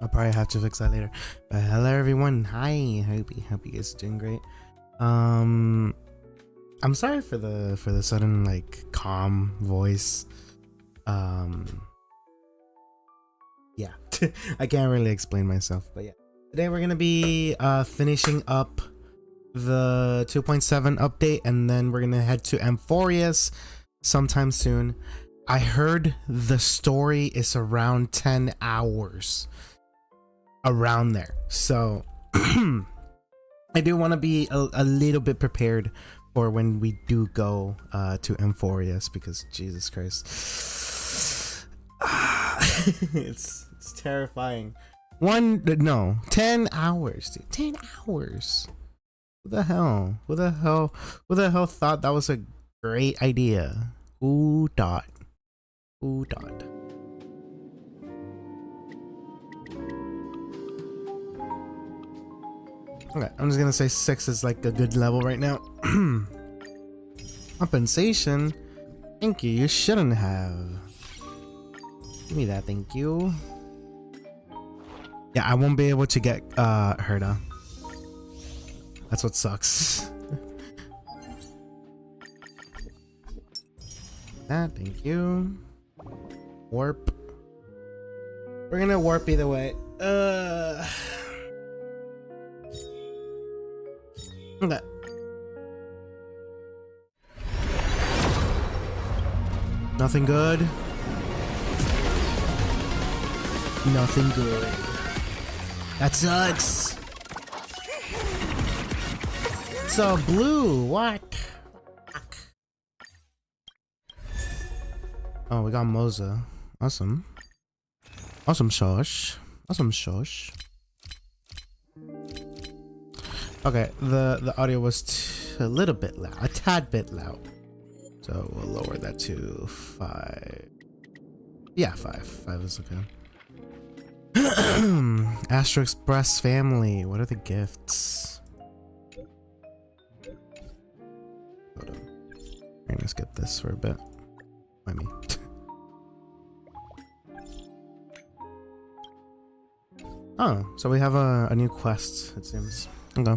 I'll probably have to fix that later. But hello everyone. Hi. Hope you guys are doing great. I'm sorry for the sudden like calm voice. Yeah. I can't really explain myself, but yeah. Today we're gonna be finishing up the 2.7 update, and then we're gonna head to Amphoreus sometime soon. I heard the story is around 10 hours. Around there, so I do want to be a little bit prepared for when we do go to Amphoreus, because Jesus Christ, it's terrifying. 10 hours, dude. 10 hours. Who the hell thought that was a great idea? Who thought? Okay, I'm just gonna say 6 is like a good level right now. Compensation? Thank you, you shouldn't have. Give me that, thank you. Yeah, I won't be able to get Herda. That's what sucks. That, thank you. Warp. We're gonna warp either way. Okay. Nothing good. Nothing good. That sucks. So blue, what? Oh, we got Moza. Awesome. Awesome sauce. Awesome sauce. Okay, the audio was a little bit loud, a tad bit loud. So we'll lower that to 5. Yeah, 5. 5 is okay. Astro Express family, what are the gifts? Hold on. I'm gonna skip this for a bit. Why me? Oh, so we have a new quest, it seems. Okay.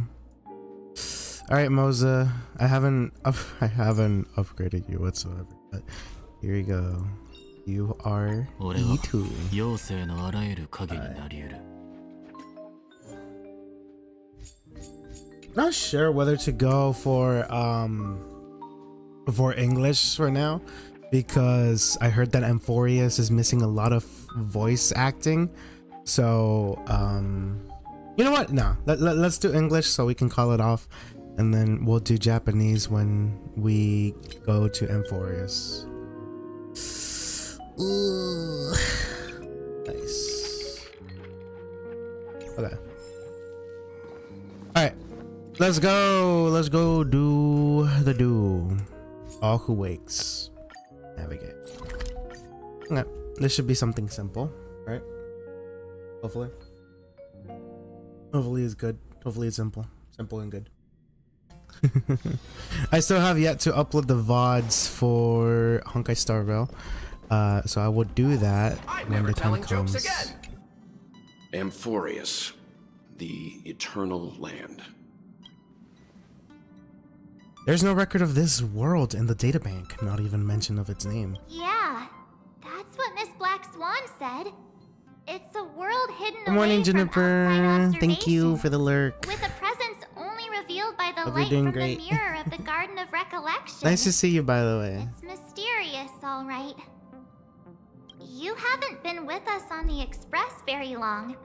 Alright, Moza. I haven't upgraded you whatsoever, but here you go. You are E2. Not sure whether to go for English for now, because I heard that Amphoreus is missing a lot of voice acting. So you know what? No, let's do English so we can call it off, and then we'll do Japanese when we go to Amphoreus. Ooh. Nice. Okay. Alright. Let's go do the do. All who wakes. Navigate. Okay. This should be something simple, right? Hopefully. Hopefully it's good. Hopefully it's simple. Simple and good. I still have yet to upload the VODs for Honkai Star Rail. So I will do that when the time comes. Amphoreus, the eternal land. There's no record of this world in the databank, not even mention of its name. Yeah, that's what Miss Black Swan said. It's a world hidden Good morning, away Juniper. Thank you for the lurk. with a presence only revealed by the Hope light you're doing from great. the mirror of the Garden of Recollection. Nice to see you, by the way. It's mysterious, all right. You haven't been with us on the Express very long.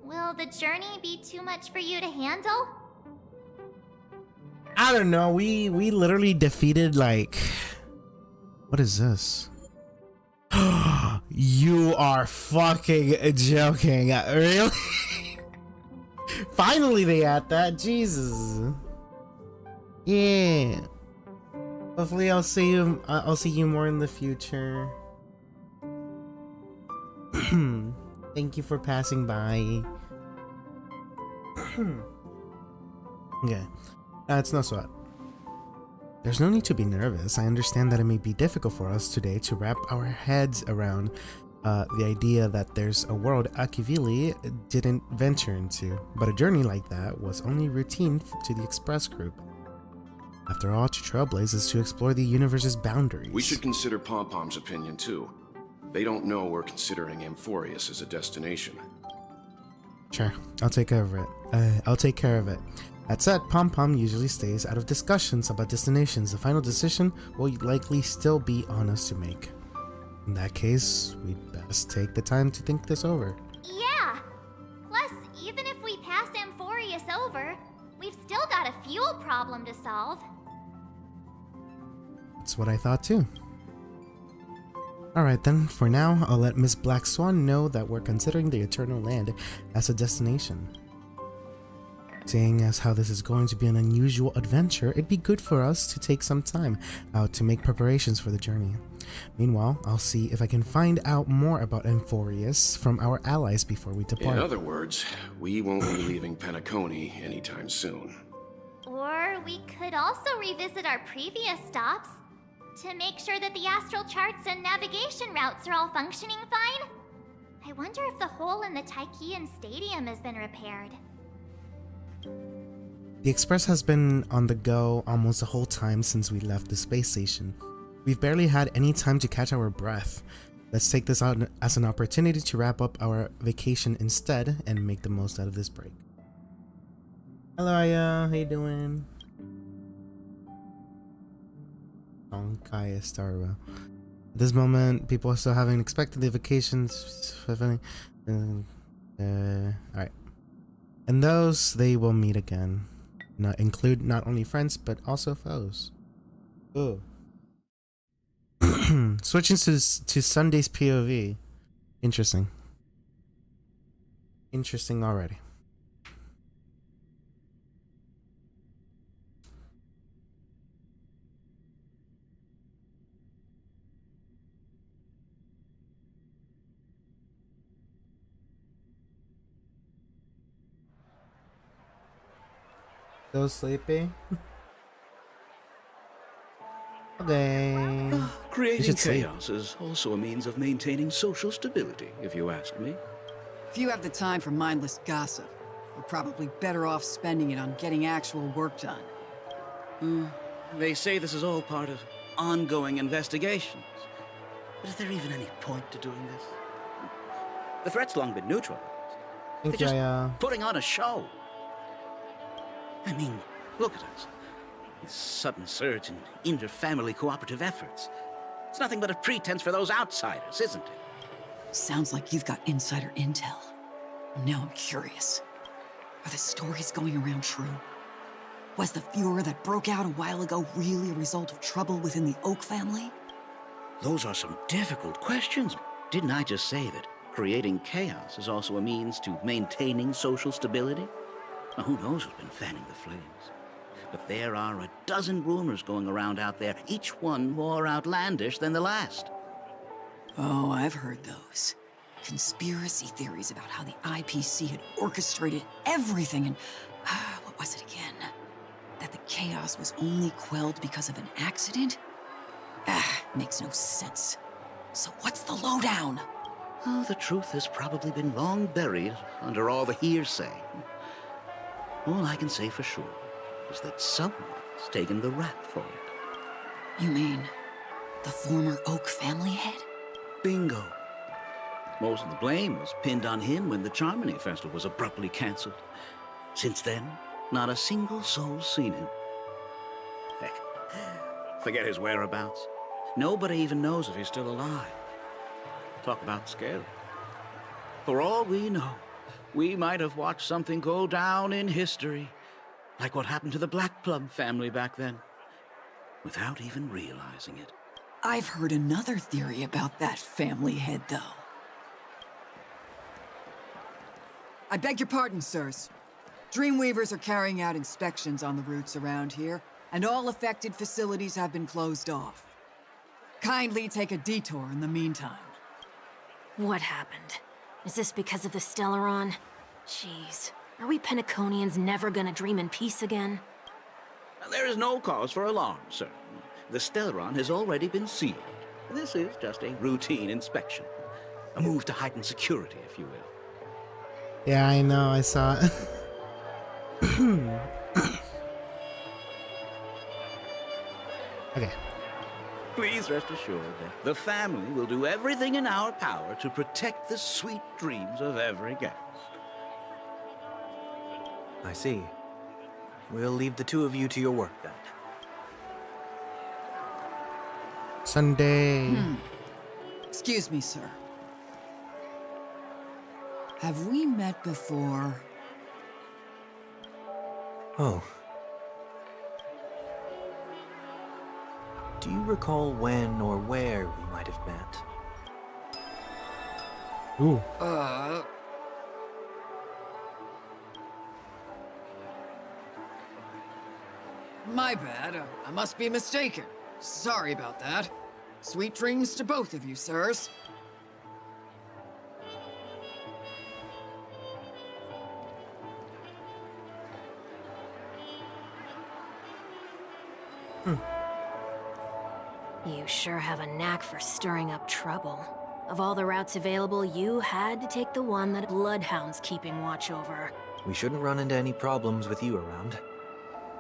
Will the journey be too much for you to handle? I don't know. We literally defeated like, what is this? You are fucking joking. Really? Finally they had that. Jesus. Yeah. Hopefully I'll see you more in the future. Thank you for passing by. Okay. It's no sweat. There's no need to be nervous. I understand that it may be difficult for us today to wrap our heads around the idea that there's a world Akivili didn't venture into, but a journey like that was only routine to the Express group. After all, to trailblaze is to explore the universe's boundaries. We should consider Pom-Pom's opinion too. They don't know we're considering Amphoreus as a destination. Sure, I'll take care of it. That said, Pom-Pom usually stays out of discussions about destinations. The final decision will likely still be on us to make. In that case, we'd best take the time to think this over. Yeah! Plus, even if we pass Amphoreus over, we've still got a fuel problem to solve. That's what I thought too. Alright then, for now, I'll let Miss Black Swan know that we're considering the Eternal Land as a destination. Seeing as how this is going to be an unusual adventure, it'd be good for us to take some time out to make preparations for the journey. Meanwhile, I'll see if I can find out more about Amphoreus from our allies before we depart. In other words, we won't be leaving Penacony anytime soon. Or we could also revisit our previous stops to make sure that the astral charts and navigation routes are all functioning fine. I wonder if the hole in the Tychean Stadium has been repaired. The Express has been on the go almost the whole time since we left the space station. We've barely had any time to catch our breath. Let's take this out as an opportunity to wrap up our vacation instead and make the most out of this break. Hello Aya, how you doing? Kaya Starwell. At this moment, people are still having expected their vacations. Alright. And those, they will meet again. Include not only friends, but also foes. Ooh. Switching to Sunday's POV. Interesting. Interesting already. So sleepy? Okay. Creating chaos is also a means of maintaining social stability, if you ask me. If you have the time for mindless gossip, you're probably better off spending it on getting actual work done. They say this is all part of ongoing investigations. But is there even any point to doing this? The threat's long been neutralized. They're just putting on a show. I mean, look at us. This sudden surge in inter-family cooperative efforts. It's nothing but a pretense for those outsiders, isn't it? Sounds like you've got insider intel. Now I'm curious. Are the stories going around true? Was the furor that broke out a while ago really a result of trouble within the Oak family? Those are some difficult questions. Didn't I just say that creating chaos is also a means to maintaining social stability? Now, who knows who's been fanning the flames? But there are a dozen rumors going around out there, each one more outlandish than the last. Oh, I've heard those. Conspiracy theories about how the IPC had orchestrated everything and... what was it again? That the chaos was only quelled because of an accident? Makes no sense. So what's the lowdown? Oh, the truth has probably been long buried under all the hearsay. All I can say for sure is that someone's taken the rap for it. You mean the former Oak family head? Bingo. Most of the blame was pinned on him when the Charmony Festival was abruptly cancelled. Since then, not a single soul's seen him. Heck, forget his whereabouts. Nobody even knows if he's still alive. Talk about scary. For all we know, we might have watched something go down in history, like what happened to the Black Plum family back then, without even realizing it. I've heard another theory about that family head, though. I beg your pardon, sirs. Dreamweavers are carrying out inspections on the routes around here, and all affected facilities have been closed off. Kindly take a detour in the meantime. What happened? Is this because of the Stellaron? Jeez. Are we Penaconians never gonna dream in peace again? There is no cause for alarm, sir. The Stellaron has already been sealed. This is just a routine inspection. A move to heighten security, if you will. Yeah, I know, I saw it. Okay. Please rest assured that the family will do everything in our power to protect the sweet dreams of every guest. I see. We'll leave the two of you to your work then. Sunday. Excuse me, sir. Have we met before? Oh. Do you recall when or where we might have met? Ooh. My bad. I must be mistaken. Sorry about that. Sweet dreams to both of you, sirs. You sure have a knack for stirring up trouble. Of all the routes available, you had to take the one that Bloodhound's keeping watch over. We shouldn't run into any problems with you around.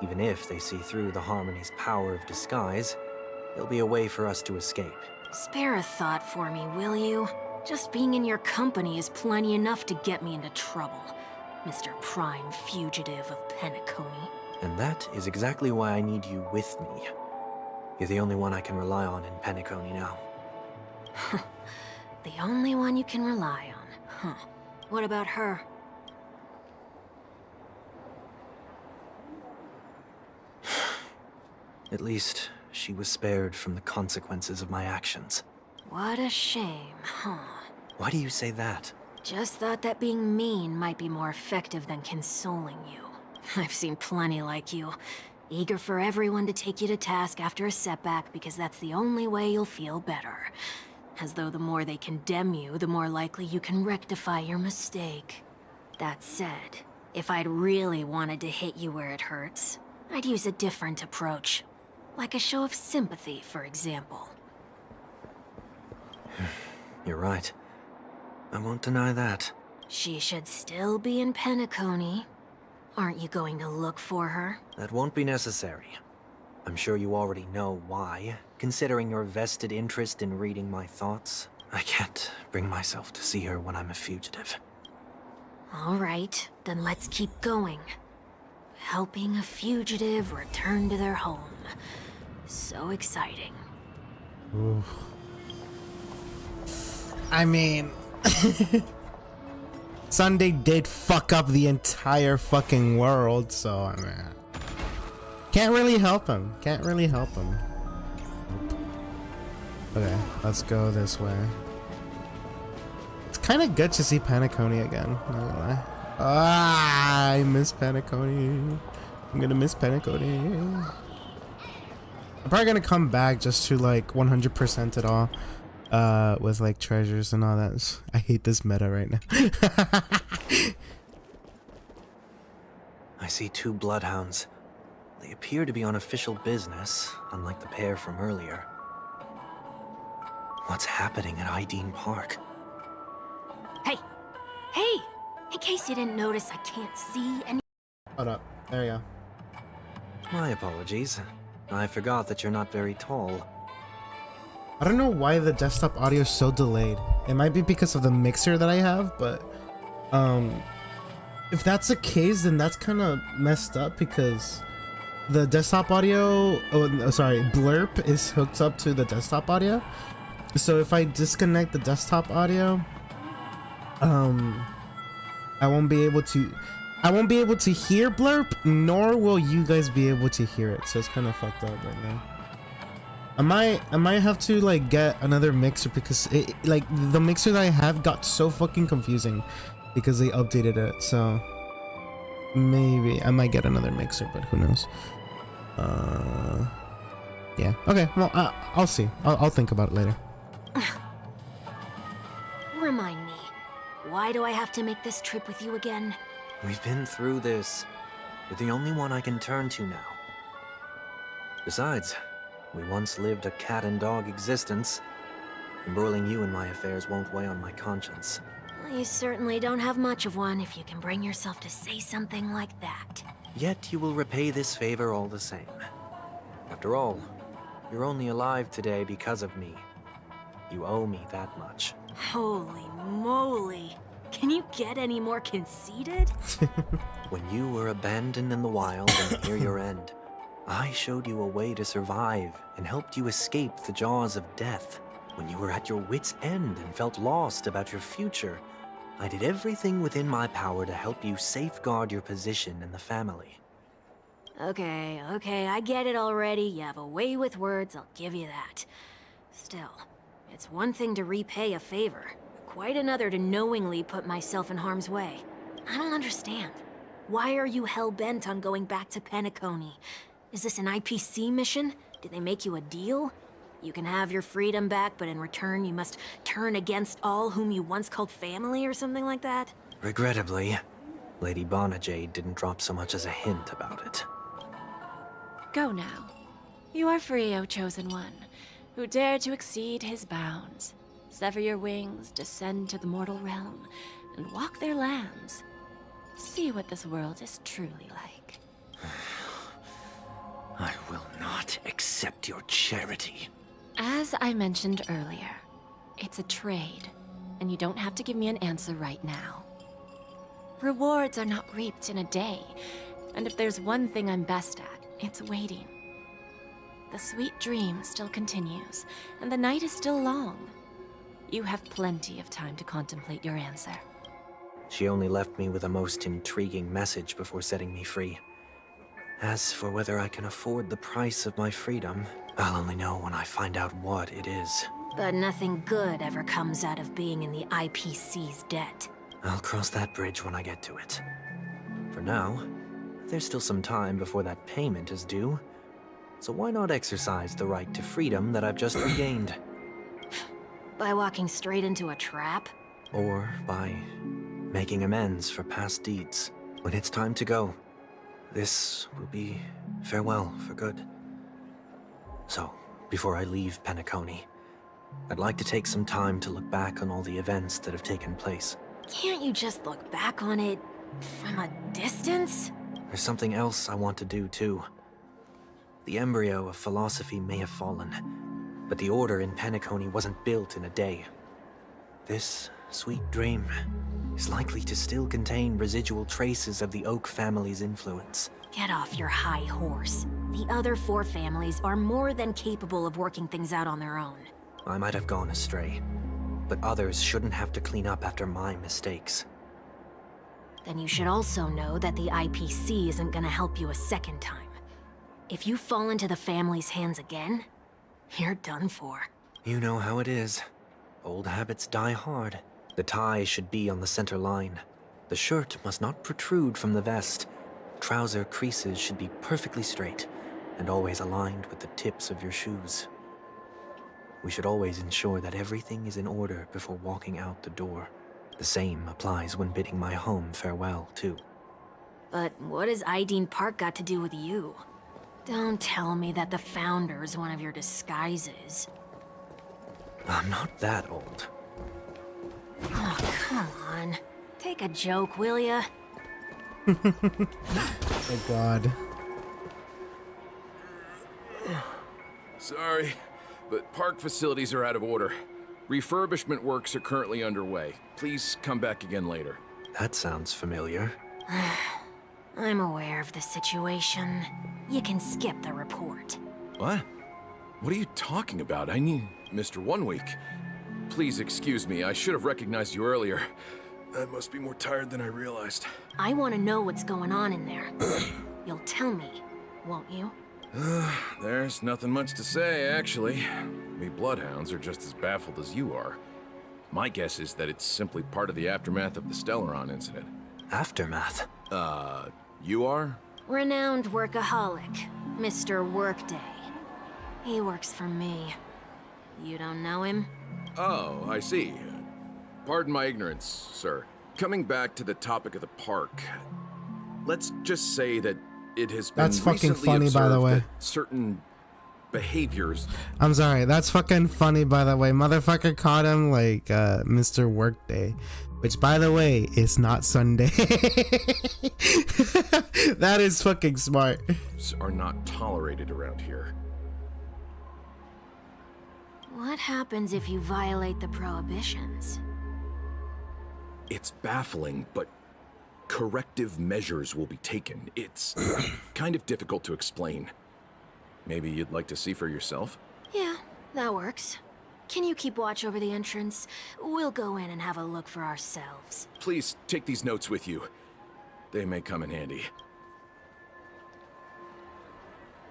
Even if they see through the Harmony's power of disguise, there'll be a way for us to escape. Spare a thought for me, will you? Just being in your company is plenty enough to get me into trouble, Mr. Prime Fugitive of Penacony. And that is exactly why I need you with me. You're the only one I can rely on in Penacony now. The only one you can rely on, huh? What about her? At least, she was spared from the consequences of my actions. What a shame, huh? Why do you say that? Just thought that being mean might be more effective than consoling you. I've seen plenty like you. Eager for everyone to take you to task after a setback because that's the only way you'll feel better. As though the more they condemn you, the more likely you can rectify your mistake. That said, if I'd really wanted to hit you where it hurts, I'd use a different approach. Like a show of sympathy, for example. You're right. I won't deny that. She should still be in Penacony. Aren't you going to look for her? That won't be necessary. I'm sure you already know why, considering your vested interest in reading my thoughts. I can't bring myself to see her when I'm a fugitive. All right, then let's keep going. Helping a fugitive return to their home. So exciting. Oof. I mean, Sunday did fuck up the entire fucking world, so I mean, can't really help him. Can't really help him. Okay, let's go this way. It's kind of good to see Penacony again. Not gonna lie. Ah, I miss Penacony. I'm gonna miss Penacony. I'm probably gonna come back just to like 100% it all. With like treasures and all that. I hate this meta right now. I see two bloodhounds. They appear to be on official business, unlike the pair from earlier. What's happening at Ideen Park? Hey! Hey! In case you didn't notice, I can't see any— Hold up. There you go. My apologies. I forgot that you're not very tall. I don't know why the desktop audio is so delayed. It might be because of the mixer that I have, but if that's the case, then that's kind of messed up because the desktop audio, blurp is hooked up to the desktop audio. So if I disconnect the desktop audio, I won't be able to hear blurp, nor will you guys be able to hear it. So it's kind of fucked up right now. I might have to like get another mixer because it, like, the mixer that I have got so fucking confusing because they updated it. So maybe I might get another mixer, but who knows? Yeah. Okay. Well, I'll see. I'll think about it later. Remind me, why do I have to make this trip with you again? We've been through this. You're the only one I can turn to now. Besides, we once lived a cat and dog existence. Embroiling you in my affairs won't weigh on my conscience. Well, you certainly don't have much of one if you can bring yourself to say something like that. Yet you will repay this favor all the same. After all, you're only alive today because of me. You owe me that much. Holy moly. Can you get any more conceited? When you were abandoned in the wild and near your end, I showed you a way to survive and helped you escape the jaws of death. When you were at your wit's end and felt lost about your future, I did everything within my power to help you safeguard your position in the family. Okay, I get it already. You have a way with words, I'll give you that. Still, it's one thing to repay a favor, quite another to knowingly put myself in harm's way. I don't understand. Why are you hell-bent on going back to Penacony? Is this an IPC mission? Did they make you a deal? You can have your freedom back, but in return you must turn against all whom you once called family or something like that? Regrettably, Lady Bonajade didn't drop so much as a hint about it. Go now. You are free, O Chosen One, who dare to exceed his bounds. Sever your wings, descend to the mortal realm, and walk their lands. See what this world is truly like. I will not accept your charity. As I mentioned earlier, it's a trade, and you don't have to give me an answer right now. Rewards are not reaped in a day, and if there's one thing I'm best at, it's waiting. The sweet dream still continues, and the night is still long. You have plenty of time to contemplate your answer. She only left me with a most intriguing message before setting me free. As for whether I can afford the price of my freedom, I'll only know when I find out what it is. But nothing good ever comes out of being in the IPC's debt. I'll cross that bridge when I get to it. For now, there's still some time before that payment is due. So why not exercise the right to freedom that I've just regained? By walking straight into a trap? Or by making amends for past deeds. When it's time to go, this will be farewell for good. So, before I leave Penacony, I'd like to take some time to look back on all the events that have taken place. Can't you just look back on it from a distance? There's something else I want to do, too. The embryo of philosophy may have fallen, but the Order in Penacony wasn't built in a day. This sweet dream is likely to still contain residual traces of the Oak family's influence. Get off your high horse. The other 4 families are more than capable of working things out on their own. I might have gone astray, but others shouldn't have to clean up after my mistakes. Then you should also know that the IPC isn't gonna help you a second time. If you fall into the family's hands again, you're done for. You know how it is. Old habits die hard. The tie should be on the center line. The shirt must not protrude from the vest. Trouser creases should be perfectly straight, and always aligned with the tips of your shoes. We should always ensure that everything is in order before walking out the door. The same applies when bidding my home farewell, too. But what has Ideen Park got to do with you? Don't tell me that the Founder's one of your disguises. I'm not that old. Oh, come on. Take a joke, will ya? Oh god. Sorry, but park facilities are out of order. Refurbishment works are currently underway. Please come back again later. That sounds familiar. I'm aware of the situation. You can skip the report. What? What are you talking about? I need Mr. 1 Week. Please excuse me, I should have recognized you earlier. I must be more tired than I realized. I want to know what's going on in there. You'll tell me, won't you? There's nothing much to say, actually. We bloodhounds are just as baffled as you are. My guess is that it's simply part of the aftermath of the Stellaron incident. Aftermath? You are? Renowned workaholic, Mr. Workday. He works for me. You don't know him? Oh, I see. Pardon my ignorance, sir. Coming back to the topic of the park, let's just say that it has been That's fucking recently funny, by the observed way. that certain behaviors. I'm sorry, that's fucking funny, by the way. Motherfucker caught him like Mr. Workday, which, by the way, is not Sunday. That is fucking smart. Are not tolerated around here. What happens if you violate the prohibitions? It's baffling, but corrective measures will be taken. It's kind of difficult to explain. Maybe you'd like to see for yourself? Yeah, that works. Can you keep watch over the entrance? We'll go in and have a look for ourselves. Please take these notes with you. They may come in handy.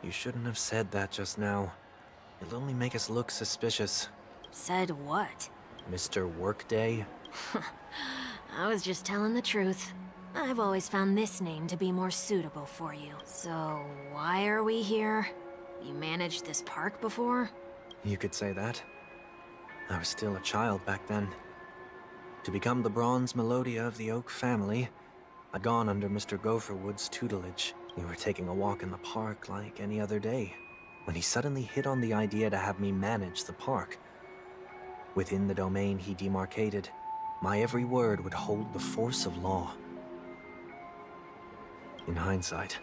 You shouldn't have said that just now. It'll only make us look suspicious. Said what? Mr. Workday? I was just telling the truth. I've always found this name to be more suitable for you. So, why are we here? You managed this park before? You could say that. I was still a child back then. To become the bronze Melodia of the Oak family, I'd gone under Mr. Gopherwood's tutelage. We were taking a walk in the park like any other day, when he suddenly hit on the idea to have me manage the park. Within the domain he demarcated, my every word would hold the force of law. In hindsight,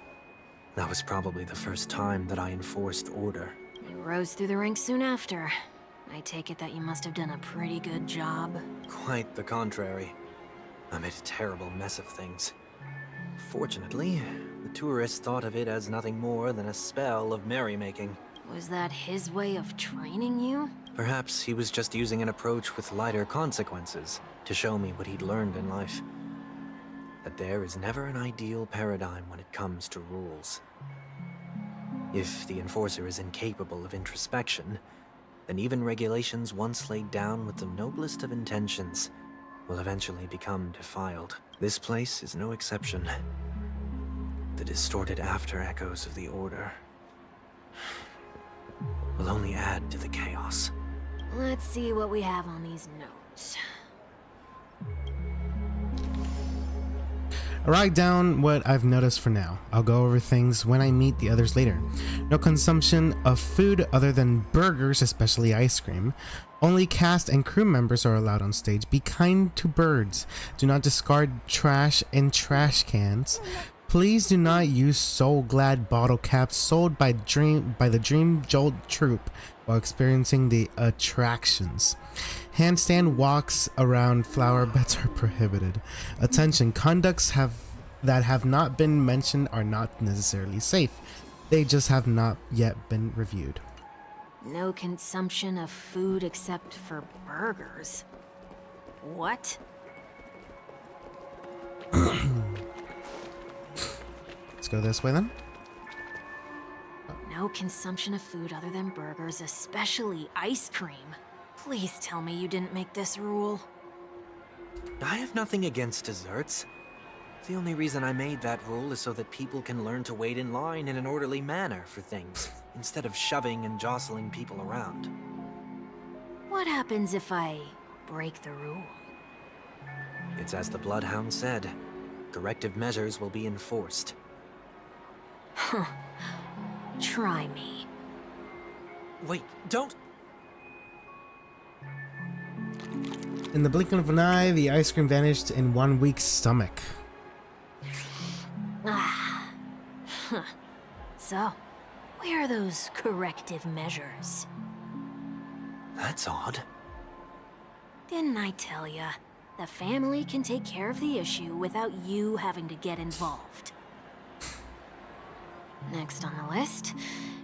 that was probably the first time that I enforced order. You rose through the ranks soon after. I take it that you must have done a pretty good job. Quite the contrary. I made a terrible mess of things. Fortunately, the tourists thought of it as nothing more than a spell of merrymaking. Was that his way of training you? Perhaps he was just using an approach with lighter consequences to show me what he'd learned in life. That there is never an ideal paradigm when it comes to rules. If the enforcer is incapable of introspection, then even regulations once laid down with the noblest of intentions will eventually become defiled. This place is no exception. The distorted after-echoes of the Order will only add to the chaos. Let's see what we have on these notes. I'll write down what I've noticed for now. I'll go over things when I meet the others later. No consumption of food other than burgers, especially ice cream. Only cast and crew members are allowed on stage. Be kind to birds. Do not discard trash in trash cans. Please do not use Soul Glad bottle caps sold by the Dream Jolt troupe while experiencing the attractions. Handstand walks around flower beds are prohibited. Attention, conducts that have not been mentioned are not necessarily safe. They just have not yet been reviewed. No consumption of food except for burgers. What? Let's go this way then. No consumption of food other than burgers, especially ice cream. Please tell me you didn't make this rule. I have nothing against desserts. The only reason I made that rule is so that people can learn to wait in line in an orderly manner for things, instead of shoving and jostling people around. What happens if I break the rule? It's as the Bloodhound said. Corrective measures will be enforced. Huh. Try me. Wait, don't! In the blink of an eye, the ice cream vanished in one week's stomach. Ah. Huh. So, where are those corrective measures? That's odd. Didn't I tell ya? The family can take care of the issue without you having to get involved. Next on the list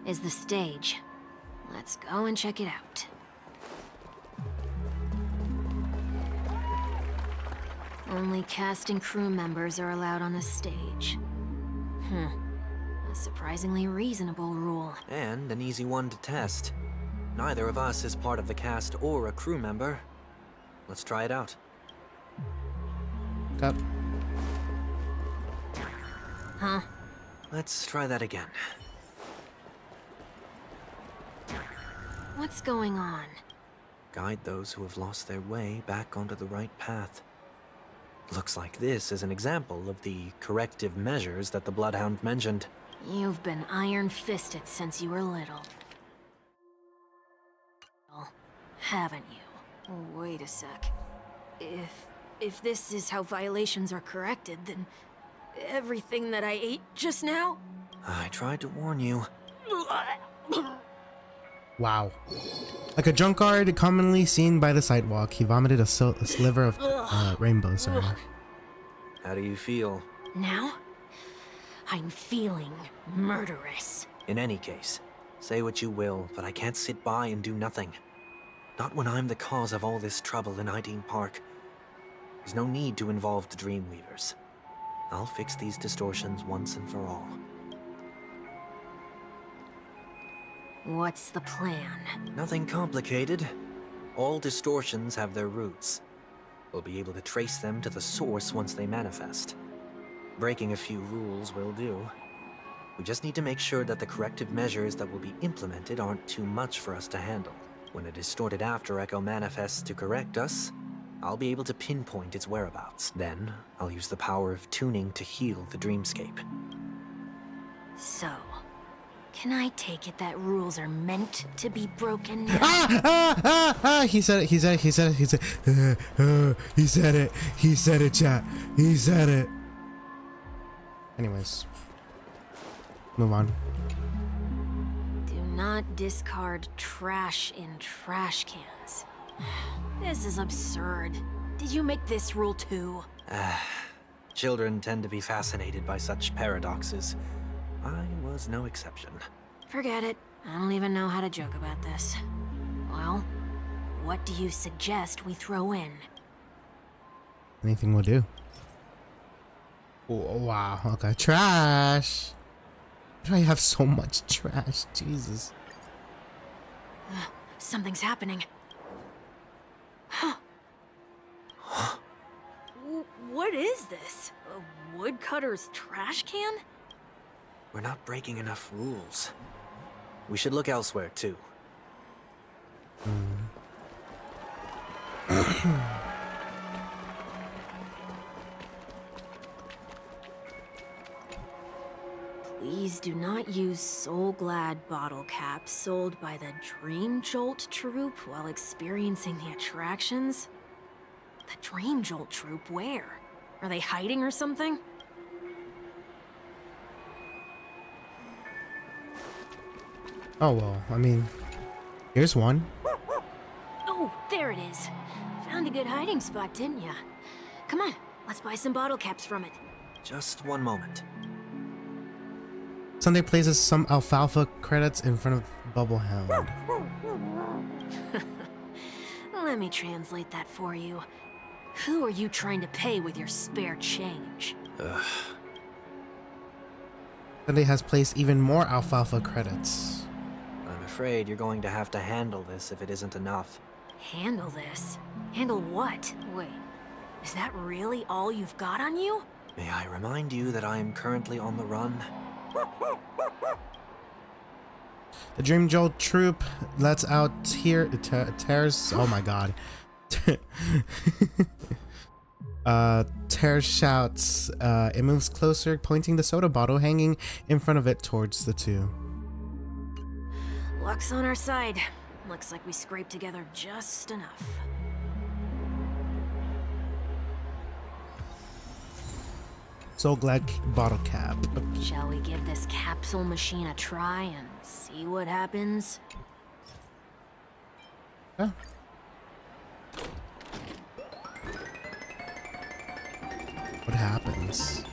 is the stage. Let's go and check it out. Only cast and crew members are allowed on the stage. A surprisingly reasonable rule. And an easy one to test. Neither of us is part of the cast or a crew member. Let's try it out. Up. Huh? Let's try that again. What's going on? Guide those who have lost their way back onto the right path. Looks like this is an example of the corrective measures that the Bloodhound mentioned. You've been iron-fisted since you were little. haven't you? Wait a sec. If this is how violations are corrected, then everything that I ate just now? I tried to warn you. Wow. Like a drunkard commonly seen by the sidewalk, he vomited a sliver of rainbow, sorry. How do you feel? Now? I'm feeling murderous. In any case, say what you will, but I can't sit by and do nothing. Not when I'm the cause of all this trouble in Ideen Park. There's no need to involve the Dream Weavers. I'll fix these distortions once and for all. What's the plan? Nothing complicated. All distortions have their roots. We'll be able to trace them to the source once they manifest. Breaking a few rules will do. We just need to make sure that the corrective measures that will be implemented aren't too much for us to handle. When a distorted after echo manifests to correct us, I'll be able to pinpoint its whereabouts. Then, I'll use the power of tuning to heal the dreamscape. So, can I take it that rules are meant to be broken? He said it, he said it, he said it, he said it, he said it, he said it, chat, he said it. Anyways, move on. Do not discard trash in trash cans. This is absurd. Did you make this rule too? Children tend to be fascinated by such paradoxes. I was no exception. Forget it. I don't even know how to joke about this. Well, what do you suggest we throw in? Anything will do. Oh, wow, okay. Trash! Why do I have so much trash? Jesus. Something's happening. Huh. What is this? A woodcutter's trash can? We're not breaking enough rules. We should look elsewhere, too. Please do not use Soul Glad bottle caps sold by the Dream Jolt troupe while experiencing the attractions. The Dream Jolt troupe, where? Are they hiding or something? Oh well, I mean, here's one. Oh, there it is. Found a good hiding spot, didn't ya? Come on, let's buy some bottle caps from it. Just one moment. Sunday places some alfalfa credits in front of Bubblehound. Let me translate that for you. Who are you trying to pay with your spare change? Ugh. Sunday has placed even more alfalfa credits. I'm afraid you're going to have to handle this if it isn't enough. Handle this? Handle what? Wait, is that really all you've got on you? May I remind you that I am currently on the run? The Dream Jolt troop lets out tears. Oh my god. Tear shouts. It moves closer, pointing the soda bottle hanging in front of it towards the two. Luck's on our side. Looks like we scraped together just enough. So glad bottle cap. Shall we give this capsule machine a try and see what happens? Yeah. What happens?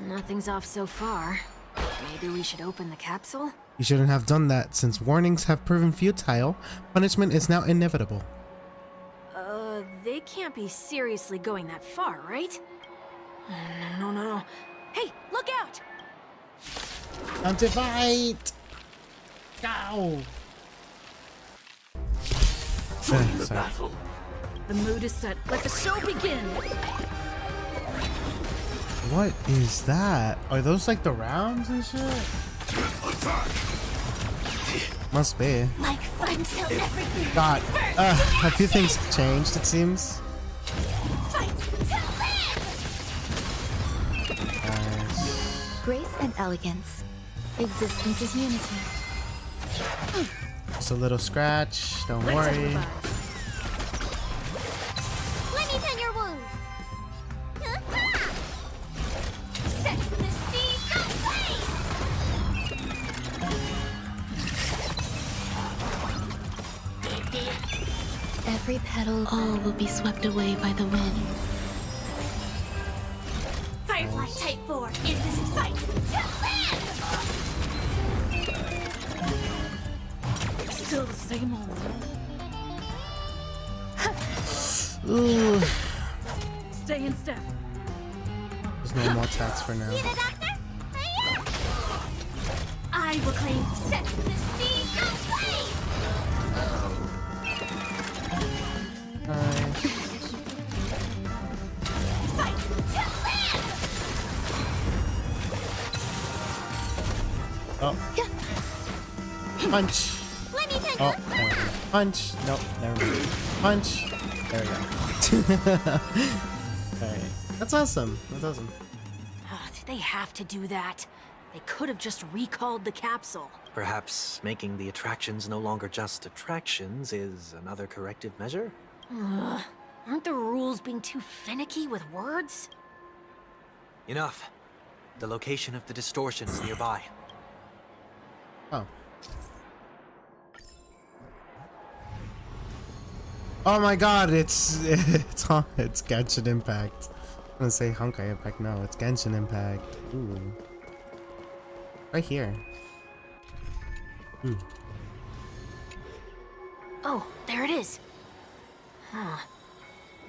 Nothing's off so far. Maybe we should open the capsule? You shouldn't have done that. Since warnings have proven futile, punishment is now inevitable. They can't be seriously going that far, right? No. Hey, look out! Time to fight! Ow! Sorry. The mood is set. Let the show begin! What is that? Are those like the rounds and shit? Must be. Like fun till everything. God. A few things changed, it seems. Fight to live. Nice. Grace and elegance. Existence is unity. Just a little scratch. Don't worry. Let me tend your wounds. Set the seas ablaze. Every petal, all will be swept away by the wind. Firefly Type 4, in this fight to live! Still the same old. Ooh. Stay in step. There's no more attacks for now. Need a doctor? I will claim set the seas ablaze! Nice. Fight to live! Oh. Punch. Let me take Oh, there we go. Punch. Nope, never mind. Punch. There we go. Alright. That's awesome. That's awesome. Did they have to do that? They could have just recalled the capsule. Perhaps making the attractions no longer just attractions is another corrective measure? Aren't the rules being too finicky with words? Enough. The location of the distortion is nearby. Oh. Oh my god, it's Genshin Impact. I'm gonna say Honkai Impact. No, it's Genshin Impact. Ooh. Right here. Ooh. Oh, there it is. Huh.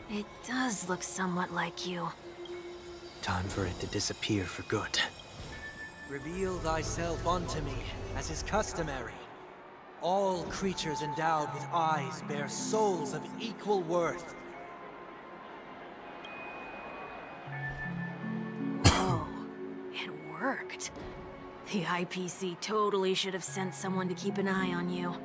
It does look somewhat like you. Time for it to disappear for good. Reveal thyself unto me, as is customary. All creatures endowed with eyes bear souls of equal worth. Whoa, it worked. The IPC totally should have sent someone to keep an eye on you.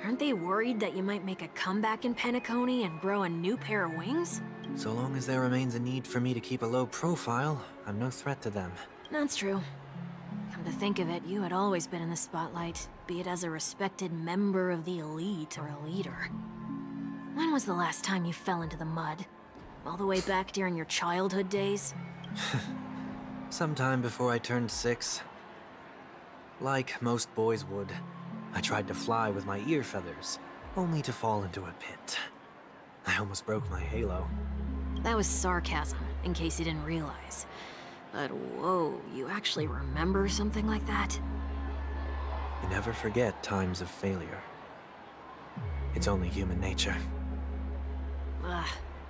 Aren't they worried that you might make a comeback in Penacony and grow a new pair of wings? So long as there remains a need for me to keep a low profile, I'm no threat to them. That's true. Come to think of it, you had always been in the spotlight, be it as a respected member of the elite or a leader. When was the last time you fell into the mud? All the way back during your childhood days? Sometime before I turned 6. Like most boys would, I tried to fly with my ear feathers, only to fall into a pit. I almost broke my halo. That was sarcasm, in case you didn't realize. But whoa, you actually remember something like that? You never forget times of failure. It's only human nature. Ugh,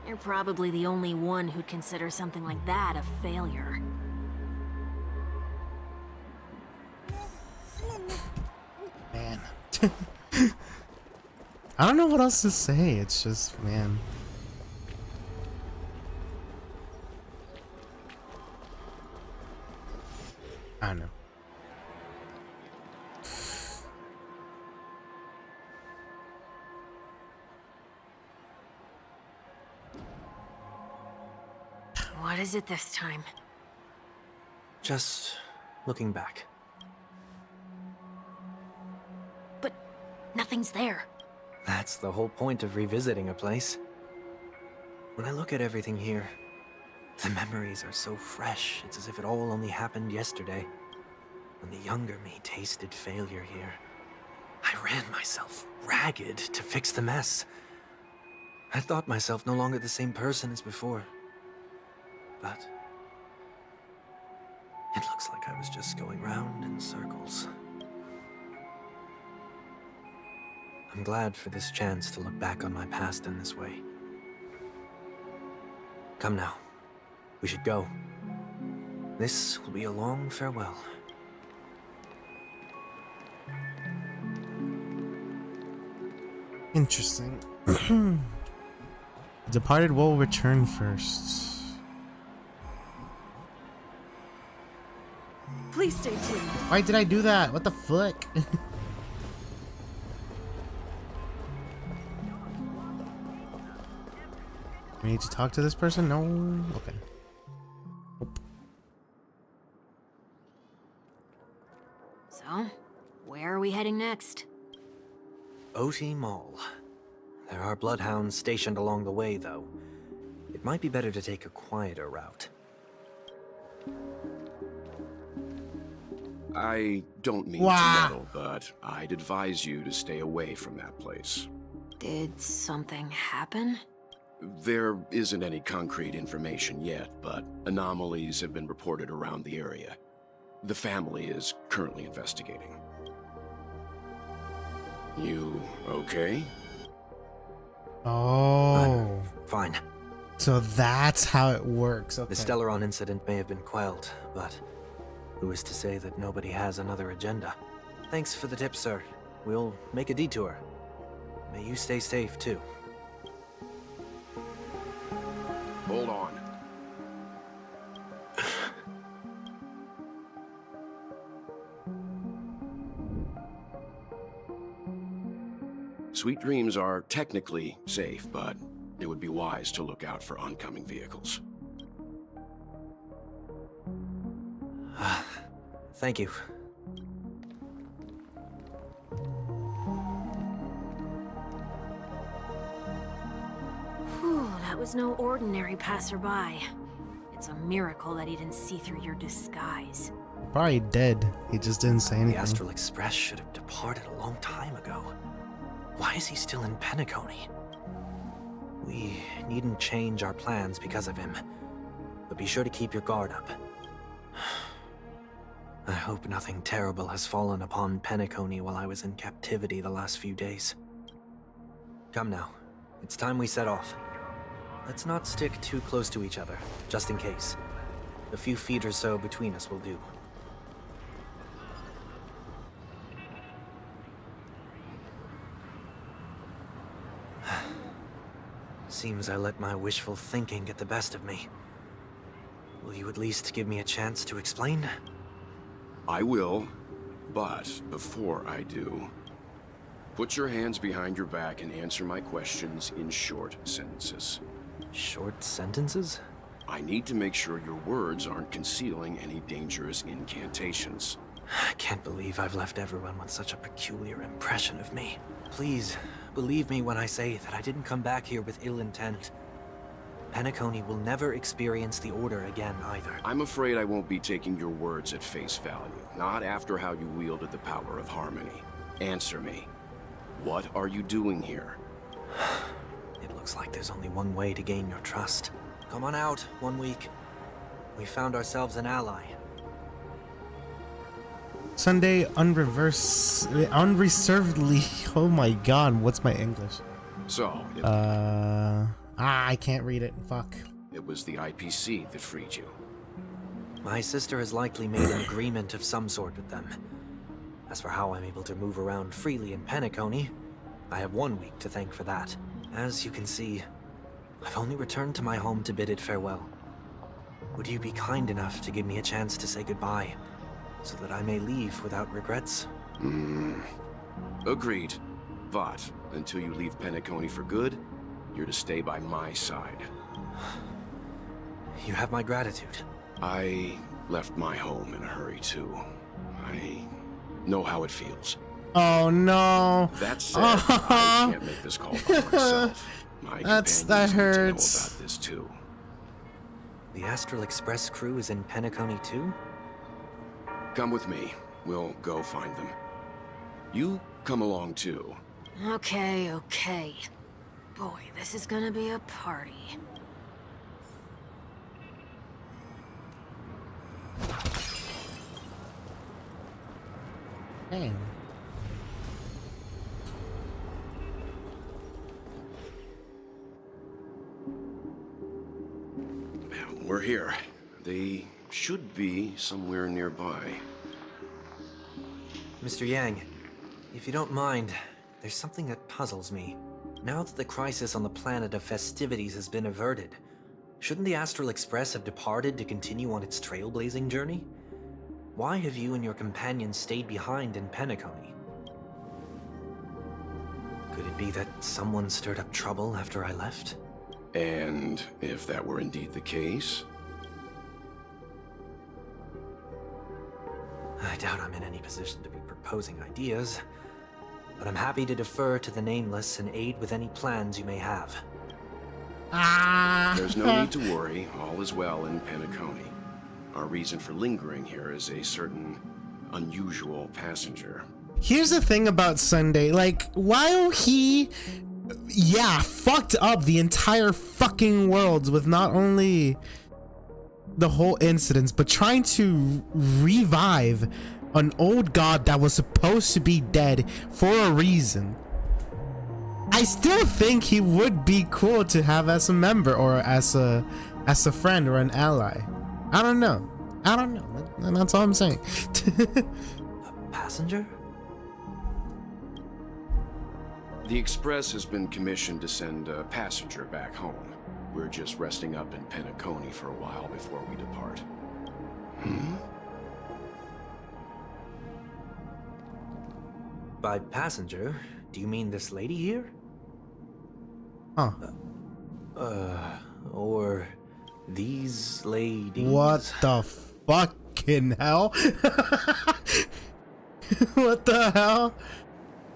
you're probably the only one who'd consider something like that a failure. Man. I don't know what else to say. It's just, man. I don't know. What is it this time? Just looking back. But nothing's there. That's the whole point of revisiting a place. When I look at everything here, the memories are so fresh, it's as if it all only happened yesterday. When the younger me tasted failure here. I ran myself ragged to fix the mess. I thought myself no longer the same person as before. But it looks like I was just going round in circles. I'm glad for this chance to look back on my past in this way. Come now. We should go. This will be a long farewell. Interesting. The departed will return first. Please stay tuned. Why did I do that? What the fuck? We need to talk to this person? No? Okay. Nope. So, where are we heading next? OT Mall. There are bloodhounds stationed along the way, though. It might be better to take a quieter route. I don't mean Wow. to meddle, but I'd advise you to stay away from that place. Did something happen? There isn't any concrete information yet, but anomalies have been reported around the area. The family is currently investigating. You okay? Oh. Fine. So that's how it works. Okay. The Stellaron incident may have been quelled, but who is to say that nobody has another agenda? Thanks for the tip, sir. We'll make a detour. May you stay safe, too. Hold on. Sweet dreams are technically safe, but it would be wise to look out for oncoming vehicles. Thank you. Whew, that was no ordinary passerby. It's a miracle that he didn't see through your disguise. Probably dead. He just didn't say The anything. Astral Express should have departed a long time ago. Why is he still in Penacony? We needn't change our plans because of him, but be sure to keep your guard up. I hope nothing terrible has fallen upon Penacony while I was in captivity the last few days. Come now, it's time we set off. Let's not stick too close to each other, just in case. A few feet or so between us will do. Seems I let my wishful thinking get the best of me. Will you at least give me a chance to explain? I will, but before I do, put your hands behind your back and answer my questions in short sentences. Short sentences? I need to make sure your words aren't concealing any dangerous incantations. I can't believe I've left everyone with such a peculiar impression of me. Please, believe me when I say that I didn't come back here with ill intent. Penacony will never experience the Order again, either. I'm afraid I won't be taking your words at face value, not after how you wielded the power of harmony. Answer me. What are you doing here? It looks like there's only one way to gain your trust. Come on out, 1 week. We found ourselves an ally. Sunday unreservedly. Oh my god, what's my English? So, I can't read it. Fuck. it was the IPC that freed you. My sister has likely made an agreement of some sort with them. As for how I'm able to move around freely in Penacony, I have 1 week to thank for that. As you can see, I've only returned to my home to bid it farewell. Would you be kind enough to give me a chance to say goodbye, so that I may leave without regrets? Agreed. But until you leave Penacony for good, you're to stay by my side. You have my gratitude. I left my home in a hurry too. I know how it feels. Oh no. That said, I can't make this call by myself. My That companions need to know hurts. about this too. The Astral Express crew is in Penacony too? Come with me. We'll go find them. You come along too. Okay, okay. Boy, this is gonna be a party. Damn. We're here. They should be somewhere nearby. Mr. Yang, if you don't mind, there's something that puzzles me. Now that the crisis on the planet of festivities has been averted, shouldn't the Astral Express have departed to continue on its trailblazing journey? Why have you and your companions stayed behind in Penacony? Could it be that someone stirred up trouble after I left? And if that were indeed the case, I doubt I'm in any position to be proposing ideas, but I'm happy to defer to the Nameless and aid with any plans you may have. there's no need to worry. All is well in Penacony. Our reason for lingering here is a certain unusual passenger. Here's the thing about Sunday, like, while he, fucked up the entire fucking world with not only the whole incidents, but trying to revive an old god that was supposed to be dead for a reason, I still think he would be cool to have as a member or as a friend or an ally. I don't know. And that's all I'm saying. A passenger? The Express has been commissioned to send a passenger back home. We're just resting up in Penacony for a while before we depart. By passenger, do you mean this lady here? Huh. Or these ladies? What the fucking hell? What the hell?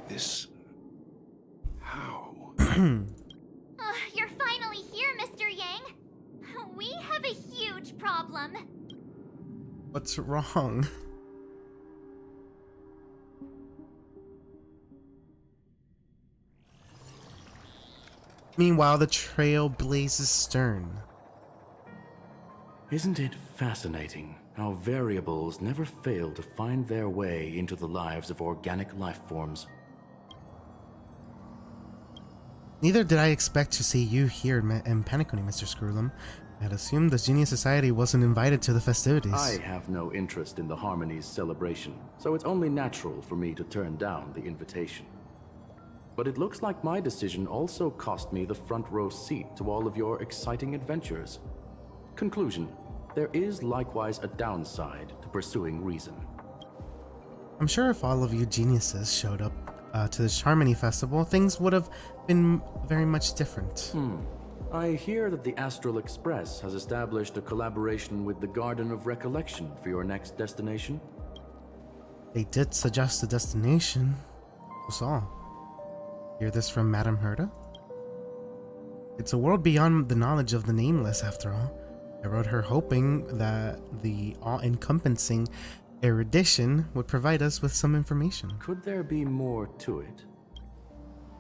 This... how? You're finally here, Mr. Yang. We have a huge problem. What's wrong? Meanwhile, the trail blazes stern. Isn't it fascinating how variables never fail to find their way into the lives of organic life forms? Neither did I expect to see you here in Penacony, Mr. Screwlum. I had assumed the Genius Society wasn't invited to the festivities. I have no interest in the Harmony's celebration, so it's only natural for me to turn down the invitation. But it looks like my decision also cost me the front row seat to all of your exciting adventures. Conclusion: there is likewise a downside to pursuing reason. I'm sure if all of you geniuses showed up to the Harmony Festival, things would have been very much different. I hear that the Astral Express has established a collaboration with the Garden of Recollection for your next destination. They did suggest a destination. That's all. Hear this from Madame Herta? It's a world beyond the knowledge of the Nameless, after all. I wrote her hoping that the all-encompassing erudition would provide us with some information. Could there be more to it?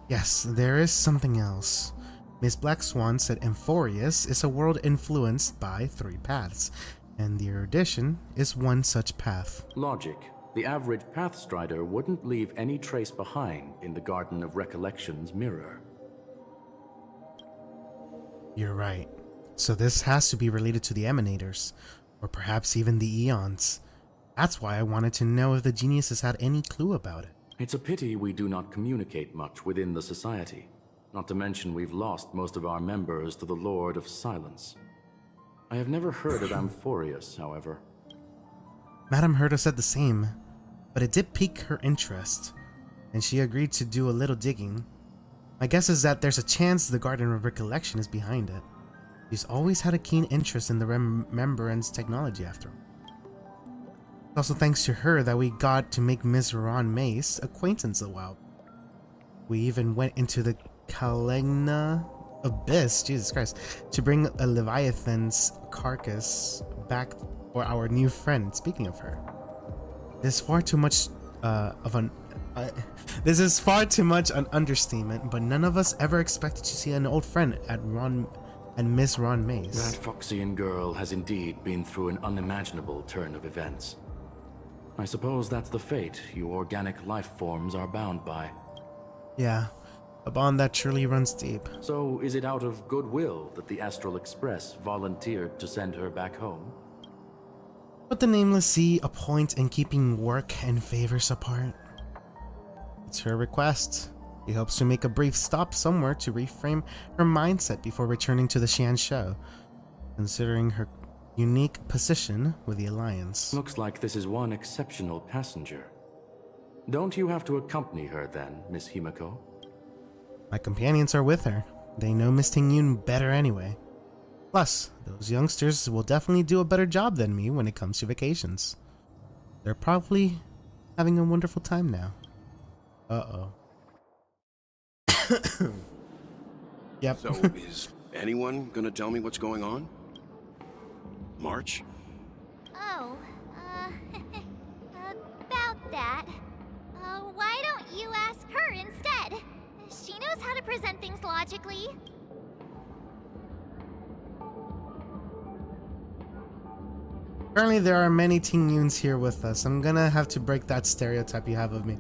Yes, there is something else. Miss Black Swan said Amphoreus is a world influenced by 3 paths, and the erudition is one such path. Logic. The average Pathstrider wouldn't leave any trace behind in the Garden of Recollection's mirror. You're right. So this has to be related to the Emanators, or perhaps even the Eons. That's why I wanted to know if the geniuses had any clue about it. It's a pity we do not communicate much within the Society. Not to mention we've lost most of our members to the Lord of Silence. I have never heard of Amphoreus, however. Madame Herta said the same, but it did pique her interest, and she agreed to do a little digging. My guess is that there's a chance the Garden of Recollection is behind it. She's always had a keen interest in the remembrance technology, after all. It's also thanks to her that we got to make Ms. Ron May's acquaintance a while. We even went into the Kalegna Abyss, Jesus Christ, to bring a Leviathan's carcass back for our new friend. Speaking of her, there's far too much this is far too much an understatement, but none of us ever expected to see an old friend at Ron and Miss Ron Mays. That Foxian girl has indeed been through an unimaginable turn of events. I suppose that's the fate you organic life forms are bound by. Yeah, a bond that surely runs deep. So is it out of goodwill that the Astral Express volunteered to send her back home? But the Nameless see a point in keeping work and favors apart. It's her request. He hopes to make a brief stop somewhere to reframe her mindset before returning to the Xian show, considering her unique position with the Alliance. Looks like this is one exceptional passenger. Don't you have to accompany her then, Miss Himiko? My companions are with her. They know Miss Ting Yun better anyway. Plus, those youngsters will definitely do a better job than me when it comes to vacations. They're probably having a wonderful time now. Uh-oh. Yep. So, is anyone gonna tell me what's going on? March? Oh, about that. Why don't you ask her instead? She knows how to present things logically. Apparently there are many Ting Yuns here with us. I'm gonna have to break that stereotype you have of me.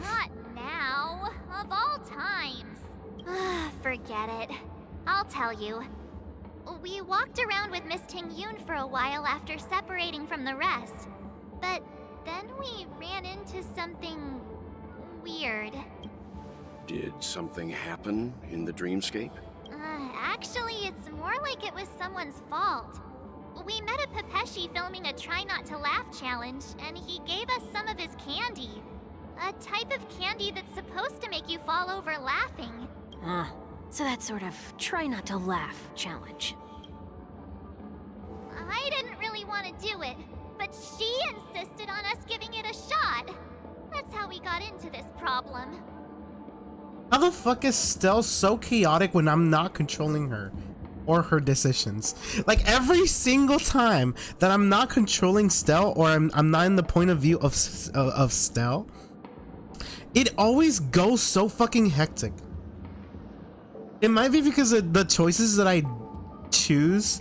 Not now. Of all times. Forget it. I'll tell you. We walked around with Miss Ting Yun for a while after separating from the rest. But then we ran into something weird. Did something happen in the dreamscape? Actually, it's more like it was someone's fault. We met a Pepeshi filming a Try Not to Laugh challenge, and he gave us some of his candy. A type of candy that's supposed to make you fall over laughing. So that sort of try not to laugh challenge. I didn't really want to do it, but she insisted on us giving it a shot. That's how we got into this problem. How the fuck is Stell so chaotic when I'm not controlling her or her decisions? Like every single time that I'm not controlling Stell or I'm not in the point of view of Stell, it always goes so fucking hectic. It might be because the choices that I choose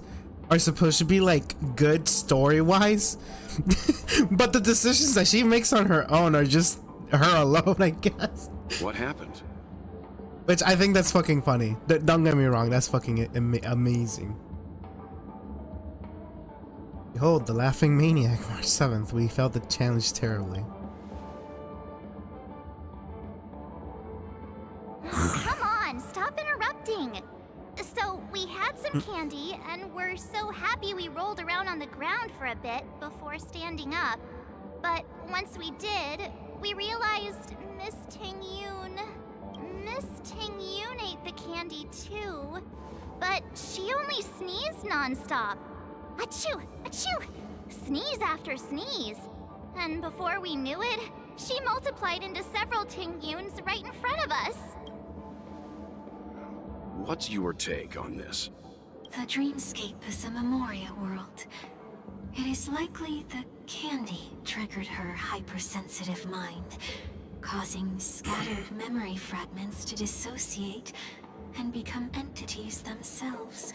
are supposed to be like good story-wise, but the decisions that she makes on her own are just her alone, I guess. What happened? Which I think that's fucking funny. Don't get me wrong, that's fucking amazing. Behold, the Laughing Maniac, March 7th. We failed the challenge terribly. Come on, stop interrupting. So, we had some candy, and we're so happy we rolled around on the ground for a bit before standing up. But once we did, we realized Miss Ting Yun ate the candy too. But she only sneezed nonstop. Achoo! Achoo! Sneeze after sneeze. And before we knew it, she multiplied into several Ting Yuns right in front of us. What's your take on this? The dreamscape is a Memoria world. It is likely the candy triggered her hypersensitive mind, causing scattered memory fragments to dissociate and become entities themselves.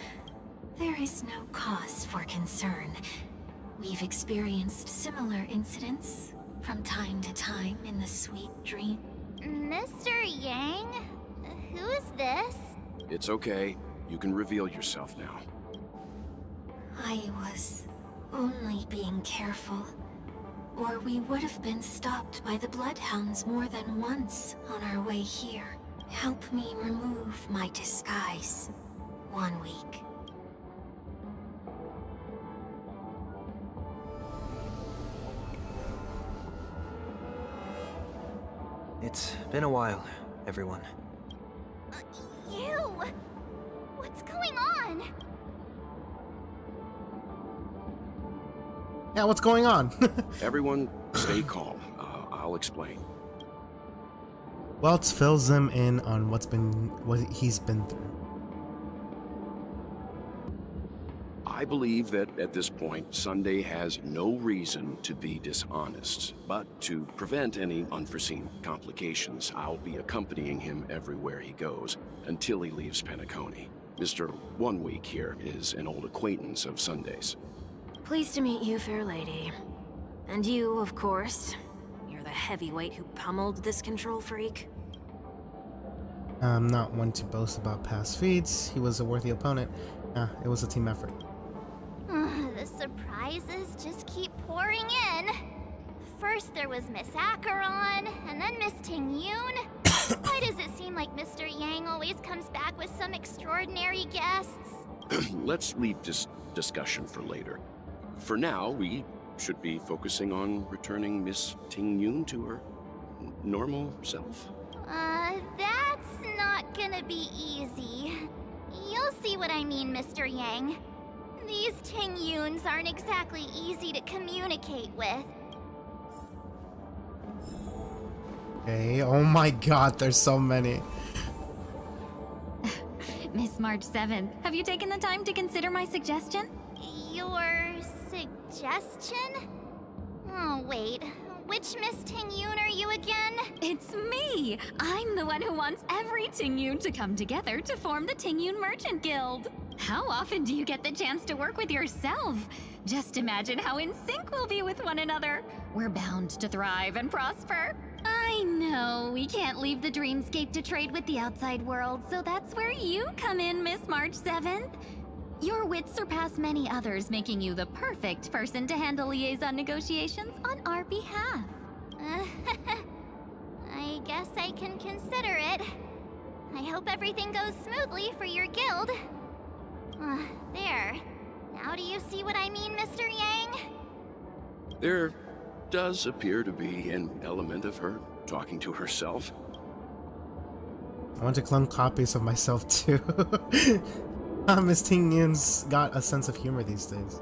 There is no cause for concern. We've experienced similar incidents from time to time in the sweet dream. Mr. Yang? Who is this? It's okay. You can reveal yourself now. I was only being careful, or we would have been stopped by the Bloodhounds more than once on our way here. Help me remove my disguise. 1 week. It's been a while, everyone. You! What's going on? Yeah, what's going on? Everyone, stay calm. I'll explain. Welts fills them in on what he's been through. I believe that at this point, Sunday has no reason to be dishonest. But to prevent any unforeseen complications, I'll be accompanying him everywhere he goes until he leaves Penacony. Mr. 1 Week here is an old acquaintance of Sunday's. Pleased to meet you, fair lady. And you, of course. You're the heavyweight who pummeled this control freak. I'm not one to boast about past feats. He was a worthy opponent. It was a team effort. The surprises just keep pouring in. First there was Miss Acheron, and then Miss Ting Yun. Why does it seem like Mr. Yang always comes back with some extraordinary guests? Let's leave this discussion for later. For now, we should be focusing on returning Miss Ting Yun to her normal self. That's not gonna be easy. You'll see what I mean, Mr. Yang. These tinyURLs aren't exactly easy to communicate with. Okay, oh my god, there's so many. Miss March 7th, have you taken the time to consider my suggestion? Your suggestion? Oh, wait. Which Miss tinyURL are you again? It's me! I'm the one who wants every tinyURL to come together to form the tinyURL Merchant Guild. How often do you get the chance to work with yourself? Just imagine how in sync we'll be with one another. We're bound to thrive and prosper. I know, we can't leave the dreamscape to trade with the outside world, so that's where you come in, Miss March 7th. Your wits surpass many others, making you the perfect person to handle liaison negotiations on our behalf. I guess I can consider it. I hope everything goes smoothly for your guild. There. Now do you see what I mean, Mr. Yang? There does appear to be an element of her talking to herself. I want to clone copies of myself too. Miss tinyURL's got a sense of humor these days.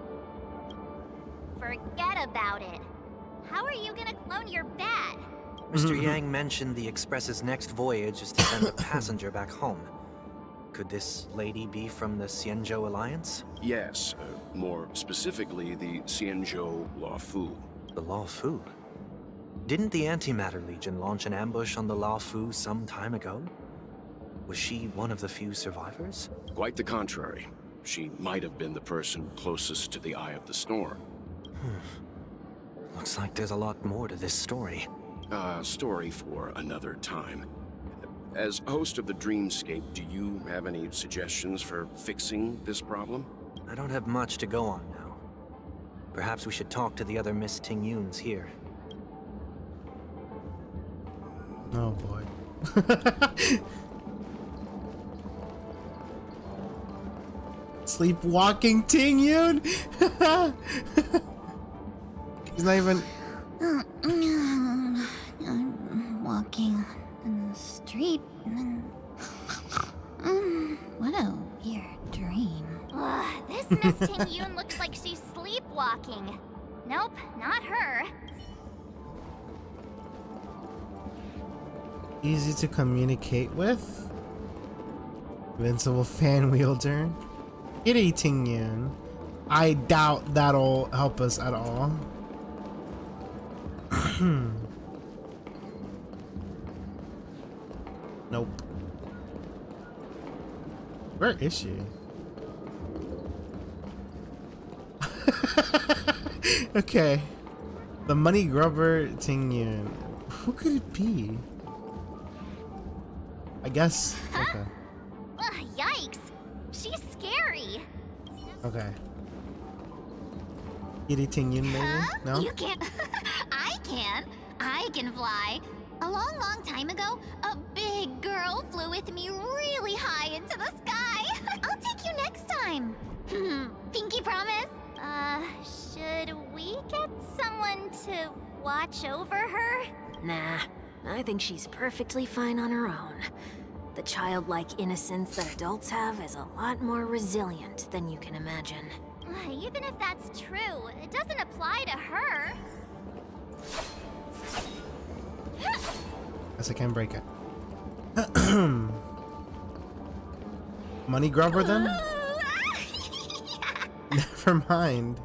Forget about it. How are you gonna clone your bat? Mr. Yang mentioned the Express's next voyage is to send a passenger back home. Could this lady be from the Xianzhou Alliance? Yes, more specifically the Xianzhou Luofu. The Luofu? Didn't the Antimatter Legion launch an ambush on the Luofu some time ago? Was she one of the few survivors? Quite the contrary. She might have been the person closest to the eye of the storm. Looks like there's a lot more to this story. Story for another time. As host of the Dreamscape, do you have any suggestions for fixing this problem? I don't have much to go on now. Perhaps we should talk to the other Miss tinyURLs here. Oh boy. Sleepwalking tinyURL? He's not even... I'm walking in the street and what a weird dream. This Miss tinyURL looks like she's sleepwalking. Nope, not her. Easy to communicate with? Invincible fan wielder? Kitty tinyURL. I doubt that'll help us at all. Nope. Where is she? Okay. The money grubber tinyURL. Who could it be? I guess. Okay. Yikes! She's scary. Okay. Kitty tinyURL maybe? No? You can't. I can. I can fly. A long time ago, a big girl flew with me really high into the sky. I'll take you next time. Pinky promise? Should we get someone to watch over her? Nah, I think she's perfectly fine on her own. The childlike innocence that adults have is a lot more resilient than you can imagine. Even if that's true, it doesn't apply to her. Guess I can't break it. Money grubber then? Never mind.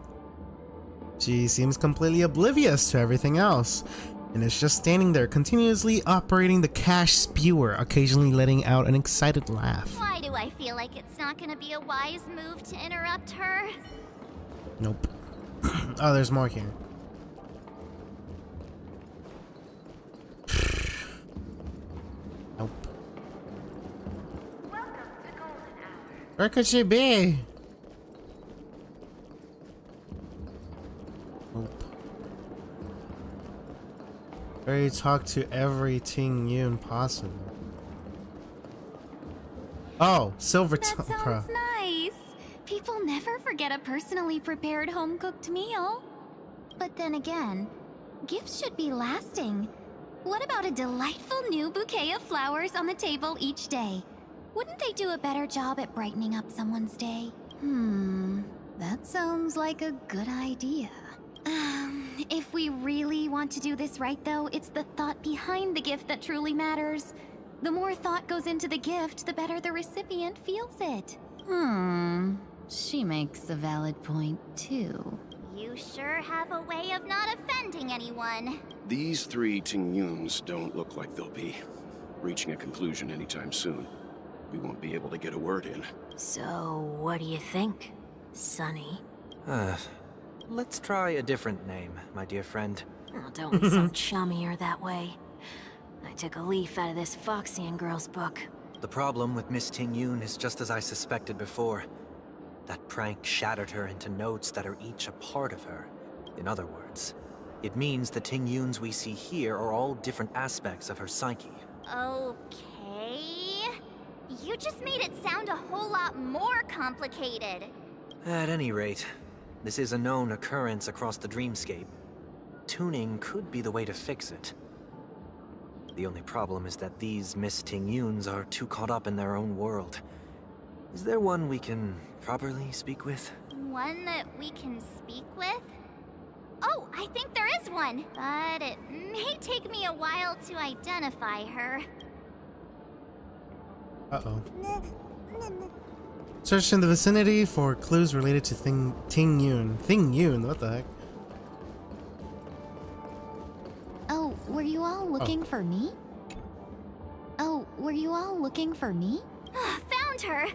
She seems completely oblivious to everything else, and is just standing there continuously operating the cash spewer, occasionally letting out an excited laugh. Why do I feel like it's not gonna be a wise move to interrupt her? Nope. Oh, there's more here. Nope. Where could she be? Nope. Ready to talk to every tinyURL possible. Oh, silver That sounds nice. People never forget a personally prepared home-cooked meal. But then again, gifts should be lasting. What about a delightful new bouquet of flowers on the table each day? Wouldn't they do a better job at brightening up someone's day? That sounds like a good idea. If we really want to do this right, though, it's the thought behind the gift that truly matters. The more thought goes into the gift, the better the recipient feels it. She makes a valid point, too. You sure have a way of not offending anyone. These three tinyURLs don't look like they'll be reaching a conclusion anytime soon. We won't be able to get a word in. So, what do you think, Sonny? Let's try a different name, my dear friend. Oh, don't be so chummy or that way. I took a leaf out of this Foxian girl's book. The problem with Miss tinyURL is just as I suspected before. That prank shattered her into notes that are each a part of her. In other words, it means the tinyURLs we see here are all different aspects of her psyche. Okay. You just made it sound a whole lot more complicated. At any rate, this is a known occurrence across the dreamscape. Tuning could be the way to fix it. The only problem is that these Miss tinyURLs are too caught up in their own world. Is there one we can properly speak with? One that we can speak with? Oh, I think there is one, but it may take me a while to identify her. Uh-oh. Search in the vicinity for clues related to tinyURL. tinyURL, what the heck? Oh, were you all looking for me? Oh, were you all looking for me? Found her!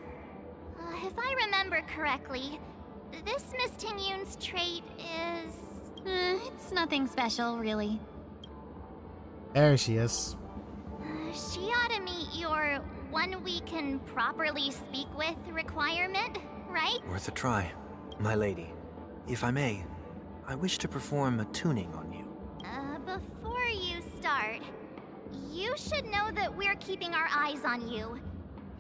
If I remember correctly, this Miss tinyURL's trait is... It's nothing special, really. There she is. She ought to meet your one we can properly speak with requirement, right? Worth a try. My lady, if I may, I wish to perform a tuning on you. Before you start, you should know that we're keeping our eyes on you.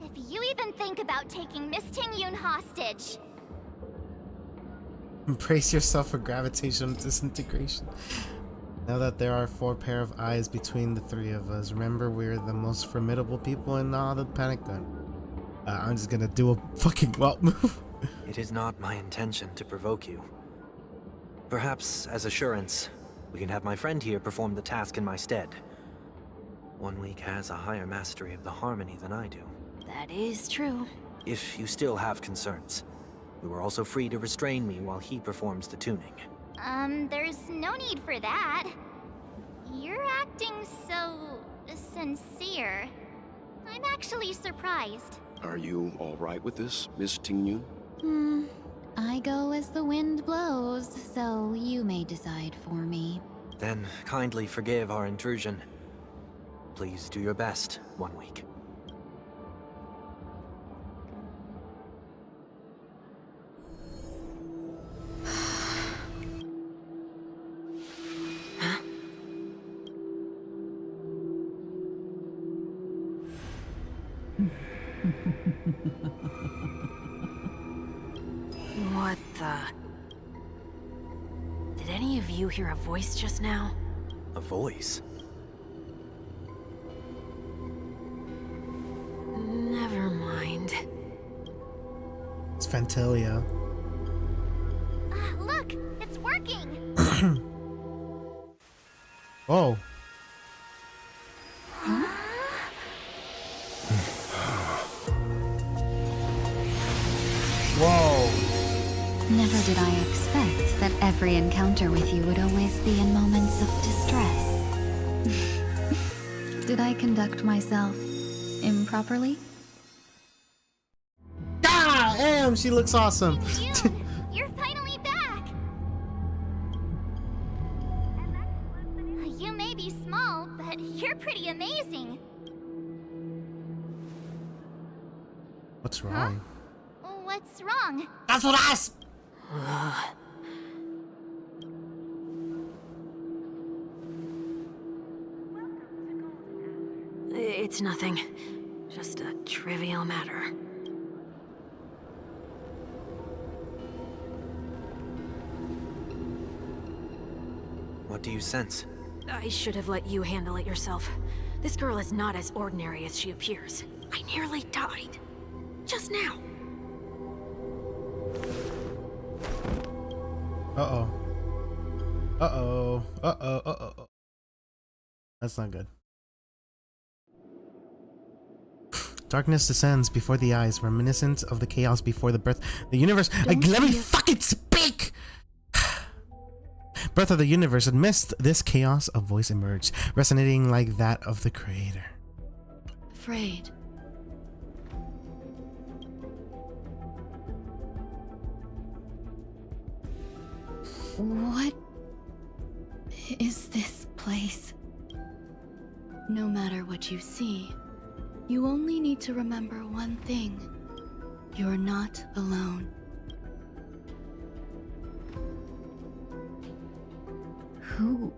If you even think about taking Miss tinyURL hostage... Brace yourself for gravitational disintegration. Now that there are 4 pair of eyes between the 3 of us, remember we're the most formidable people in all the panic gun. I'm just gonna do a fucking welt move. It is not my intention to provoke you. Perhaps, as assurance, we can have my friend here perform the task in my stead. 1 week has a higher mastery of the harmony than I do. That is true. If you still have concerns, you are also free to restrain me while he performs the tuning. There's no need for that. You're acting so... sincere. I'm actually surprised. Are you all right with this, Miss tinyURL? I go as the wind blows, so you may decide for me. Then kindly forgive our intrusion. Please do your best, 1 week. What the... Did any of you hear a voice just now? A voice? Never mind. It's Fantalia. Look! It's working! Oh. Whoa. Never did I expect that every encounter with you would always be in moments of distress. Did I conduct myself improperly? God damn, she looks awesome. You're finally back! You may be small, but you're pretty amazing. What's wrong? What's wrong? That's what I... It's nothing. Just a trivial matter. What do you sense? I should have let you handle it yourself. This girl is not as ordinary as she appears. I nearly died. Just now. Uh-oh. Uh-oh. Uh-oh. Uh-oh. That's not good. Darkness descends before the eyes, reminiscent of the chaos before the birth of the universe. Let me fucking speak! Birth of the universe. Amidst this chaos, a voice emerged, resonating like that of the creator. Afraid. What is this place? No matter what you see, you only need to remember one thing. You're not alone. Who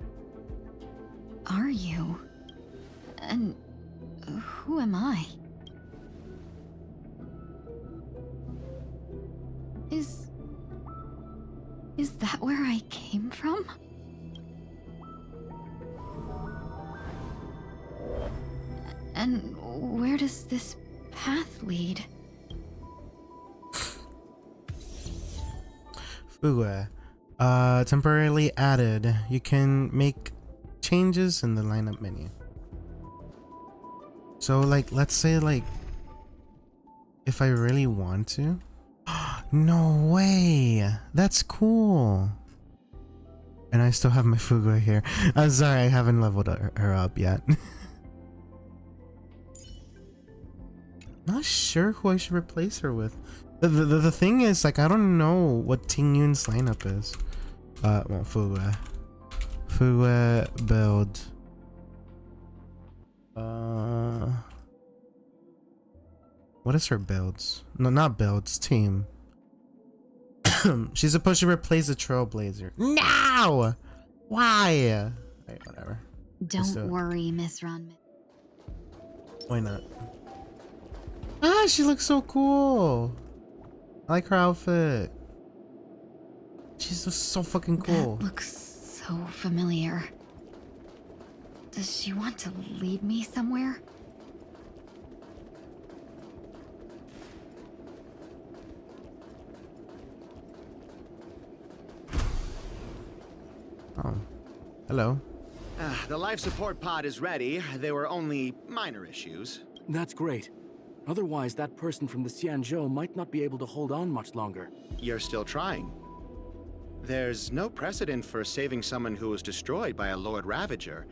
are you? And who am I? Is that where I came from? And where does this path lead? Fugue. Temporarily added. You can make changes in the lineup menu. So like, let's say like, if I really want to. No way! That's cool! And I still have my Fugue here. I'm sorry, I haven't leveled her up yet. Not sure who I should replace her with. The thing is, like, I don't know what tingyun's lineup is. Well, Fugue. Fugue build. What is her builds? No, not builds, team. She's supposed to replace the Trailblazer. No! Why? Right, whatever. Don't worry, Miss Ron. Why not? Ah, she looks so cool. I like her outfit. She's so fucking cool. That looks so familiar. Does she want to lead me somewhere? Oh. Hello. The life support pod is ready. There were only minor issues. That's great. Otherwise, that person from the Xianzhou might not be able to hold on much longer. You're still trying. There's no precedent for saving someone who was destroyed by a Lord Ravager.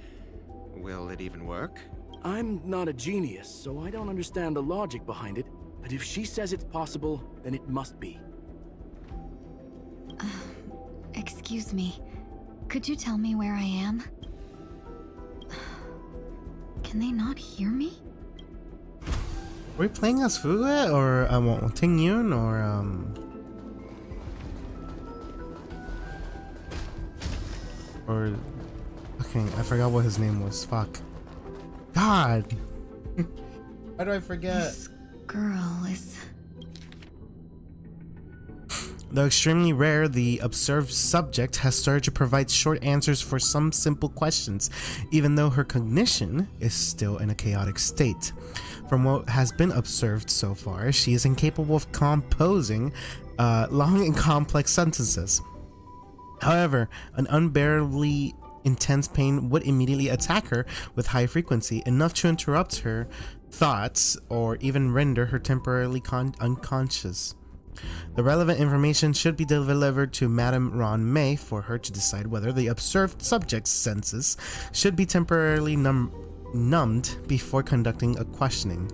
Will it even work? I'm not a genius, so I don't understand the logic behind it. But if she says it's possible, then it must be. Excuse me. Could you tell me where I am? Can they not hear me? Are we playing as Fugue or Tingyun or okay, I forgot what his name was. Fuck. God. Why do I forget? This girl is... Though extremely rare, the observed subject has started to provide short answers for some simple questions, even though her cognition is still in a chaotic state. From what has been observed so far, she is incapable of composing long and complex sentences. However, an unbearably intense pain would immediately attack her with high frequency, enough to interrupt her thoughts or even render her temporarily unconscious. The relevant information should be delivered to Madame Ron May for her to decide whether the observed subject's senses should be temporarily numbed before conducting a questioning.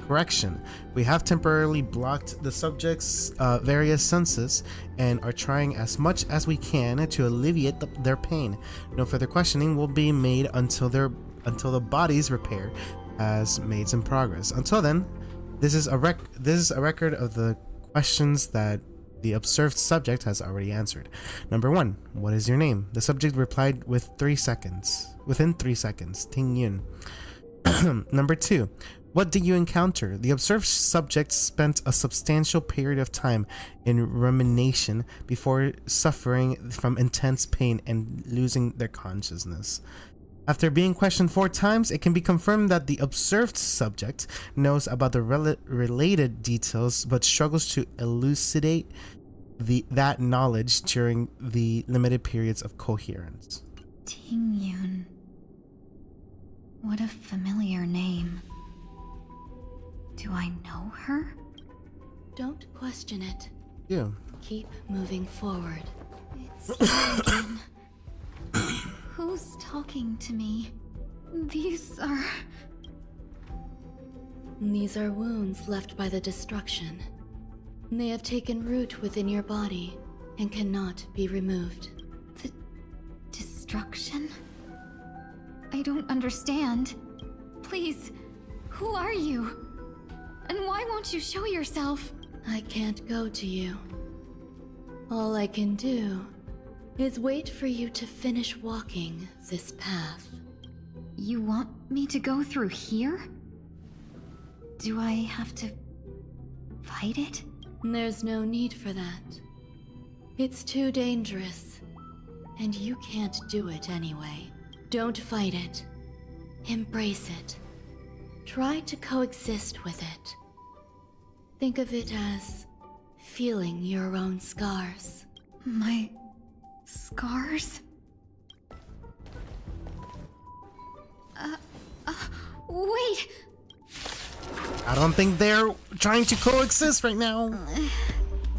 Correction: we have temporarily blocked the subject's various senses and are trying as much as we can to alleviate their pain. No further questioning will be made until the body's repair has made some progress. Until then, this is a record of the questions that the observed subject has already answered. Number 1, what is your name? The subject replied within 3 seconds. Ting Yun. Number 2, what did you encounter? The observed subject spent a substantial period of time in rumination before suffering from intense pain and losing their consciousness. After being questioned 4 times, it can be confirmed that the observed subject knows about the related details but struggles to elucidate that knowledge during the limited periods of coherence. Tingyun. What a familiar name. Do I know her? Don't question it. Yeah. Keep moving forward. It's Tingyun. Who's talking to me? These are wounds left by the destruction. They have taken root within your body and cannot be removed. The destruction? I don't understand. Please, who are you? And why won't you show yourself? I can't go to you. All I can do is wait for you to finish walking this path. You want me to go through here? Do I have to fight it? There's no need for that. It's too dangerous, and you can't do it anyway. Don't fight it. Embrace it. Try to coexist with it. Think of it as feeling your own scars. My scars? Wait! I don't think they're trying to coexist right now.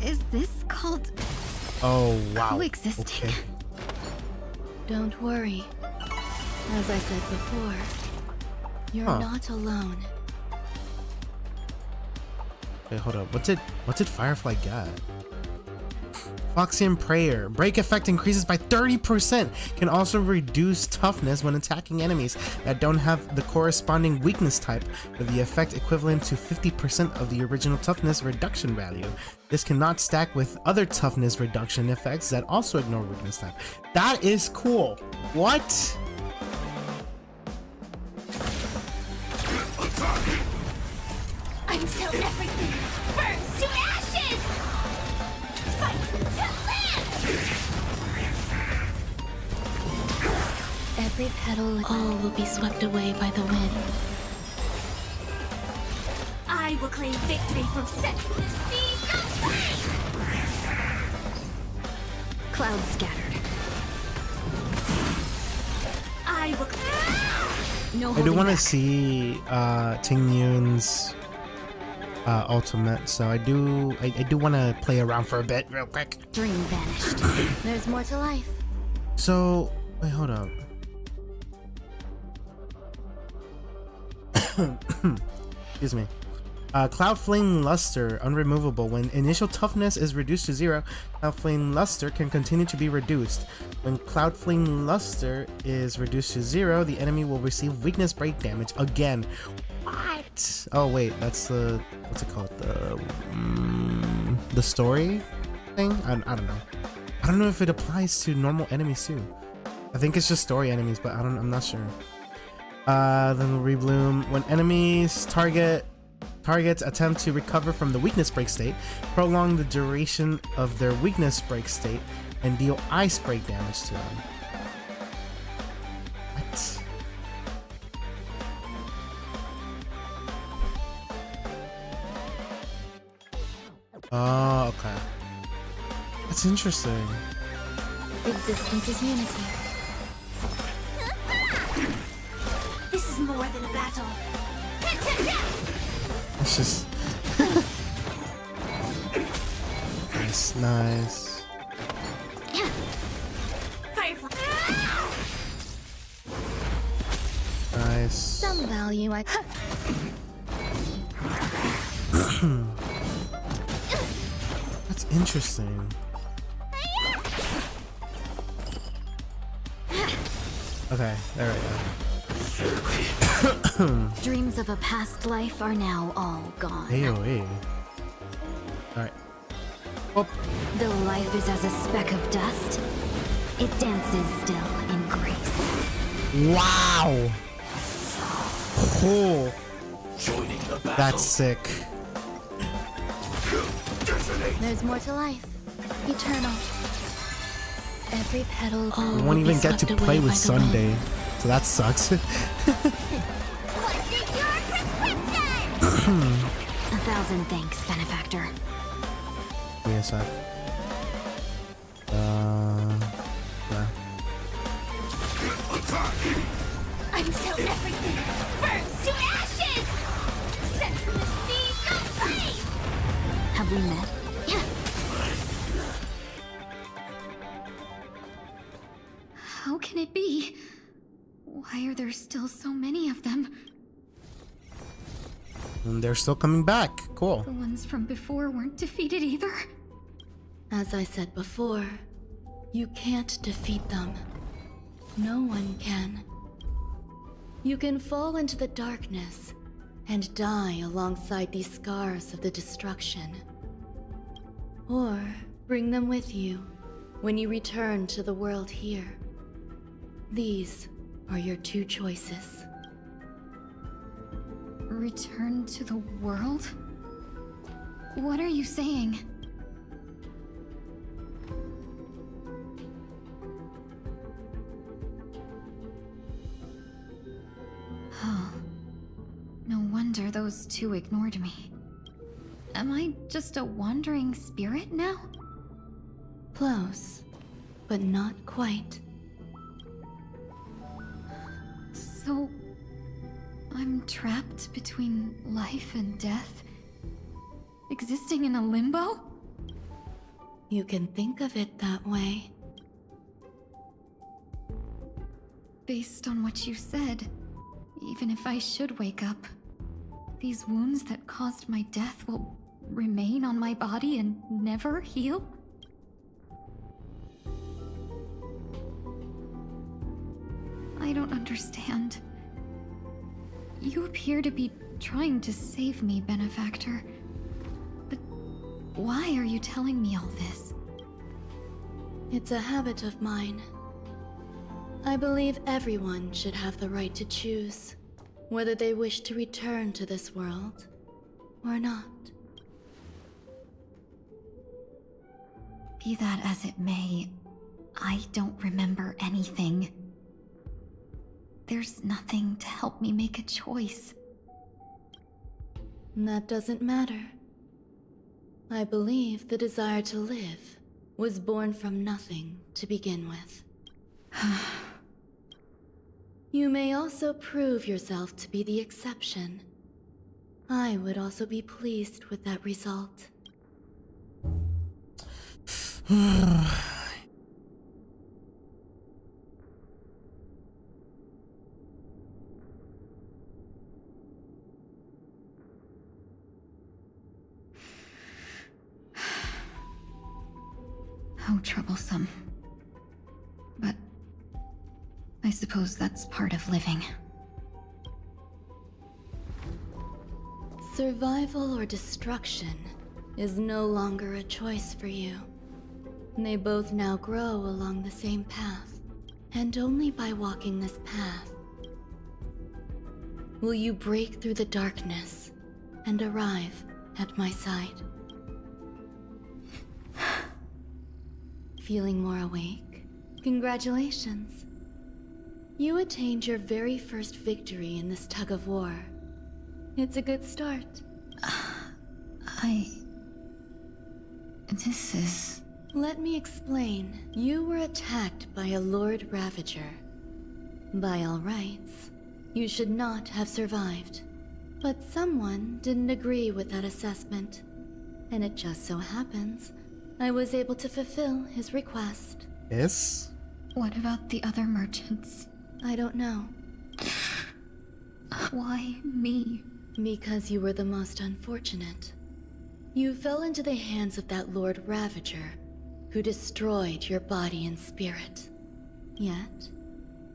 Is this called Oh, wow. coexisting? Okay. Don't worry. As I said before, you're not alone. Wait, hold up. What did Firefly get? Foxian Prayer. Break effect increases by 30%. Can also reduce toughness when attacking enemies that don't have the corresponding weakness type, with the effect equivalent to 50% of the original toughness reduction value. This cannot stack with other toughness reduction effects that also ignore weakness type. That is cool. What? Until everything burns to ashes! Fight to live! Every petal, all will be swept away by the wind. I will claim victory from set to the seas of flame! Clouds scattered. I will No I do holding want to back. see Tingyun's ultimate, so I do want to play around for a bit real quick. Dream vanished. There's more to life. So wait, hold up. Excuse me. Cloud Flame Luster, unremovable. When initial toughness is reduced to 0, Cloud Flame Luster can continue to be reduced. When Cloud Flame Luster is reduced to 0, the enemy will receive weakness break damage again. What? Oh wait, that's the, what's it called? The story thing? I don't know. I don't know if it applies to normal enemies too. I think it's just story enemies, but I'm not sure. Then Rebloom. When enemies targets attempt to recover from the weakness break state, prolong the duration of their weakness break state and deal ice break damage to them. What? Oh, okay. That's interesting. Existence is unity. This is more than a battle. It's just nice. Firefly. Nice. Some value I... That's interesting. Okay, there we go. Dreams of a past life are now all gone. AoE. Alright. Oh. Though life is as a speck of dust, it dances still in grace. Wow! Cool. Joining the battle. That's sick. There's more to life. Eternal. Every petal, all We will won't be even get to swept play away with by the wind. Sunday. So that sucks. What's in your prescription? 1,000 thanks, benefactor. Give me a sec. Yeah. Until everything burns to ashes! Sent from the sea, so brave! Have we met? How can it be? Why are there still so many of them? And they're still coming back. Cool. The ones from before weren't defeated either? As I said before, you can't defeat them. No one can. You can fall into the darkness and die alongside these scars of the destruction. Or bring them with you when you return to the world here. These are your two choices. Return to the world? What are you saying? Oh. No wonder those two ignored me. Am I just a wandering spirit now? Close, but not quite. So... I'm trapped between life and death? Existing in a limbo? You can think of it that way. Based on what you said, even if I should wake up, these wounds that caused my death will remain on my body and never heal? I don't understand. You appear to be trying to save me, benefactor. But why are you telling me all this? It's a habit of mine. I believe everyone should have the right to choose whether they wish to return to this world or not. Be that as it may, I don't remember anything. There's nothing to help me make a choice. That doesn't matter. I believe the desire to live was born from nothing to begin with. You may also prove yourself to be the exception. I would also be pleased with that result. How troublesome. But I suppose that's part of living. Survival or destruction is no longer a choice for you. They both now grow along the same path, and only by walking this path will you break through the darkness and arrive at my side. Feeling more awake? Congratulations. You attained your very first victory in this tug of war. It's a good start. This is... Let me explain. You were attacked by a Lord Ravager. By all rights, you should not have survived. But someone didn't agree with that assessment. And it just so happens, I was able to fulfill his request. Yes? What about the other merchants? I don't know. Why me? Because you were the most unfortunate. You fell into the hands of that Lord Ravager, who destroyed your body and spirit. Yet,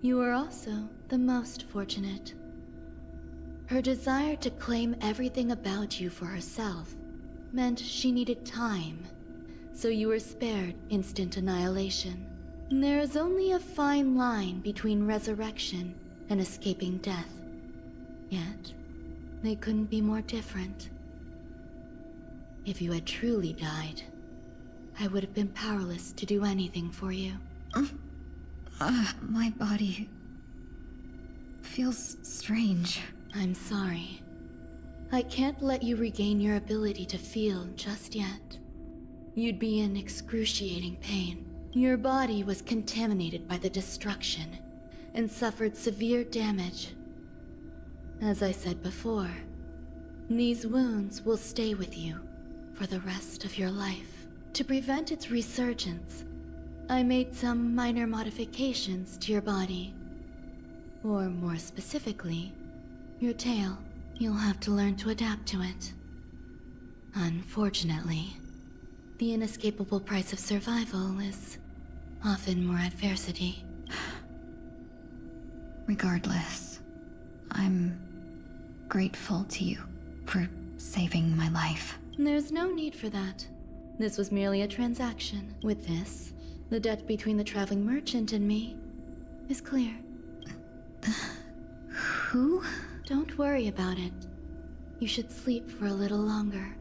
you were also the most fortunate. Her desire to claim everything about you for herself meant she needed time, so you were spared instant annihilation. There is only a fine line between resurrection and escaping death. Yet, they couldn't be more different. If you had truly died, I would have been powerless to do anything for you. My body... feels strange. I'm sorry. I can't let you regain your ability to feel just yet. You'd be in excruciating pain. Your body was contaminated by the destruction and suffered severe damage. As I said before, these wounds will stay with you for the rest of your life. To prevent its resurgence, I made some minor modifications to your body. Or more specifically, your tail. You'll have to learn to adapt to it. Unfortunately, the inescapable price of survival is often more adversity. Regardless, I'm grateful to you for saving my life. There's no need for that. This was merely a transaction. With this, the debt between the traveling merchant and me is clear. Who? Don't worry about it. You should sleep for a little longer.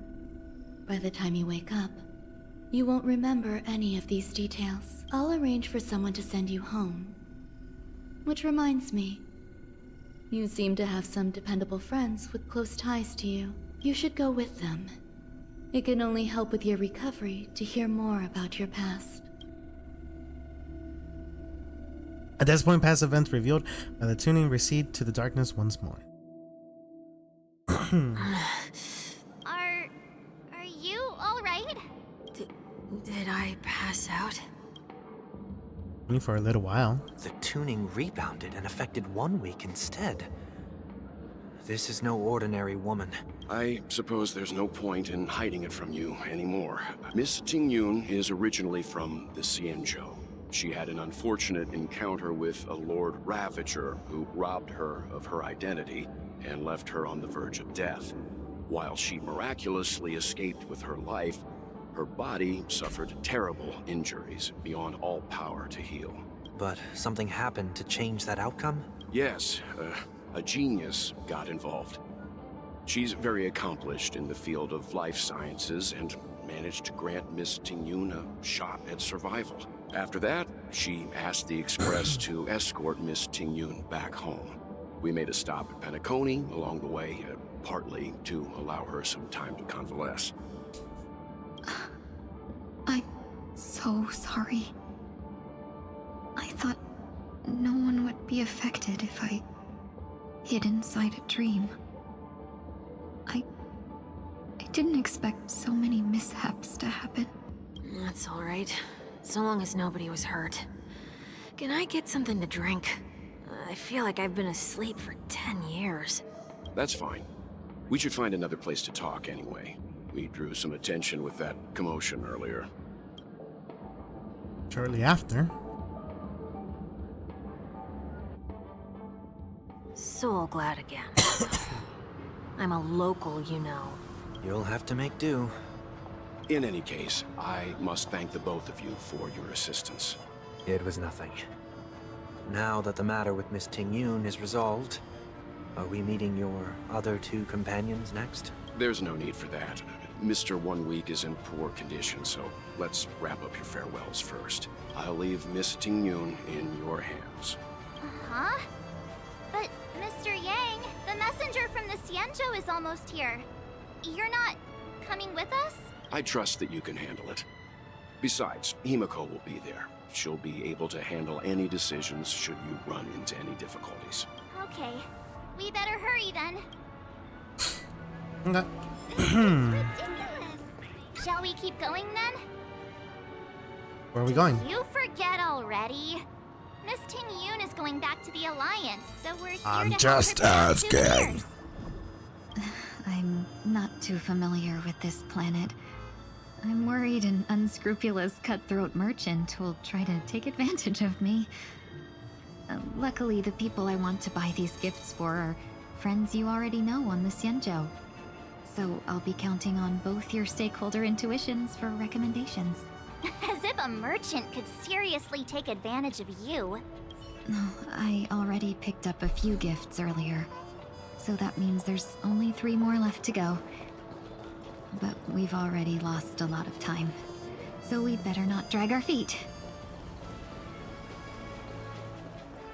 By the time you wake up, you won't remember any of these details. I'll arrange for someone to send you home. Which reminds me, you seem to have some dependable friends with close ties to you. You should go with them. It can only help with your recovery to hear more about your past. At this point, past events revealed by the tuning recede to the darkness once more. Are you all right? Did I pass out? Only for a little while. The tuning rebounded and affected 1 week instead. This is no ordinary woman. I suppose there's no point in hiding it from you anymore. Miss Tingyun is originally from the Xianzhou. She had an unfortunate encounter with a Lord Ravager who robbed her of her identity and left her on the verge of death. While she miraculously escaped with her life, her body suffered terrible injuries beyond all power to heal. But something happened to change that outcome? Yes, a genius got involved. She's very accomplished in the field of life sciences and managed to grant Miss Tingyun a shot at survival. After that, she asked the Express to escort Miss Tingyun back home. We made a stop at Penacony along the way, partly to allow her some time to convalesce. I'm so sorry. I thought no one would be affected if I hid inside a dream. I didn't expect so many mishaps to happen. That's all right. So long as nobody was hurt. Can I get something to drink? I feel like I've been asleep for 10 years. That's fine. We should find another place to talk anyway. We drew some attention with that commotion earlier. Shortly after. So glad again. I'm a local, you know. You'll have to make do. In any case, I must thank the both of you for your assistance. It was nothing. Now that the matter with Miss Tingyun is resolved, are we meeting your other two companions next? There's no need for that. Mr. 1 Week is in poor condition, so let's wrap up your farewells first. I'll leave Miss Tingyun in your hands. Huh? But, Mr. Yang, the messenger from the Xianzhou is almost here. You're not coming with us? I trust that you can handle it. Besides, Himiko will be there. She'll be able to handle any decisions should you run into any difficulties. Okay. We better hurry then. Okay. This is ridiculous. Shall we keep going then? Where are we going? You forget already. Miss Tingyun is going back to the Alliance, so we're here I'm to just help her pick up asking. souvenirs. I'm not too familiar with this planet. I'm worried an unscrupulous cutthroat merchant will try to take advantage of me. Luckily, the people I want to buy these gifts for are friends you already know on the Xianzhou. So I'll be counting on both your stakeholder intuitions for recommendations. As if a merchant could seriously take advantage of you. I already picked up a few gifts earlier, so that means there's only 3 more left to go. But we've already lost a lot of time, so we'd better not drag our feet.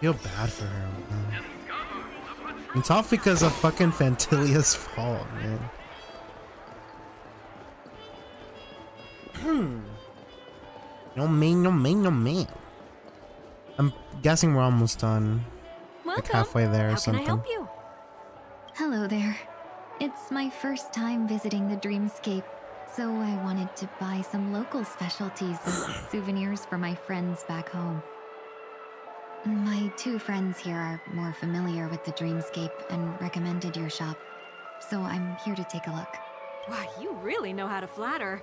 Feel bad for her. It's all because of fucking Fantilia's fault, man. No man. I'm guessing we're almost done. Welcome. Like halfway there or How something. can I help you? Hello there. It's my first time visiting the Dreamscape, so I wanted to buy some local specialties as souvenirs for my friends back home. My two friends here are more familiar with the Dreamscape and recommended your shop, so I'm here to take a look. Wow, you really know how to flatter.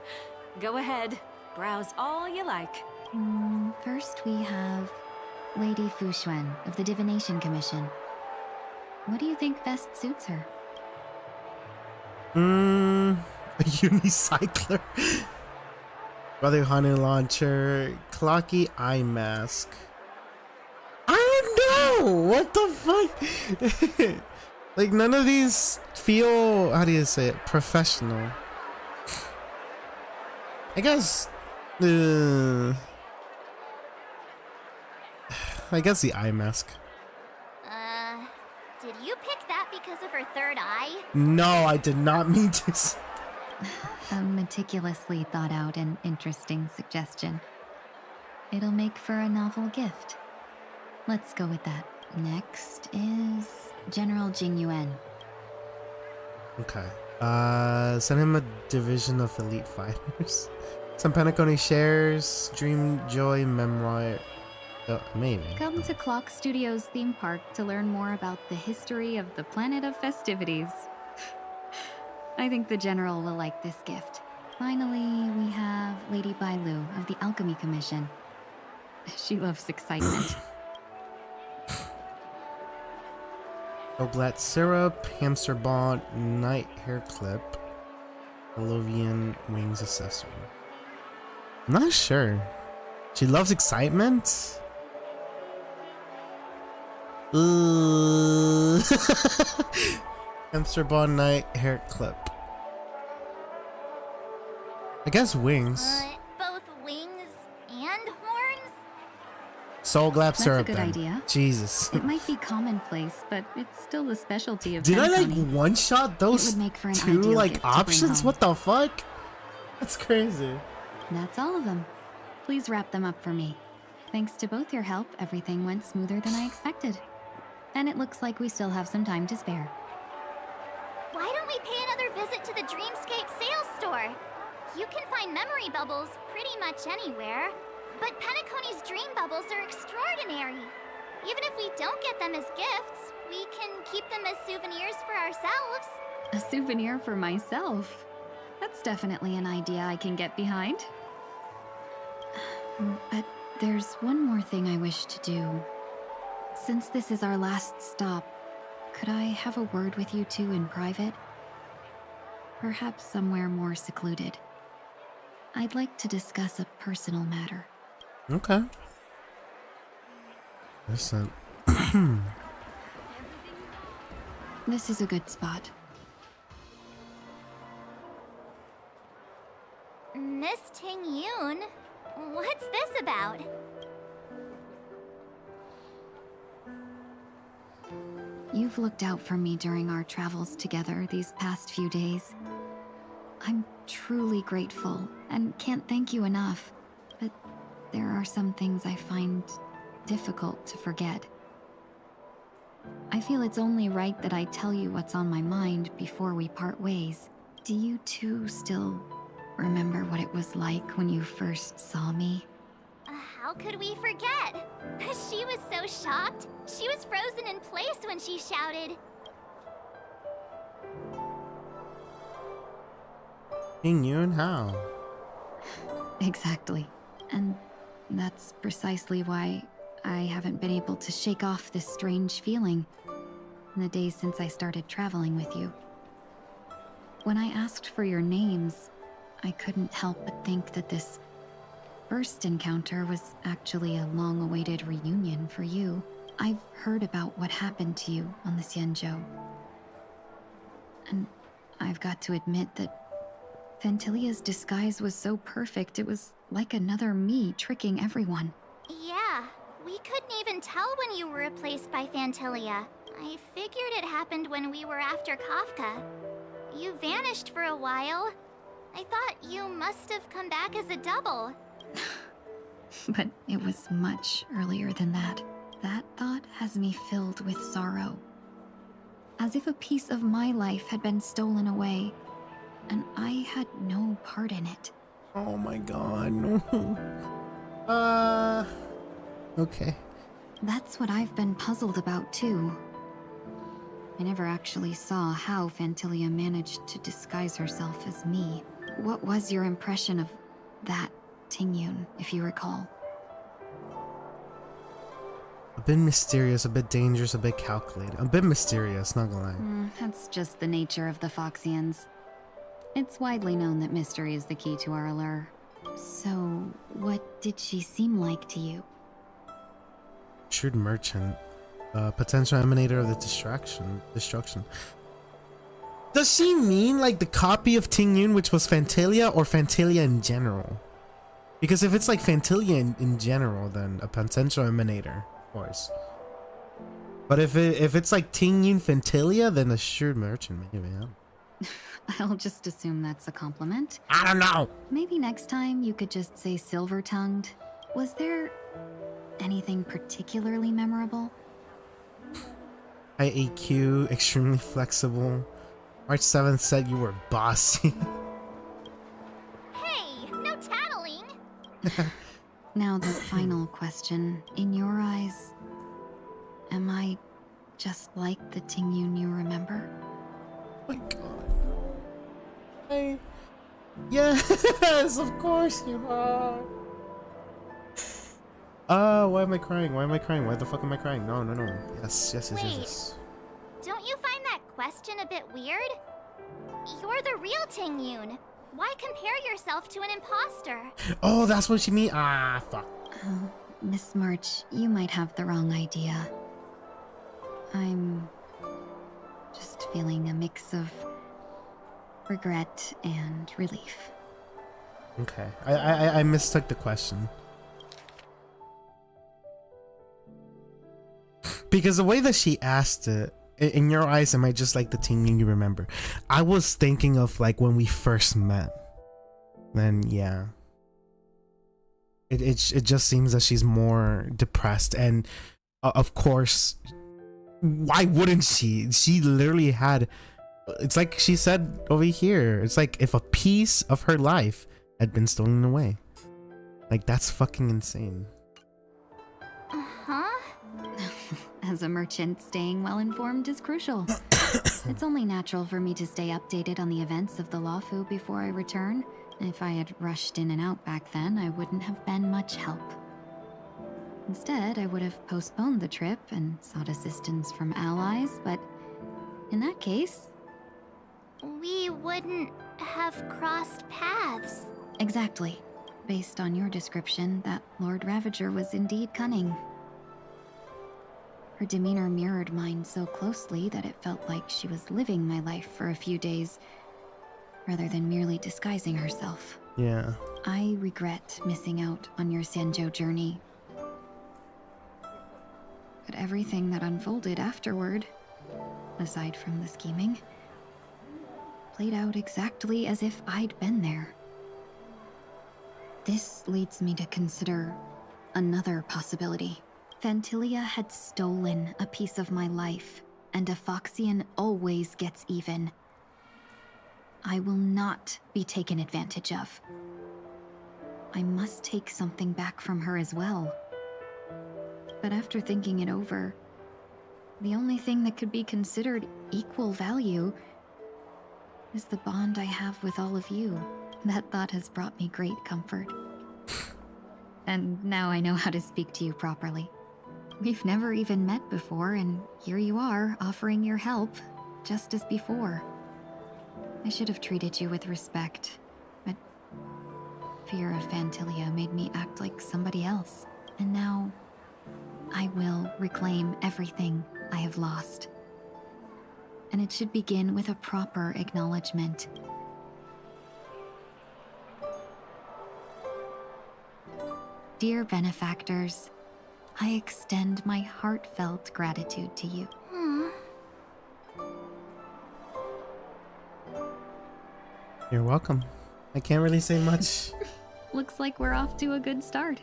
Go ahead, browse all you like. First we have Lady Fuxuan of the Divination Commission. What do you think best suits her? A unicycler. Brother Hanu launcher. Clocky eye mask. I don't know! What the fuck? Like, none of these feel, how do you say it, professional. I guess, I guess the eye mask. Did you pick that because of her third eye? No, I did not mean to. A meticulously thought out and interesting suggestion. It'll make for a novel gift. Let's go with that. Next is General Jing Yuan. Okay. Send him a division of elite fighters. Some Penacony shares, Dream Joy Memoir. Maybe. Come to Clock Studios theme park to learn more about the history of the planet of festivities. I think the General will like this gift. Finally, we have Lady Bailu of the Alchemy Commission. She loves excitement. Oblat syrup, hamster bond, night hair clip, Pelovian wings accessory. I'm not sure. She loves excitement? Hamster bond, night hair clip. I guess wings. Both wings and horns? Soul glap That's syrup a good then. idea. Jesus. It might be commonplace, but it's still the specialty of Did I like Penacony. one shot It those would make for an two ideal like gift to bring options? home. What the fuck? That's crazy. That's all of them. Please wrap them up for me. Thanks to both your help, everything went smoother than I expected. And it looks like we still have some time to spare. Why don't we pay another visit to the Dreamscape sales store? You can find memory bubbles pretty much anywhere, but Penacony's dream bubbles are extraordinary. Even if we don't get them as gifts, we can keep them as souvenirs for ourselves. A souvenir for myself. That's definitely an idea I can get behind. But there's one more thing I wish to do. Since this is our last stop, could I have a word with you two in private? Perhaps somewhere more secluded. I'd like to discuss a personal matter. Okay. Listen. This is a good spot. Miss Ting-Yoon, what's this about? You've looked out for me during our travels together these past few days. I'm truly grateful and can't thank you enough, but there are some things I find difficult to forget. I feel it's only right that I tell you what's on my mind before we part ways. Do you two still remember what it was like when you first saw me? How could we forget? She was so shocked. She was frozen in place when she shouted. Ting-Yoon, how? Exactly. And that's precisely why I haven't been able to shake off this strange feeling in the days since I started traveling with you. When I asked for your names, I couldn't help but think that this first encounter was actually a long-awaited reunion for you. I've heard about what happened to you on the Xianzhou. And I've got to admit that Fantilia's disguise was so perfect, it was like another me tricking everyone. Yeah, we couldn't even tell when you were replaced by Fantilia. I figured it happened when we were after Kafka. You vanished for a while. I thought you must have come back as a double. But it was much earlier than that. That thought has me filled with sorrow. As if a piece of my life had been stolen away, and I had no part in it. Oh my god, no. Okay. That's what I've been puzzled about too. I never actually saw how Phantilia managed to disguise herself as me. What was your impression of that Tingyun, if you recall? A bit mysterious, a bit dangerous, a bit calculated. A bit mysterious, not gonna lie. That's just the nature of the Foxians. It's widely known that mystery is the key to our allure. So, what did she seem like to you? Shrewd merchant. Potential emanator of the destruction. Does she mean like the copy of Tingyun, which was Phantilia, or Phantilia in general? Because if it's like Phantilia in general, then a potential emanator, of course. But if it's like Tingyun Phantilia, then a shrewd merchant, maybe. Yeah. I'll just assume that's a compliment. I don't know. Maybe next time you could just say silver-tongued. Was there anything particularly memorable? High AQ, extremely flexible. March 7th said you were bossy. Hey, no tattling! Now the final question. In your eyes, am I just like the Tingyun you remember? Oh my god. Yes, of course you are. Why am I crying? Why am I crying? Why the fuck am I crying? No. Yes. Don't you find that question a bit weird? You're the real Tingyun. Why compare yourself to an imposter? Oh, that's what you mean? Ah, fuck. Oh, Miss March, you might have the wrong idea. I'm just feeling a mix of regret and relief. Okay, I mistook the question. Because the way that she asked it, in your eyes, am I just like the Tingyun you remember? I was thinking of like when we first met. Then yeah. It just seems that she's more depressed, and of course, why wouldn't she? She literally had, it's like she said over here, it's like if a piece of her life had been stolen away. Like that's fucking insane. Uh-huh. As a merchant, staying well informed is crucial. It's only natural for me to stay updated on the events of the Lawfu before I return. If I had rushed in and out back then, I wouldn't have been much help. Instead, I would have postponed the trip and sought assistance from allies, but in that case... We wouldn't have crossed paths. Exactly. Based on your description, that Lord Ravager was indeed cunning. Her demeanor mirrored mine so closely that it felt like she was living my life for a few days, rather than merely disguising herself. Yeah. I regret missing out on your Sanjo journey. But everything that unfolded afterward, aside from the scheming, played out exactly as if I'd been there. This leads me to consider another possibility. Phantilia had stolen a piece of my life, and a Foxian always gets even. I will not be taken advantage of. I must take something back from her as well. But after thinking it over, the only thing that could be considered equal value is the bond I have with all of you. That thought has brought me great comfort. And now I know how to speak to you properly. We've never even met before, and here you are, offering your help, just as before. I should have treated you with respect, but fear of Phantilia made me act like somebody else. And now, I will reclaim everything I have lost. And it should begin with a proper acknowledgement. Dear benefactors, I extend my heartfelt gratitude to you. You're welcome. I can't really say much. Looks like we're off to a good start.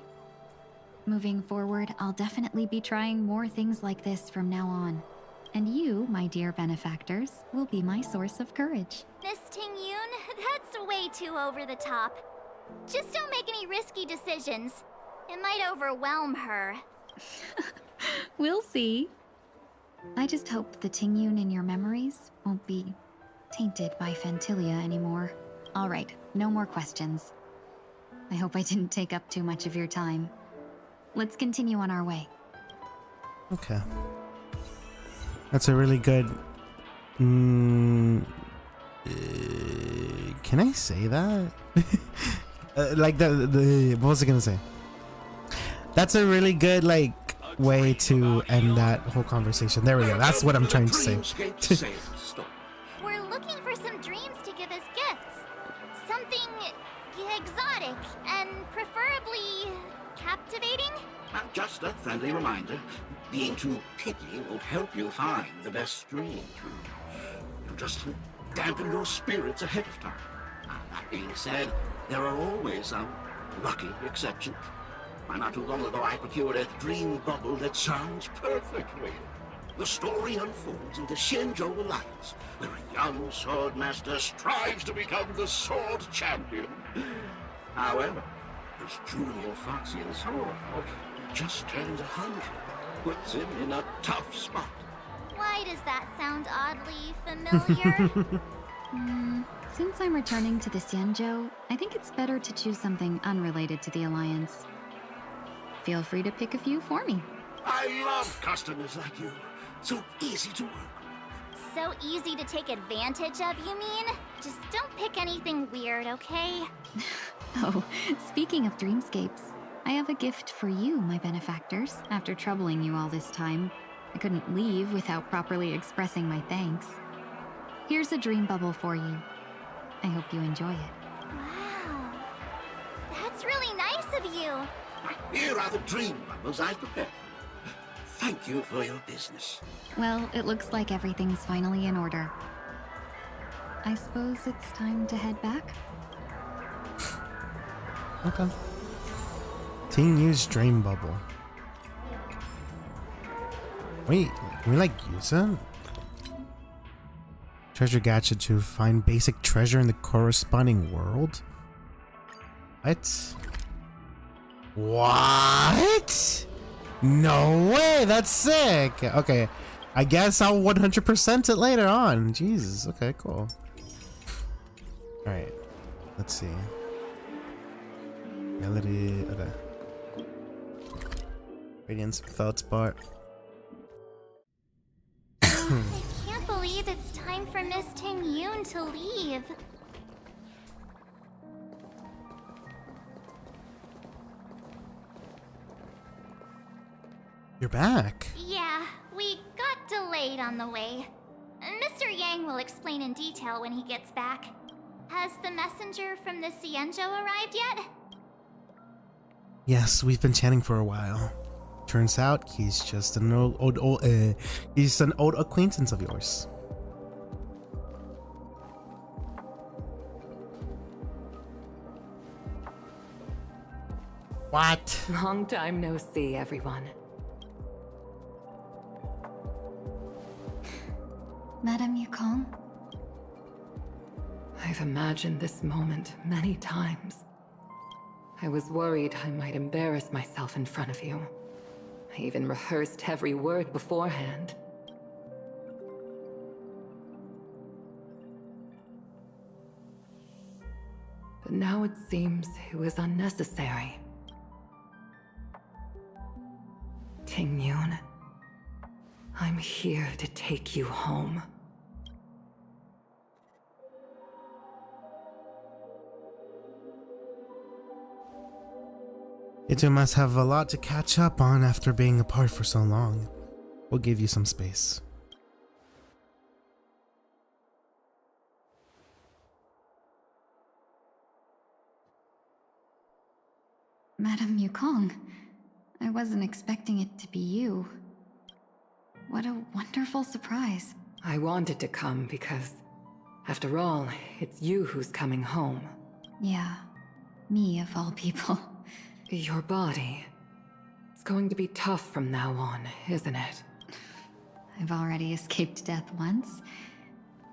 Moving forward, I'll definitely be trying more things like this from now on. And you, my dear benefactors, will be my source of courage. Miss Ting-Yoon, that's way too over the top. Just don't make any risky decisions. It might overwhelm her. We'll see. I just hope the Ting-Yoon in your memories won't be tainted by Phantilia anymore. All right, no more questions. I hope I didn't take up too much of your time. Let's continue on our way. Okay. That's a really good... can I say that? Like what was I gonna say? That's a really good like way to end that whole conversation. There we go. That's what I'm trying to say. We're looking for some dreams to give as gifts. Something exotic and preferably captivating. Just a friendly reminder. Being too picky won't help you find the best dream. You'll just dampen your spirits ahead of time. That being said, there are always some lucky exceptions. Not too long ago, I procured a dream bubble that sounds perfectly. The story unfolds in the Shenzhou Alliance, where a young swordmaster strives to become the sword champion. However, his junior Foxian sword just turned 100, puts him in a tough spot. Why does that sound oddly familiar? Since I'm returning to the Xianzhou, I think it's better to choose something unrelated to the Alliance. Feel free to pick a few for me. I love customers like you. So easy to work with. So easy to take advantage of, you mean? Just don't pick anything weird, okay? Oh, speaking of dreamscapes, I have a gift for you, my benefactors. After troubling you all this time, I couldn't leave without properly expressing my thanks. Here's a dream bubble for you. I hope you enjoy it. Wow. That's really nice of you. Here are the dream bubbles I prepared. Thank you for your business. Well, it looks like everything's finally in order. I suppose it's time to head back? Okay. Ting-Yu's dream bubble. Wait, can we like use it? Treasure gacha to find basic treasure in the corresponding world? What? What? No way, that's sick. Okay, I guess I'll 100% it later on. Jesus, okay, cool. Alright, let's see. Melody, okay. Radiance Feldspar. I can't believe it's time for Miss Ting-Yoon to leave. You're back. Yeah, we got delayed on the way. Mr. Yang will explain in detail when he gets back. Has the messenger from the Xianzhou arrived yet? Yes, we've been chatting for a while. Turns out he's just an old acquaintance of yours. What? Long time no see, everyone. Madame Yukong? I've imagined this moment many times. I was worried I might embarrass myself in front of you. I even rehearsed every word beforehand. But now it seems it was unnecessary. Ting-Yoon, I'm here to take you home. You two must have a lot to catch up on after being apart for so long. We'll give you some space. Madame Yukong, I wasn't expecting it to be you. What a wonderful surprise. I wanted to come because After all, it's you who's coming home. Yeah, me of all people. Your body. It's going to be tough from now on, isn't it? I've already escaped death once.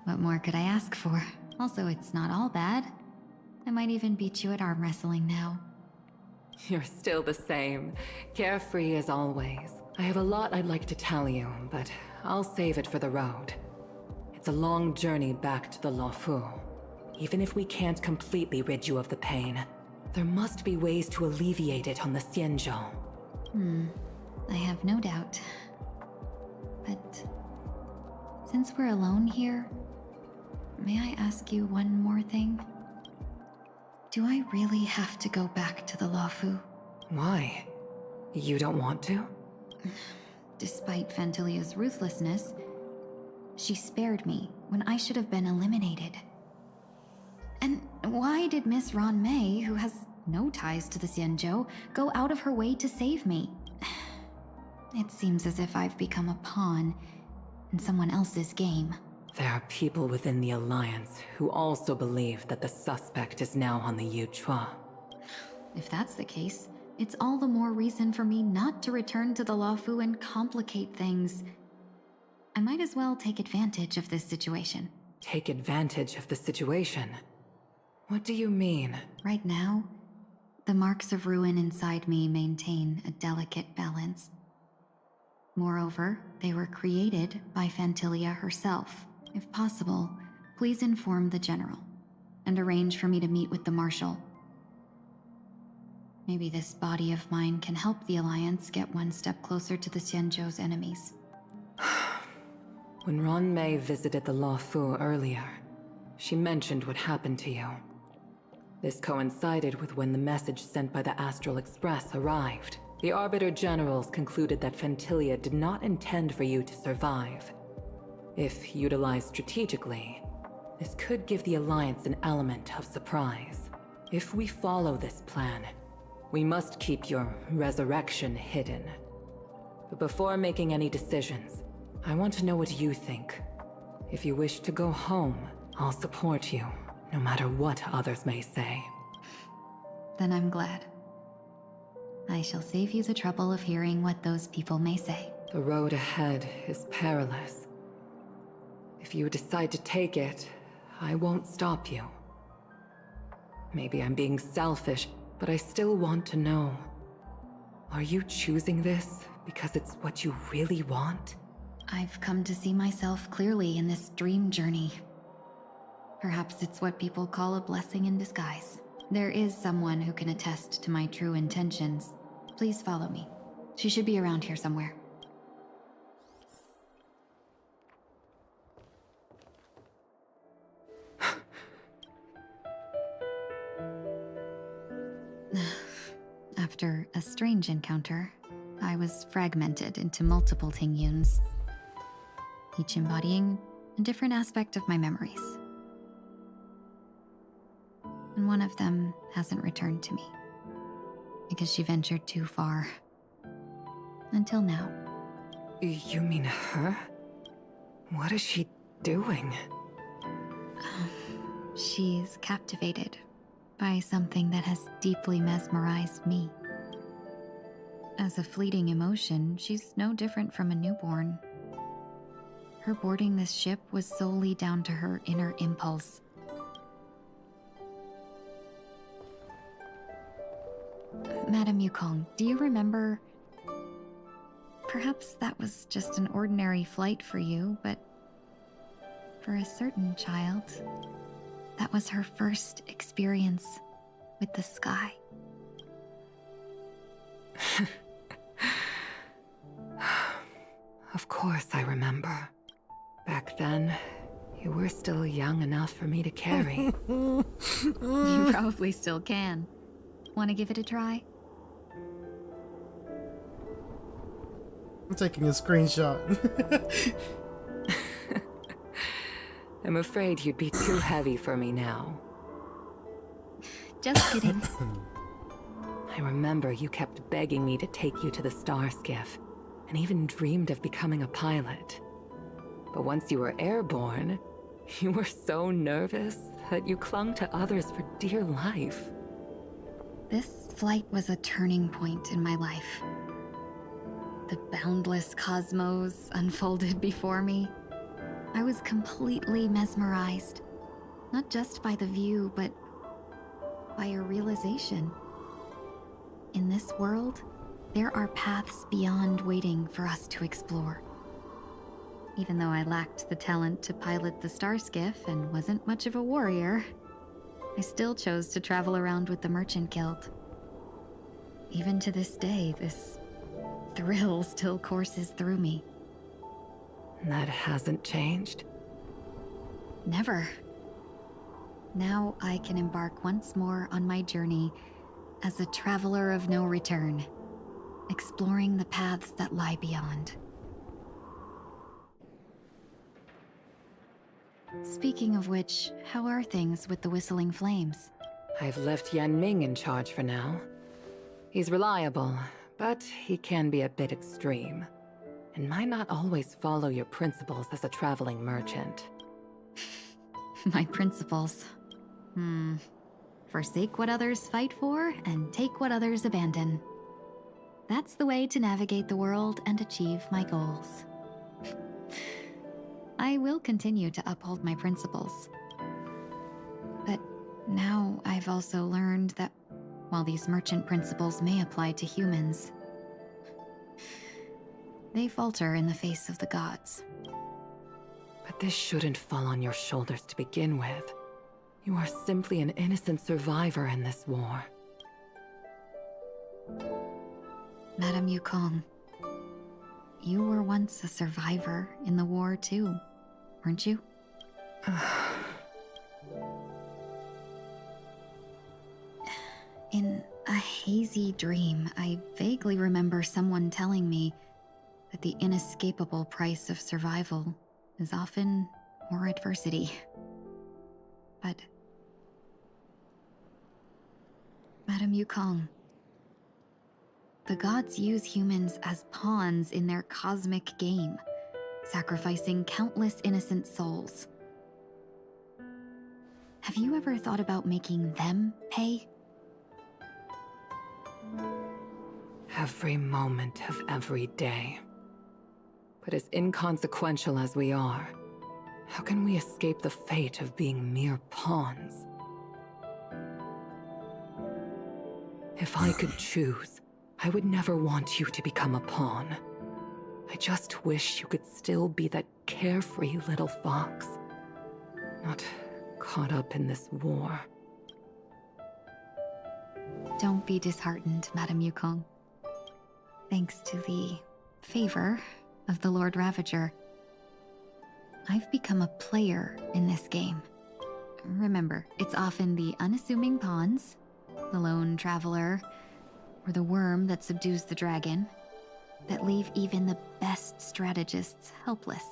What more could I ask for? Also, it's not all bad. I might even beat you at arm wrestling now. You're still the same. Carefree as always. I have a lot I'd like to tell you, but I'll save it for the road. It's a long journey back to the Luofu. Even if we can't completely rid you of the pain, there must be ways to alleviate it on the Xianzhou. I have no doubt. But since we're alone here, may I ask you one more thing? Do I really have to go back to the Luofu? Why? You don't want to? Despite Phantilia's ruthlessness, she spared me when I should have been eliminated. And why did Miss Ron Mei, who has no ties to the Xianzhou, go out of her way to save me? It seems as if I've become a pawn in someone else's game. There are people within the Alliance who also believe that the suspect is now on the Yuchua. If that's the case, it's all the more reason for me not to return to the Luofu and complicate things. I might as well take advantage of this situation. Take advantage of the situation? What do you mean? Right now, the marks of ruin inside me maintain a delicate balance. Moreover, they were created by Phantilia herself. If possible, please inform the General, and arrange for me to meet with the Marshal. Maybe this body of mine can help the Alliance get one step closer to the Xianzhou's enemies. When Ron Mei visited the Luofu earlier, she mentioned what happened to you. This coincided with when the message sent by the Astral Express arrived. The Arbiter Generals concluded that Phantilia did not intend for you to survive. If utilized strategically, this could give the Alliance an element of surprise. If we follow this plan, we must keep your resurrection hidden. But before making any decisions, I want to know what you think. If you wish to go home, I'll support you, no matter what others may say. Then I'm glad. I shall save you the trouble of hearing what those people may say. The road ahead is perilous. If you decide to take it, I won't stop you. Maybe I'm being selfish, but I still want to know. Are you choosing this because it's what you really want? I've come to see myself clearly in this dream journey. Perhaps it's what people call a blessing in disguise. There is someone who can attest to my true intentions. Please follow me. She should be around here somewhere. After a strange encounter, I was fragmented into multiple tinyURLs, each embodying a different aspect of my memories. And one of them hasn't returned to me, because she ventured too far. Until now. You mean her? What is she doing? She's captivated by something that has deeply mesmerized me. As a fleeting emotion, she's no different from a newborn. Her boarding this ship was solely down to her inner impulse. Madame Yukong, do you remember? Perhaps that was just an ordinary flight for you, but for a certain child, that was her first experience with the sky. Of course I remember. Back then, you were still young enough for me to carry. You probably still can. Want to give it a try? I'm taking a screenshot. I'm afraid you'd be too heavy for me now. Just kidding. I remember you kept begging me to take you to the star skiff, and even dreamed of becoming a pilot. But once you were airborne, You were so nervous that you clung to others for dear life. This flight was a turning point in my life. The boundless cosmos unfolded before me. I was completely mesmerized, not just by the view, but by a realization. In this world, there are paths beyond waiting for us to explore. Even though I lacked the talent to pilot the star skiff and wasn't much of a warrior, I still chose to travel around with the Merchant Guild. Even to this day, this thrill still courses through me. That hasn't changed? Never. Now I can embark once more on my journey as a traveler of no return, exploring the paths that lie beyond. Speaking of which, how are things with the Whistling Flames? I've left Yan Ming in charge for now. He's reliable, but he can be a bit extreme, and might not always follow your principles as a traveling merchant. My principles. Forsake what others fight for, and take what others abandon. That's the way to navigate the world and achieve my goals. I will continue to uphold my principles. But now I've also learned that while these merchant principles may apply to humans, they falter in the face of the gods. But this shouldn't fall on your shoulders to begin with. You are simply an innocent survivor in this war. Madame Yukong, you were once a survivor in the war too, weren't you? In a hazy dream, I vaguely remember someone telling me that the inescapable price of survival is often more adversity. But Madame Yukong, the gods use humans as pawns in their cosmic game, sacrificing countless innocent souls. Have you ever thought about making them pay? Every moment of every day. But as inconsequential as we are, how can we escape the fate of being mere pawns? If I could choose, I would never want you to become a pawn. I just wish you could still be that carefree little fox, not caught up in this war. Don't be disheartened, Madame Yukong. Thanks to the favor of the Lord Ravager, I've become a player in this game. Remember, it's often the unassuming pawns, the lone traveler, or the worm that subdues the dragon, that leave even the best strategists helpless.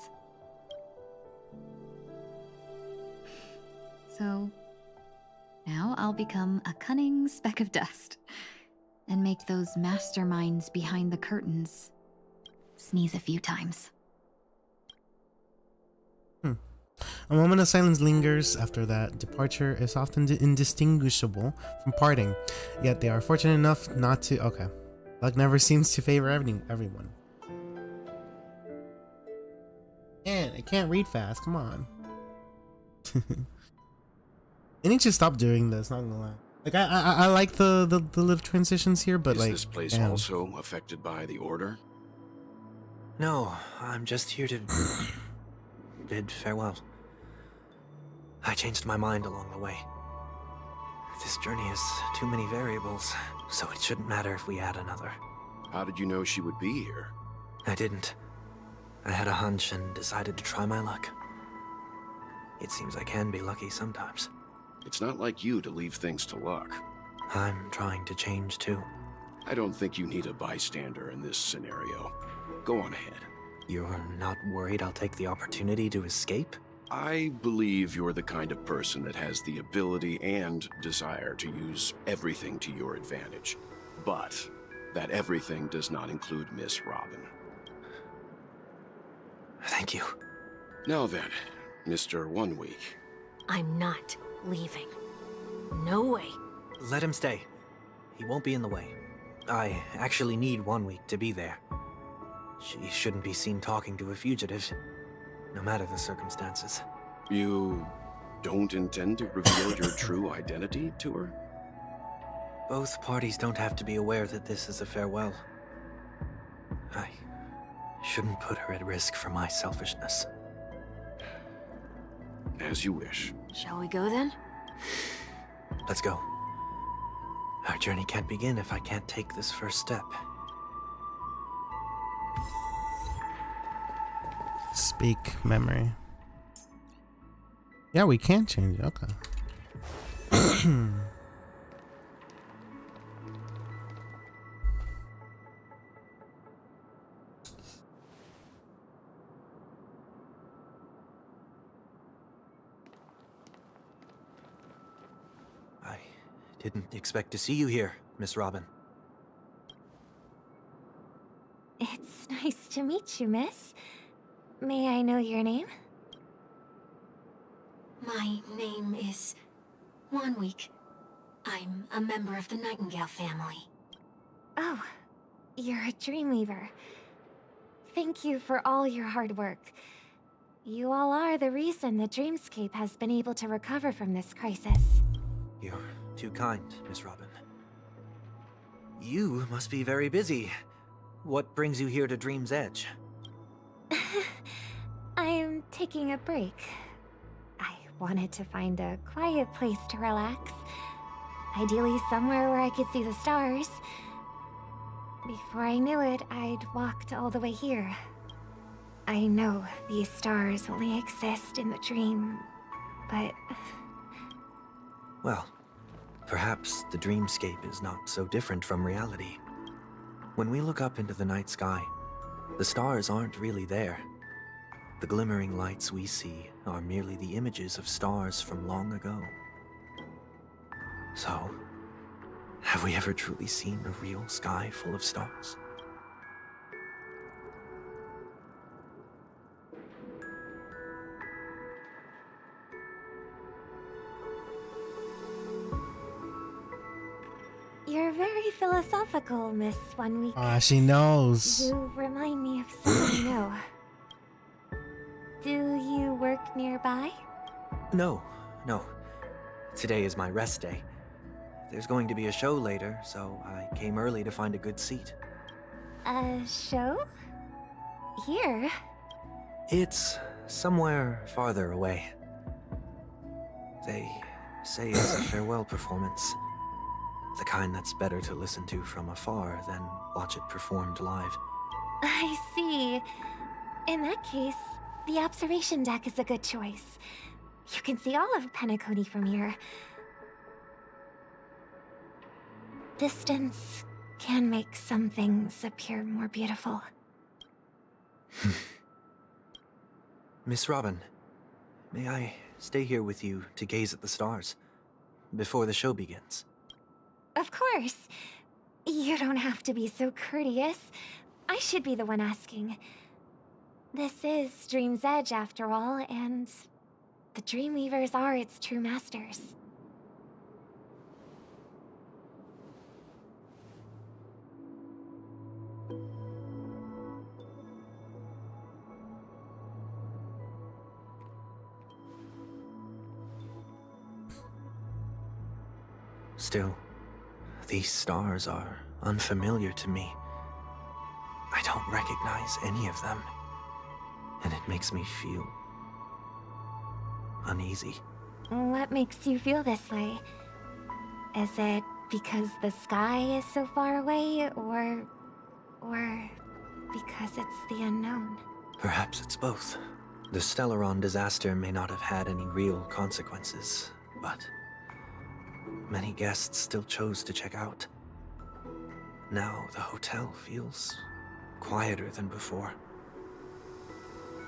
So, now I'll become a cunning speck of dust, and make those masterminds behind the curtains sneeze a few times. A moment of silence lingers after that. Departure is often indistinguishable from parting, yet they are fortunate enough not to. Okay. Luck never seems to favor everyone. Man, I can't read fast. Come on. I need to stop doing this, not gonna lie. Like, I like the little transitions here, but Is like... this place damn. also affected by the Order? No, I'm just here to bid farewell. I changed my mind along the way. This journey has too many variables, so it shouldn't matter if we add another. How did you know she would be here? I didn't. I had a hunch and decided to try my luck. It seems I can be lucky sometimes. It's not like you to leave things to luck. I'm trying to change too. I don't think you need a bystander in this scenario. Go on ahead. You're not worried I'll take the opportunity to escape? I believe you're the kind of person that has the ability and desire to use everything to your advantage. But that everything does not include Miss Robin. Thank you. Now then, Mr. 1 Week. I'm not leaving. No way. Let him stay. He won't be in the way. I actually need 1 week to be there. She shouldn't be seen talking to a fugitive, no matter the circumstances. You don't intend to reveal your true identity to her? Both parties don't have to be aware that this is a farewell. I shouldn't put her at risk for my selfishness. As you wish. Shall we go then? Let's go. Our journey can't begin if I can't take this first step. Speak memory. Yeah, we can change it. Okay. I didn't expect to see you here, Miss Robin. It's nice to meet you, miss. May I know your name? My name is 1 Week. I'm a member of the Nightingale family. Oh, you're a Dreamweaver. Thank you for all your hard work. You all are the reason the Dreamscape has been able to recover from this crisis. You're too kind, Miss Robin. You must be very busy. What brings you here to Dream's Edge? I'm taking a break. I wanted to find a quiet place to relax. Ideally somewhere where I could see the stars. Before I knew it, I'd walked all the way here. I know these stars only exist in the dream, but... Well, perhaps the dreamscape is not so different from reality. When we look up into the night sky, the stars aren't really there. The glimmering lights we see are merely the images of stars from long ago. So, have we ever truly seen a real sky full of stars? You're very philosophical, Miss 1 Week. Ah, she knows. You remind me of someone I know. Do you work nearby? No. Today is my rest day. There's going to be a show later, so I came early to find a good seat. A show? Here? It's somewhere farther away. They say it's a farewell performance. The kind that's better to listen to from afar than watch it performed live. I see. In that case, the observation deck is a good choice. You can see all of Penacony from here. Distance can make some things appear more beautiful. Miss Robin, may I stay here with you to gaze at the stars before the show begins? Of course. You don't have to be so courteous. I should be the one asking. This is Dream's Edge, after all, and the Dreamweavers are its true masters. Still, these stars are unfamiliar to me. I don't recognize any of them, and it makes me feel uneasy. What makes you feel this way? Is it because the sky is so far away, or because it's the unknown? Perhaps it's both. The Stellaron disaster may not have had any real consequences, but many guests still chose to check out. Now the hotel feels quieter than before.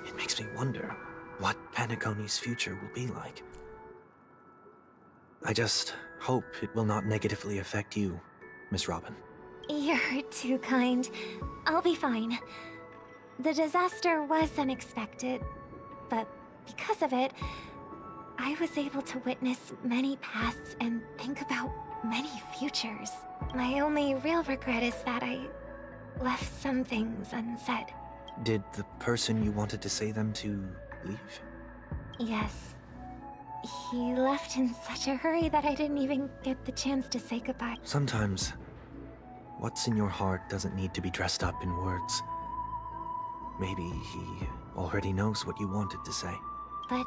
It makes me wonder what Penacony's future will be like. I just hope it will not negatively affect you, Miss Robin. You're too kind. I'll be fine. The disaster was unexpected, but because of it, I was able to witness many pasts and think about many futures. My only real regret is that I left some things unsaid. Did the person you wanted to say them to leave? Yes. He left in such a hurry that I didn't even get the chance to say goodbye. Sometimes, what's in your heart doesn't need to be dressed up in words. Maybe he already knows what you wanted to say. But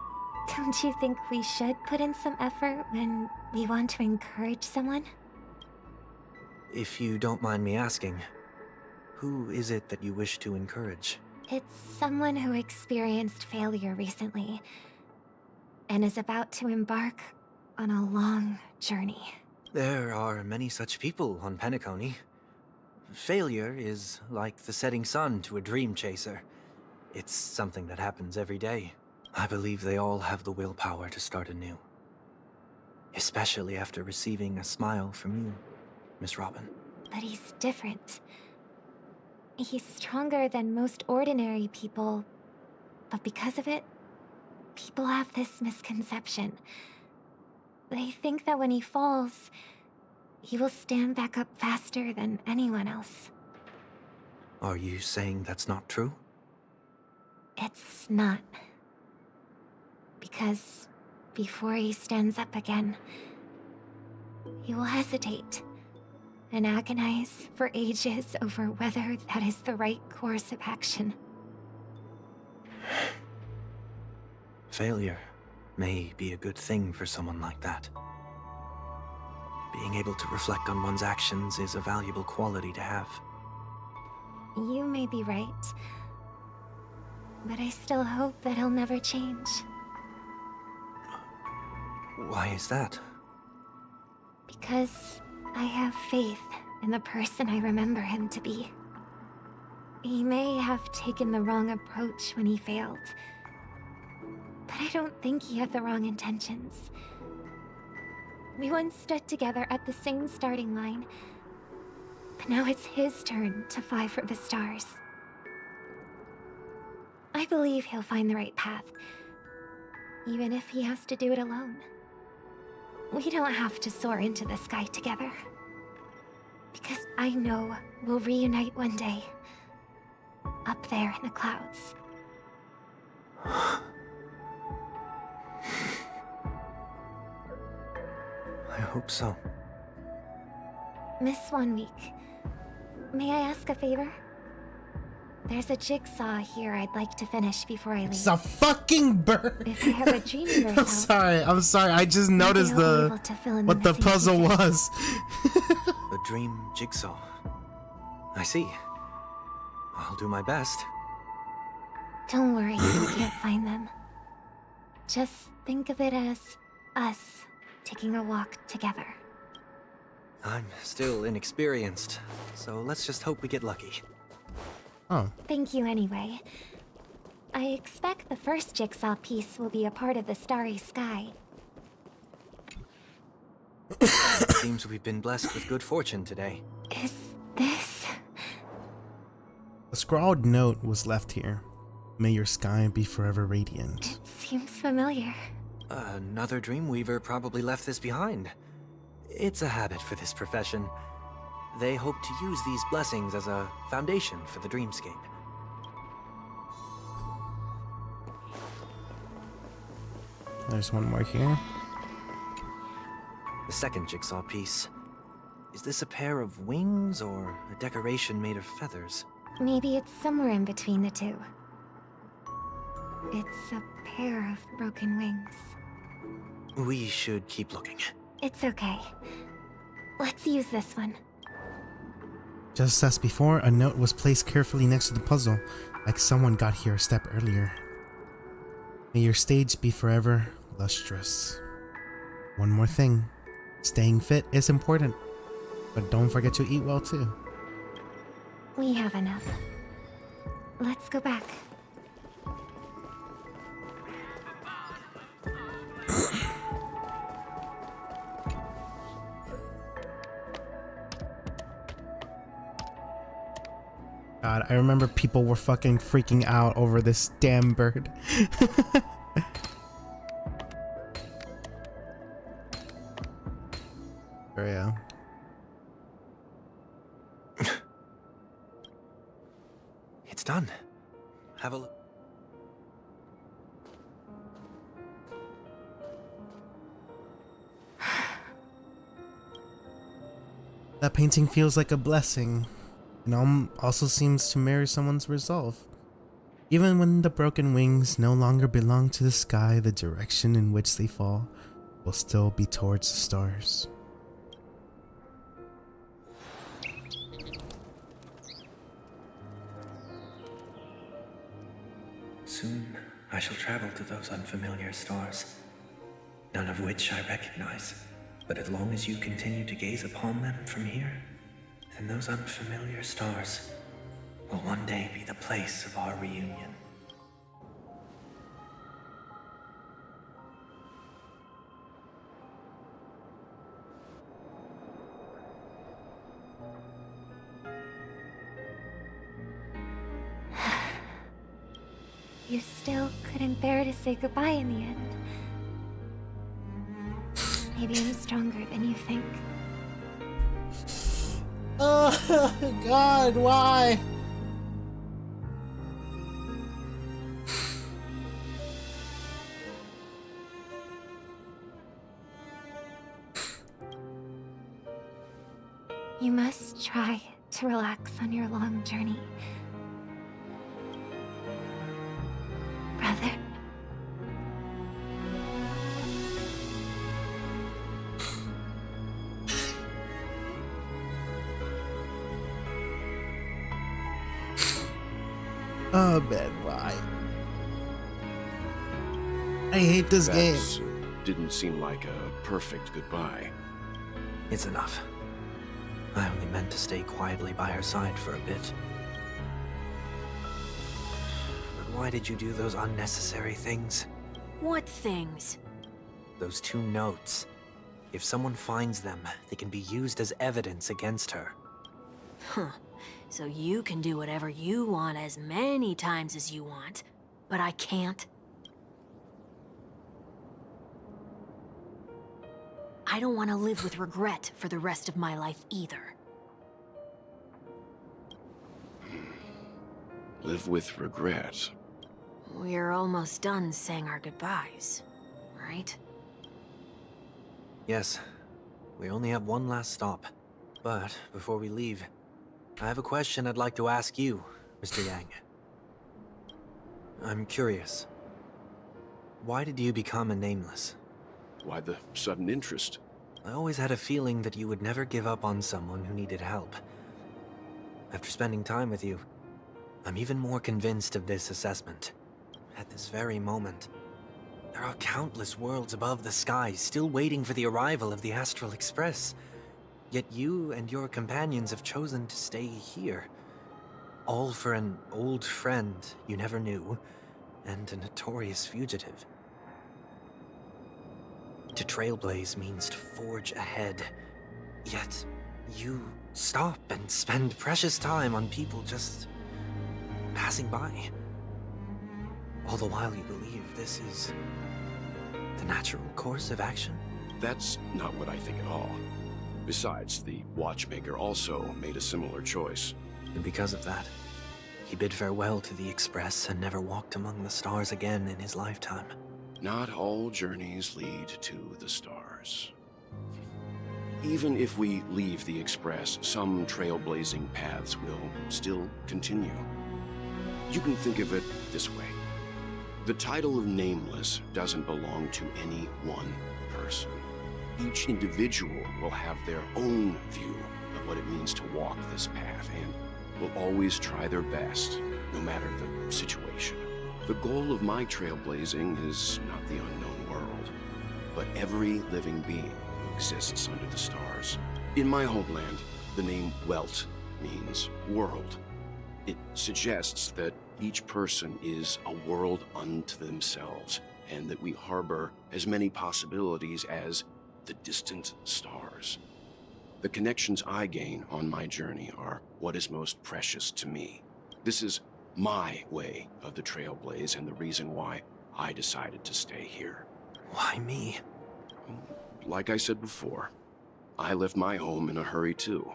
don't you think we should put in some effort when we want to encourage someone? If you don't mind me asking, who is it that you wish to encourage? It's someone who experienced failure recently and is about to embark on a long journey. There are many such people on Penacony. Failure is like the setting sun to a dream chaser. It's something that happens every day. I believe they all have the willpower to start anew. Especially after receiving a smile from you, Miss Robin. But he's different. He's stronger than most ordinary people, but because of it, people have this misconception. They think that when he falls, he will stand back up faster than anyone else. Are you saying that's not true? It's not. Because before he stands up again, he will hesitate and agonize for ages over whether that is the right course of action. Failure may be a good thing for someone like that. Being able to reflect on one's actions is a valuable quality to have. You may be right, but I still hope that he'll never change. Why is that? Because I have faith in the person I remember him to be. He may have taken the wrong approach when he failed, but I don't think he had the wrong intentions. We once stood together at the same starting line, but now it's his turn to fly for the stars. I believe he'll find the right path, even if he has to do it alone. We don't have to soar into the sky together, because I know we'll reunite one day, up there in the clouds. I hope so. Miss 1 Week, may I ask a favor? There's a jigsaw here I'd like to finish before I leave. It's a fucking bird. If I have a dream of yourself, I'm sorry. I just noticed what the puzzle was. The dream jigsaw. I see. I'll do my best. Don't worry if you can't find them. Just think of it as us taking a walk together. I'm still inexperienced, so let's just hope we get lucky. Oh. Thank you anyway. I expect the first jigsaw piece will be a part of the starry sky. Seems we've been blessed with good fortune today. Is this... A scrawled note was left here. May your sky be forever radiant. It seems familiar. Another Dreamweaver probably left this behind. It's a habit for this profession. They hope to use these blessings as a foundation for the dreamscape. There's one more here. The second jigsaw piece. Is this a pair of wings or a decoration made of feathers? Maybe it's somewhere in between the two. It's a pair of broken wings. We should keep looking. It's okay. Let's use this one. Just as before, a note was placed carefully next to the puzzle, like someone got here a step earlier. May your stage be forever lustrous. One more thing. Staying fit is important, but don't forget to eat well too. We have enough. Let's go back. God, I remember people were fucking freaking out over this damn bird. yeah. It's done. Have a look. That painting feels like a blessing, and also seems to mirror someone's resolve. Even when the broken wings no longer belong to the sky, the direction in which they fall will still be towards the stars. Soon, I shall travel to those unfamiliar stars, none of which I recognize. But as long as you continue to gaze upon them from here, then those unfamiliar stars will one day be the place of our reunion. You still couldn't bear to say goodbye in the end. Maybe I'm stronger than you think. Oh God, why? You must try to relax on your long journey. Brother. Oh man, why? I hate this game. Didn't seem like a perfect goodbye. It's enough. I only meant to stay quietly by her side for a bit. But why did you do those unnecessary things? What things? Those 2 notes. If someone finds them, they can be used as evidence against her. Huh. So you can do whatever you want as many times as you want, but I can't? I don't want to live with regret for the rest of my life either. Live with regret. We're almost done saying our goodbyes, right? Yes. We only have one last stop. But before we leave, I have a question I'd like to ask you, Mr. Yang. I'm curious. Why did you become a Nameless? Why the sudden interest? I always had a feeling that you would never give up on someone who needed help. After spending time with you, I'm even more convinced of this assessment. At this very moment, there are countless worlds above the sky still waiting for the arrival of the Astral Express. Yet you and your companions have chosen to stay here. All for an old friend you never knew, and a notorious fugitive. To trailblaze means to forge ahead. Yet, you stop and spend precious time on people just passing by. All the while you believe this is the natural course of action. That's not what I think at all. Besides, the watchmaker also made a similar choice. And because of that, he bid farewell to the Express and never walked among the stars again in his lifetime. Not all journeys lead to the stars. Even if we leave the Express, some trailblazing paths will still continue. You can think of it this way. The title of Nameless doesn't belong to any one person. Each individual will have their own view of what it means to walk this path and will always try their best, no matter the situation. The goal of my trailblazing is not the unknown world, but every living being who exists under the stars. In my homeland, the name Welt means world. It suggests that each person is a world unto themselves, and that we harbor as many possibilities as the distant stars. The connections I gain on my journey are what is most precious to me. This is my way of the trailblaze and the reason why I decided to stay here. Why me? Like I said before, I left my home in a hurry too.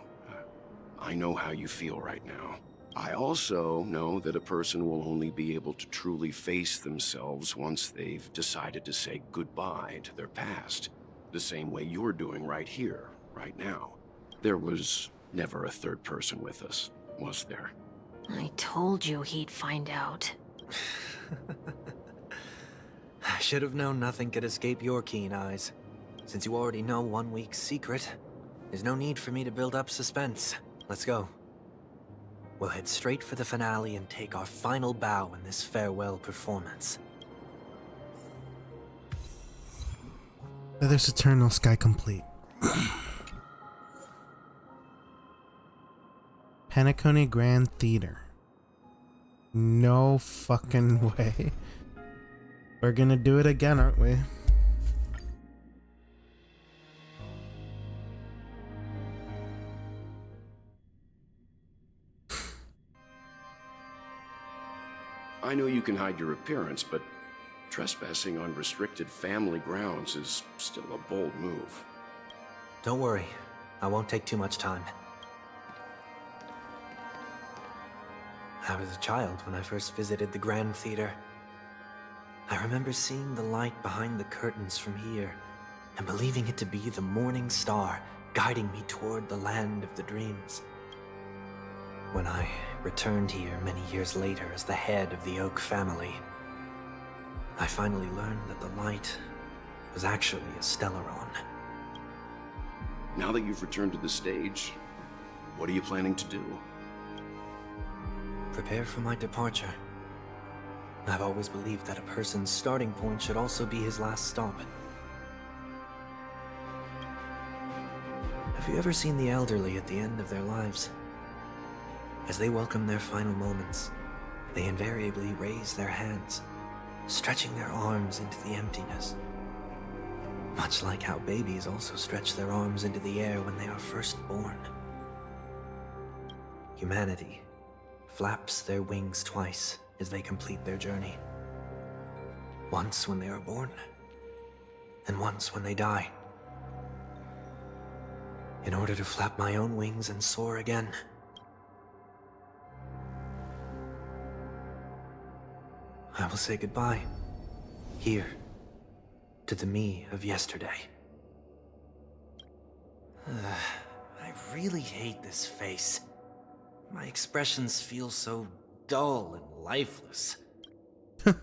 I know how you feel right now. I also know that a person will only be able to truly face themselves once they've decided to say goodbye to their past, the same way you're doing right here, right now. There was never a third person with us, was there? I told you he'd find out. I should have known nothing could escape your keen eyes. Since you already know 1 week's secret, there's no need for me to build up suspense. Let's go. We'll head straight for the finale and take our final bow in this farewell performance. Feathers Eternal Sky complete. Penacony Grand Theater. No fucking way. We're gonna do it again, aren't we? I know you can hide your appearance, but trespassing on restricted family grounds is still a bold move. Don't worry, I won't take too much time. I was a child when I first visited the Grand Theater. I remember seeing the light behind the curtains from here, and believing it to be the morning star guiding me toward the land of the dreams. When I returned here many years later as the head of the Oak family, I finally learned that the light was actually a Stellaron. Now that you've returned to the stage, what are you planning to do? Prepare for my departure. I've always believed that a person's starting point should also be his last stop. Have you ever seen the elderly at the end of their lives? As they welcome their final moments, they invariably raise their hands, stretching their arms into the emptiness. Much like how babies also stretch their arms into the air when they are first born. Humanity flaps their wings twice as they complete their journey. Once when they are born, and once when they die. In order to flap my own wings and soar again. I will say goodbye, here, to the me of yesterday. I really hate this face. My expressions feel so dull and lifeless. I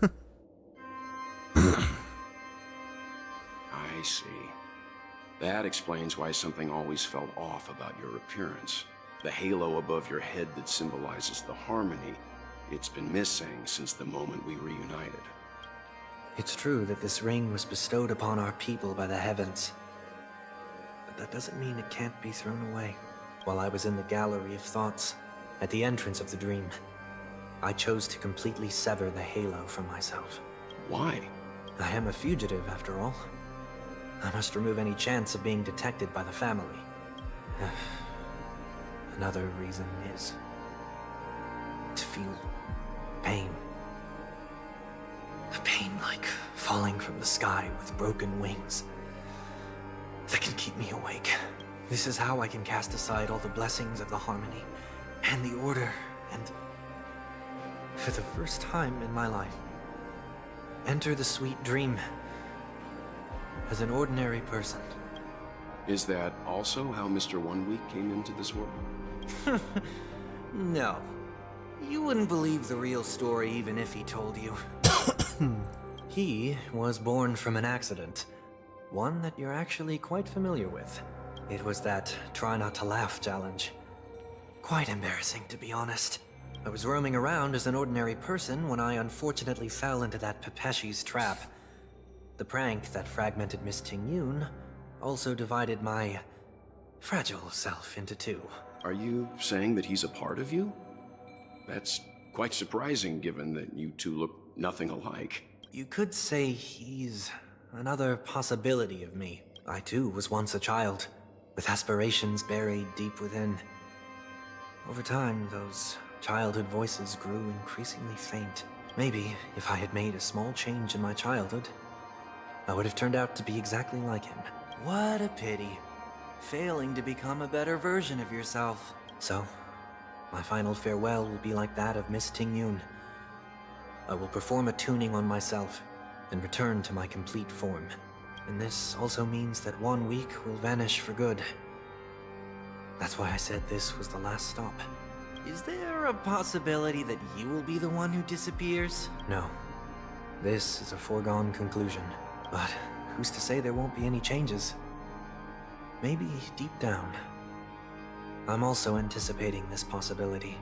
see. That explains why something always felt off about your appearance. The halo above your head that symbolizes the harmony, it's been missing since the moment we reunited. It's true that this ring was bestowed upon our people by the heavens. But that doesn't mean it can't be thrown away. While I was in the gallery of thoughts, at the entrance of the dream, I chose to completely sever the halo from myself. Why? I am a fugitive, after all. I must remove any chance of being detected by the family. Another reason is to feel pain. A pain like falling from the sky with broken wings that can keep me awake. This is how I can cast aside all the blessings of the harmony and the order and, for the first time in my life, enter the sweet dream as an ordinary person. Is that also how Mr. 1 Week came into this world? No. You wouldn't believe the real story even if he told you. He was born from an accident. One that you're actually quite familiar with. It was that try not to laugh challenge. Quite embarrassing, to be honest. I was roaming around as an ordinary person when I unfortunately fell into that Pepeshi's trap. The prank that fragmented Miss Tingyun also divided my fragile self into two. Are you saying that he's a part of you? That's quite surprising given that you two look nothing alike. You could say he's another possibility of me. I too was once a child, with aspirations buried deep within. Over time, those childhood voices grew increasingly faint. Maybe if I had made a small change in my childhood, I would have turned out to be exactly like him. What a pity. failing to become a better version of yourself. So, my final farewell will be like that of Miss Tingyun. I will perform a tuning on myself and return to my complete form. And this also means that 1 week will vanish for good. That's why I said this was the last stop. Is there a possibility that you will be the one who disappears? No. This is a foregone conclusion. But who's to say there won't be any changes? Maybe deep down, I'm also anticipating this possibility.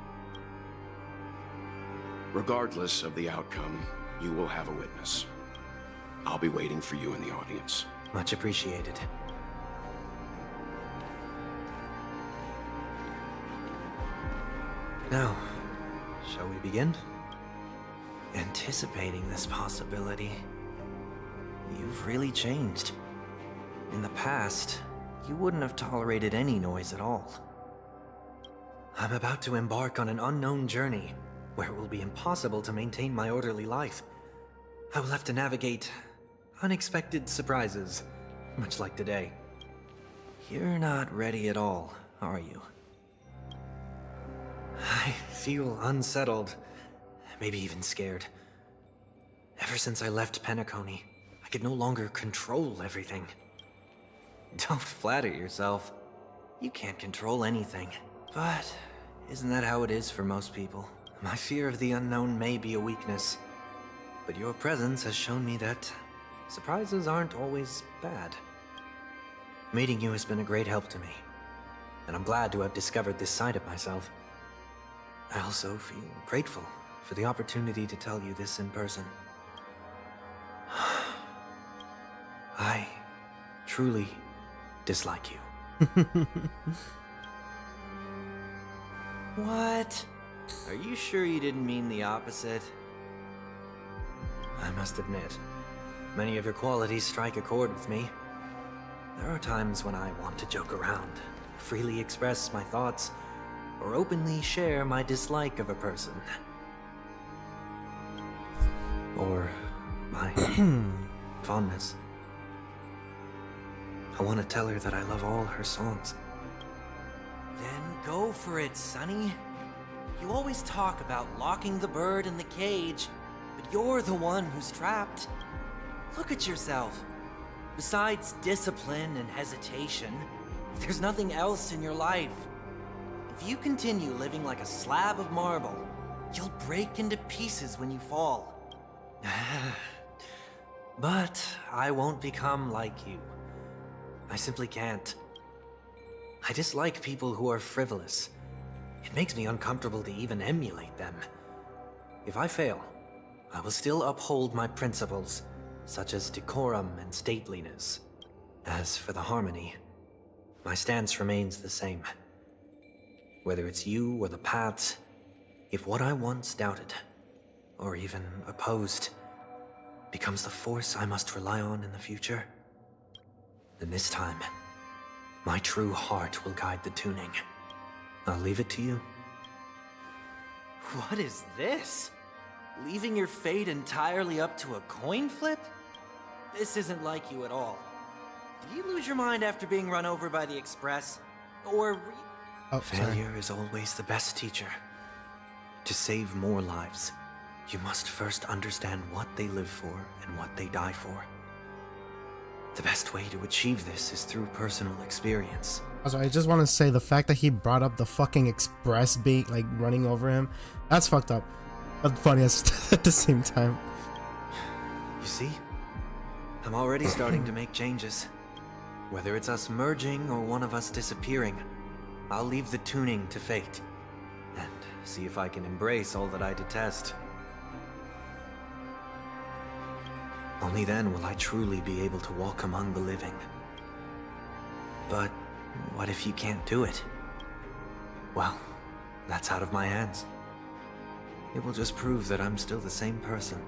Regardless of the outcome, you will have a witness. I'll be waiting for you in the audience. Much appreciated. Now, shall we begin? Anticipating this possibility. You've really changed. In the past, you wouldn't have tolerated any noise at all. I'm about to embark on an unknown journey, where it will be impossible to maintain my orderly life. I will have to navigate unexpected surprises, much like today. You're not ready at all, are you? I feel unsettled, maybe even scared. Ever since I left Penacony, I could no longer control everything. Don't flatter yourself. You can't control anything. But isn't that how it is for most people? My fear of the unknown may be a weakness, but your presence has shown me that surprises aren't always bad. Meeting you has been a great help to me, and I'm glad to have discovered this side of myself. I also feel grateful for the opportunity to tell you this in person. I truly dislike you. What? Are you sure you didn't mean the opposite? I must admit, many of your qualities strike a chord with me. There are times when I want to joke around, freely express my thoughts, or openly share my dislike of a person. Or my fondness. I want to tell her that I love all her songs. Then go for it, Sonny. You always talk about locking the bird in the cage, but you're the one who's trapped. Look at yourself. Besides discipline and hesitation, there's nothing else in your life. If you continue living like a slab of marble, you'll break into pieces when you fall. But I won't become like you. I simply can't. I dislike people who are frivolous. It makes me uncomfortable to even emulate them. If I fail, I will still uphold my principles, such as decorum and stateliness. As for the harmony, my stance remains the same. Whether it's you or the paths, if what I once doubted, or even opposed, becomes the force I must rely on in the future, then this time, my true heart will guide the tuning. I'll leave it to you. What is this? Leaving your fate entirely up to a coin flip? This isn't like you at all. Did you lose your mind after being run over by the Express? Or... Failure is always the best teacher. To save more lives, you must first understand what they live for and what they die for. The best way to achieve this is through personal experience. Also, I just want to say the fact that he brought up the fucking Express beat, like running over him, that's fucked up. But funniest at the same time. You see? I'm already starting to make changes. Whether it's us merging or one of us disappearing, I'll leave the tuning to fate. And see if I can embrace all that I detest. Only then will I truly be able to walk among the living. But what if you can't do it? Well, that's out of my hands. It will just prove that I'm still the same person.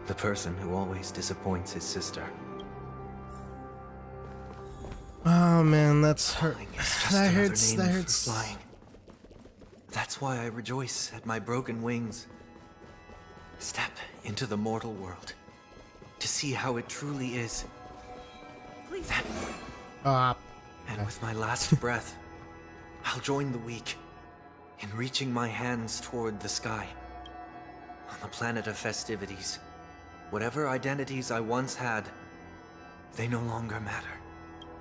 The person who always disappoints his sister. Oh man, that's hurt. That hurts. That hurts. Flying. That's why I rejoice at my broken wings. Step into the mortal world to see how it truly is. Please. And with my last breath, I'll join the weak in reaching my hands toward the sky. On the planet of festivities, whatever identities I once had, they no longer matter.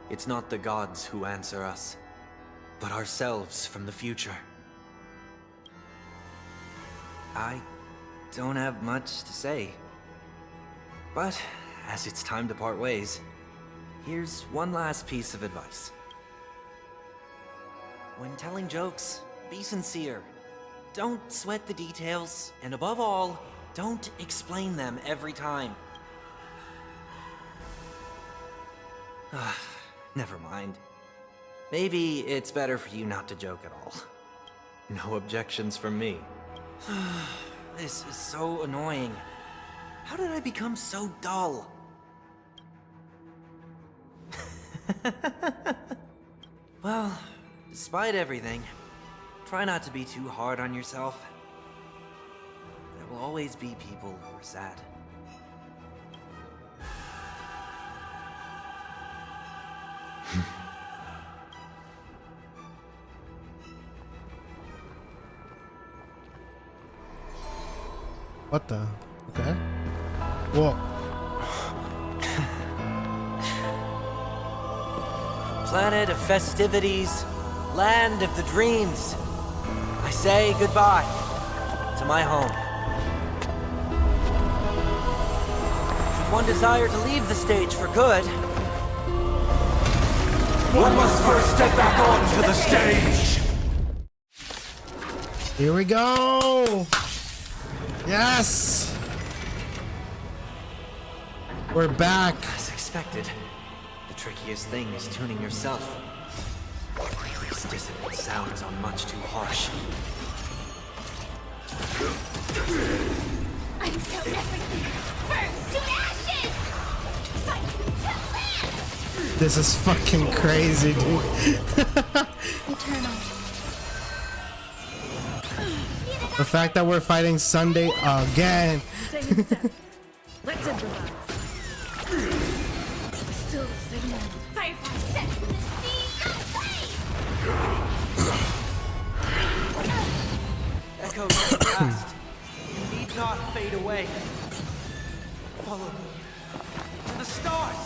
It's not the gods who answer us, but ourselves from the future. I don't have much to say. But, as it's time to part ways, here's one last piece of advice. When telling jokes, be sincere. Don't sweat the details, and above all, don't explain them every time. Never mind. Maybe it's better for you not to joke at all. No objections from me. This is so annoying. How did I become so dull? Well, despite everything, try not to be too hard on yourself. There will always be people who are sad. What the? Okay. Whoa. Planet of festivities, land of the dreams. I say goodbye to my home. Should one desire to leave the stage for good, one must first step back onto the stage. Here we go. Yes! We're back. As expected, the trickiest thing is tuning yourself. These dissonant sounds are much too harsh. I'm so everything. Burns to ashes! Fight to land! This is fucking crazy, dude. Eternal. The fact that we're fighting Sunday again. Let's improvise. Still the same end. Firefly set to the sea of flame! Echoes of the past. You need not fade away. Follow me to the stars.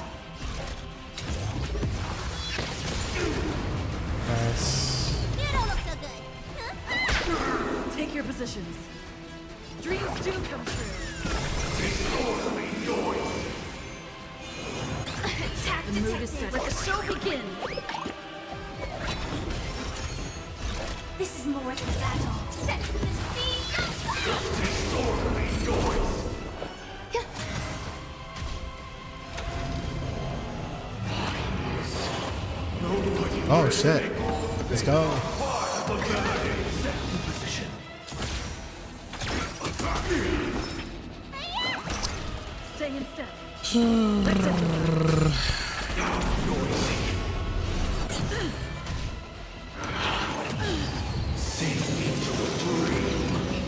Nice. You don't look so good. Take your positions. Dreams do come true. Attack The mood is set. Let the show begin. This is more than a battle. Set to the sea of flame! Oh shit. Let's go. Stay in step. Let's improvise.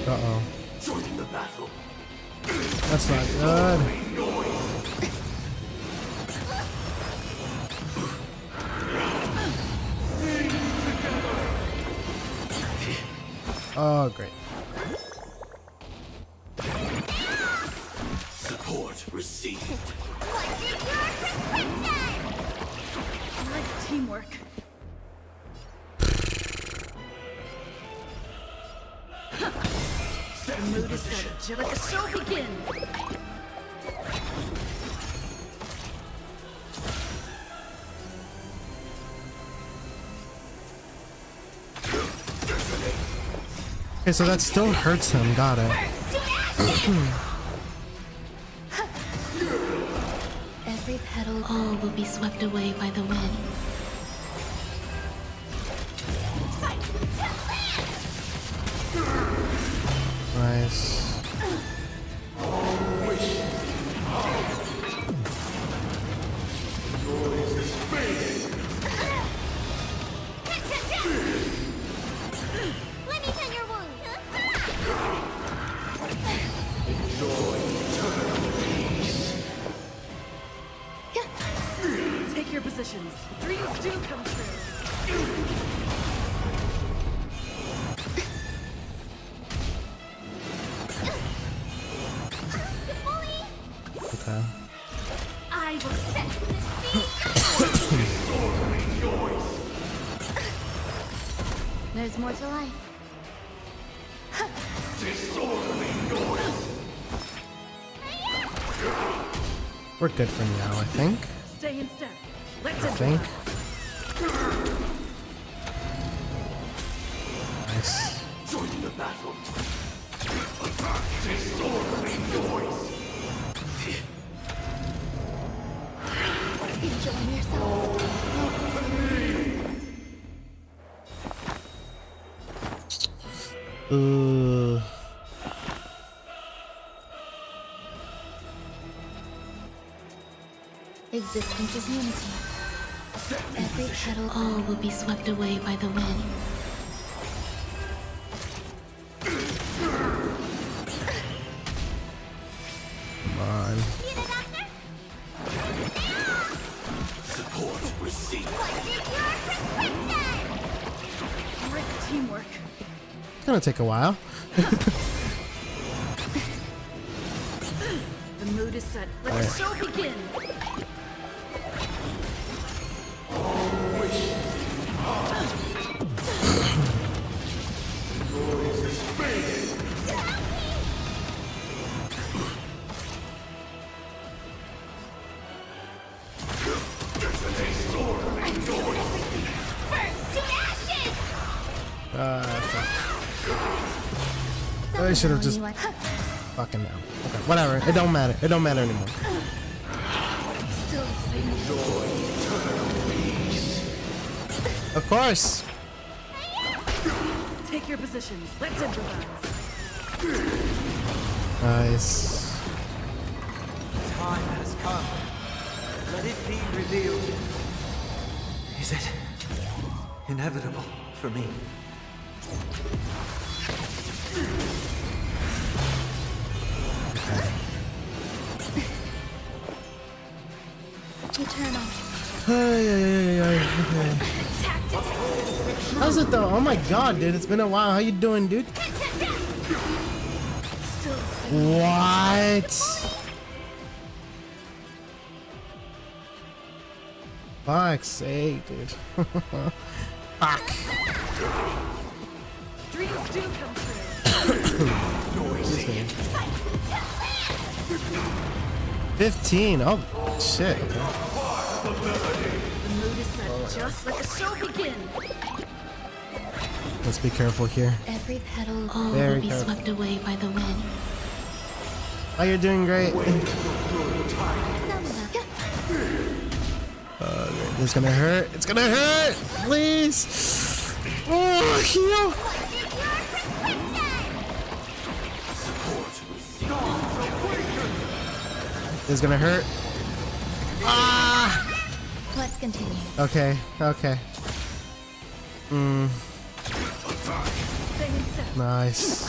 Uh-oh. Joining the battle. That's not good. Oh, great. Support received. What's in your prescription? I like teamwork. The mood is set. Let the show begin. Okay, so that still hurts him. Got it. Every petal, all will be swept away by the wind. Nice. Let me tend your wound. Take your positions. There's more to life. We're good for now, I think. Stay in step. I think. Nice. Join the battle. Attack disorderly noise. Enjoying yourself. Existence is unity. Every petal, all will be swept away by the wind. Come on. Support received. Great teamwork. It's gonna take a while. The mood is set. Let the show begin. I should have just fucking now. Okay, whatever. It don't matter. It don't matter anymore. Of course. Take your positions. Let's improvise. Nice. Time has come. Let it be revealed. Is it inevitable for me? Eternal. Okay. How's it though? Oh my god, dude. It's been a while. How you doing, dude? What? Fuck's sake, dude. Fuck. Dreams do come true. 15. Oh shit. The mood is set. Just let the show begin. Let's be careful here. Every petal, all Very will be careful. swept away by the wind. Oh, you're doing great. It's gonna hurt. It's gonna hurt. Please. Oh, heal. It's gonna hurt. Ah. Let's continue. Okay. Okay. Nice.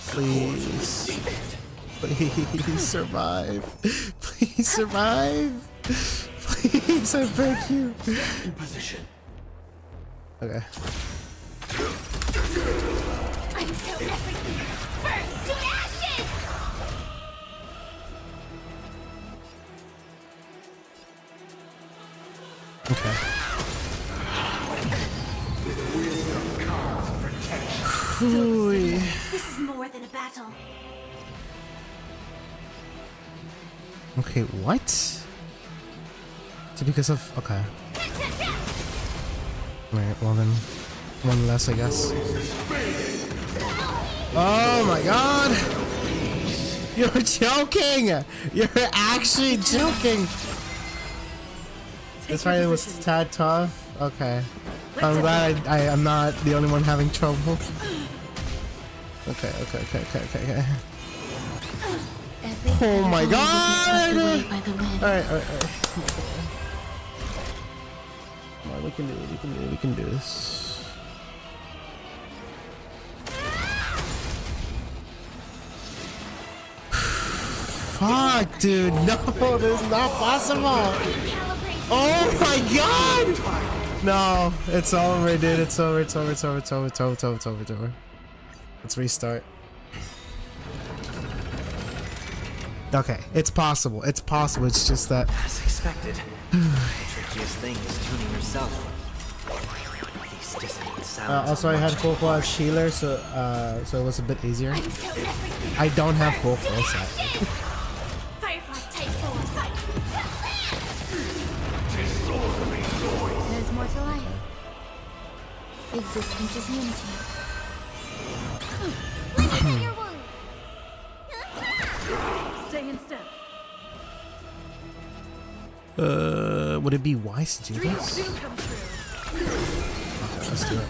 Please. Please survive. Please survive. Please, I beg you. In position. Okay. Until everything burns to ashes! Okay. Ooh. This is more than a battle. Okay, what? Is it because of... Okay. Alright, well then... One less, I guess. Oh my god! You're joking! You're actually joking! This fight was a tad tough. Okay. I'm glad I'm not the only one having trouble. Okay. Oh my god! Alright. Come on, we can do it, we can do this. Fuck, dude, no, this is not possible! Oh my god! No, it's over, dude, it's over. Let's restart. Okay, it's possible, it's just that expected. The trickiest thing is tuning yourself. These dissonant sounds. Also, I had Coco as healer, so it was a bit easier. I don't have Coco, sadly. There's more to life. Existence is unity. Stay in step. Would it be wise to do this? Okay, let's do it.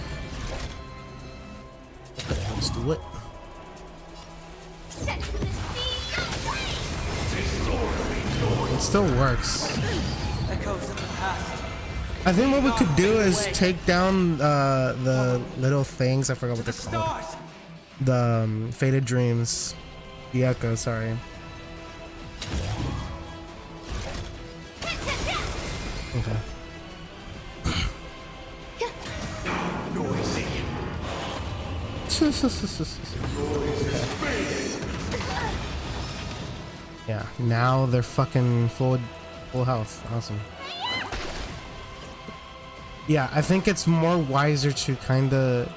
Okay, let's do it. It still works. I think what we could do is take down the little things. I forgot what they're called. The faded dreams. The echo, sorry. Okay. Yeah, now they're fucking full health. Awesome. Yeah, I think it's more wiser to kind of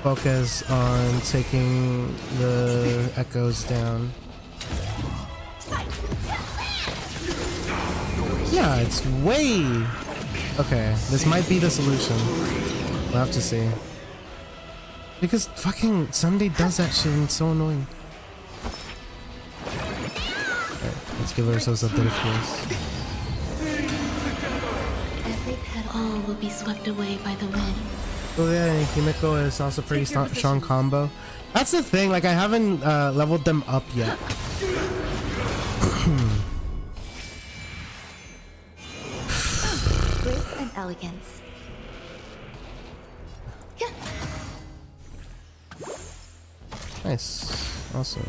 focus on taking the echoes down. Yeah, it's way... Okay, this might be the solution. We'll have to see. Because fucking Sunday does that shit and it's so annoying. Alright, let's give ourselves a bit of heals. Every petal all will be swept away by the wind. Oh yeah, and Himiko is also pretty strong combo. That's the thing, like I haven't leveled them up yet. Grace and elegance. Nice. Awesome.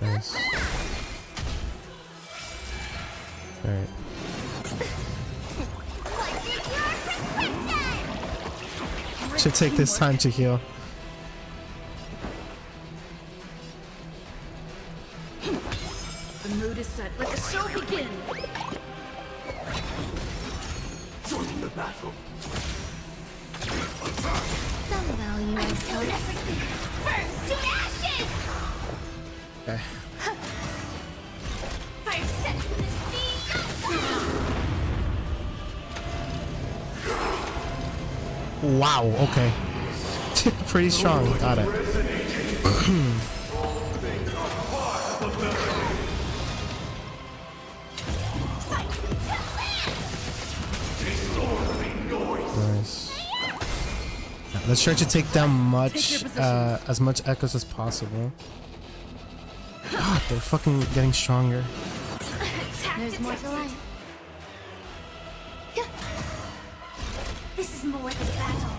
Nice. Alright. Should take this time to heal. The mood is set. Let the show begin. Join the battle. Some value, I suppose. Burn to ashes! Okay. Fire set to the sea! Wow, okay. Pretty strong, got it. Nice. Yeah, let's try to take down as much echoes as possible. God, they're fucking getting stronger. There's more to life. This is more than battle.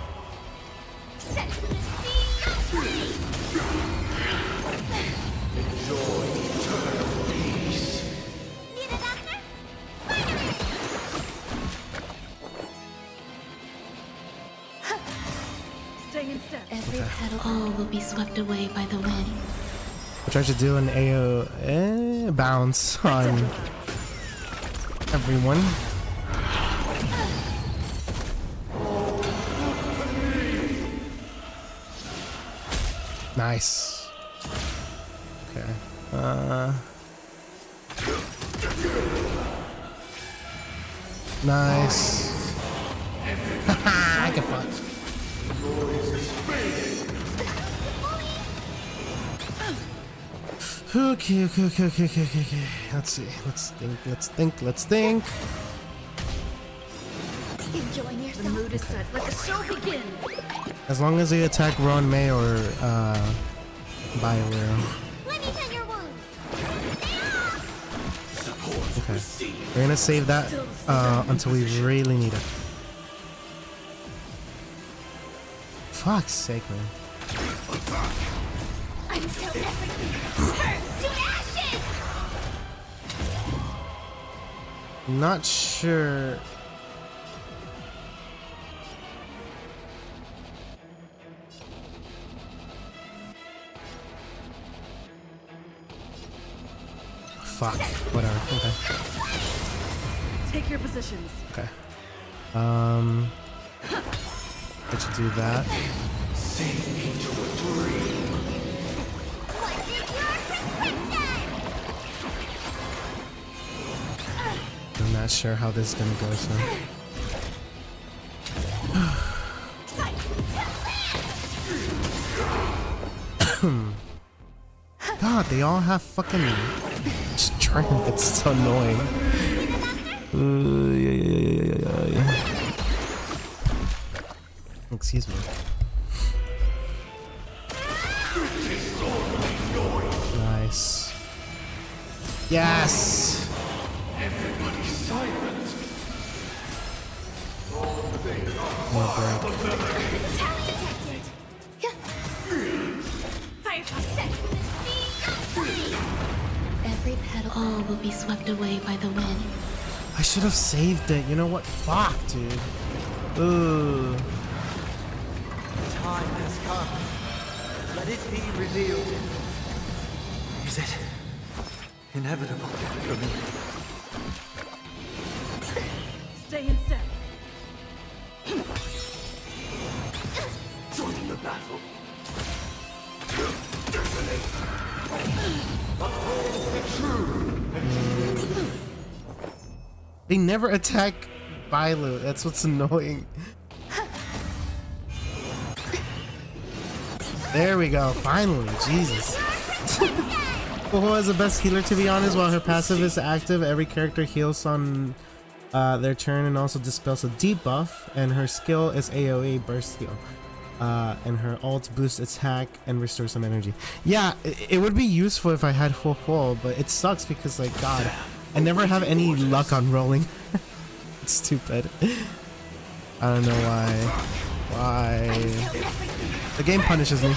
Set to the sea! Enjoy eternal peace. Need a doctor? Stay in step. Every petal all will be swept away by the wind. I'll try to do an AO bounce on everyone. Nice. Okay. Nice. I can fuck. Okay. Let's see. Let's think. Enjoying yourself. The mood is set. Let the show begin. As long as they attack Ron May or Bioware. Let me tend your wounds. Okay. We're gonna save that until we really need it. Fuck's sake, man. Until everything burns to ashes! Not sure. fuck. Whatever. Okay. Take your positions. Okay. Let's do that. I'm not sure how this is gonna go, so. God, they all have fucking strength. It's so annoying. Yeah. Excuse me. Nice. Yes. More break. Every petal all will be swept away by the wind. I should have saved it. You know what? Fuck, dude. Ooh. Time has come. Let it be revealed. Is it inevitable for me? Stay in step. Join the battle. They never attack Bailu. That's what's annoying. There we go. Finally. Jesus. Poho is the best healer, to be honest. While her passive is active, every character heals on their turn and also dispels a debuff. And her skill is AoE burst heal. And her ult boosts attack and restores some energy. Yeah, it would be useful if I had Ho-Ho, but it sucks because, like, God, I never have any luck on rolling. It's stupid. I don't know why. Why? The game punishes me.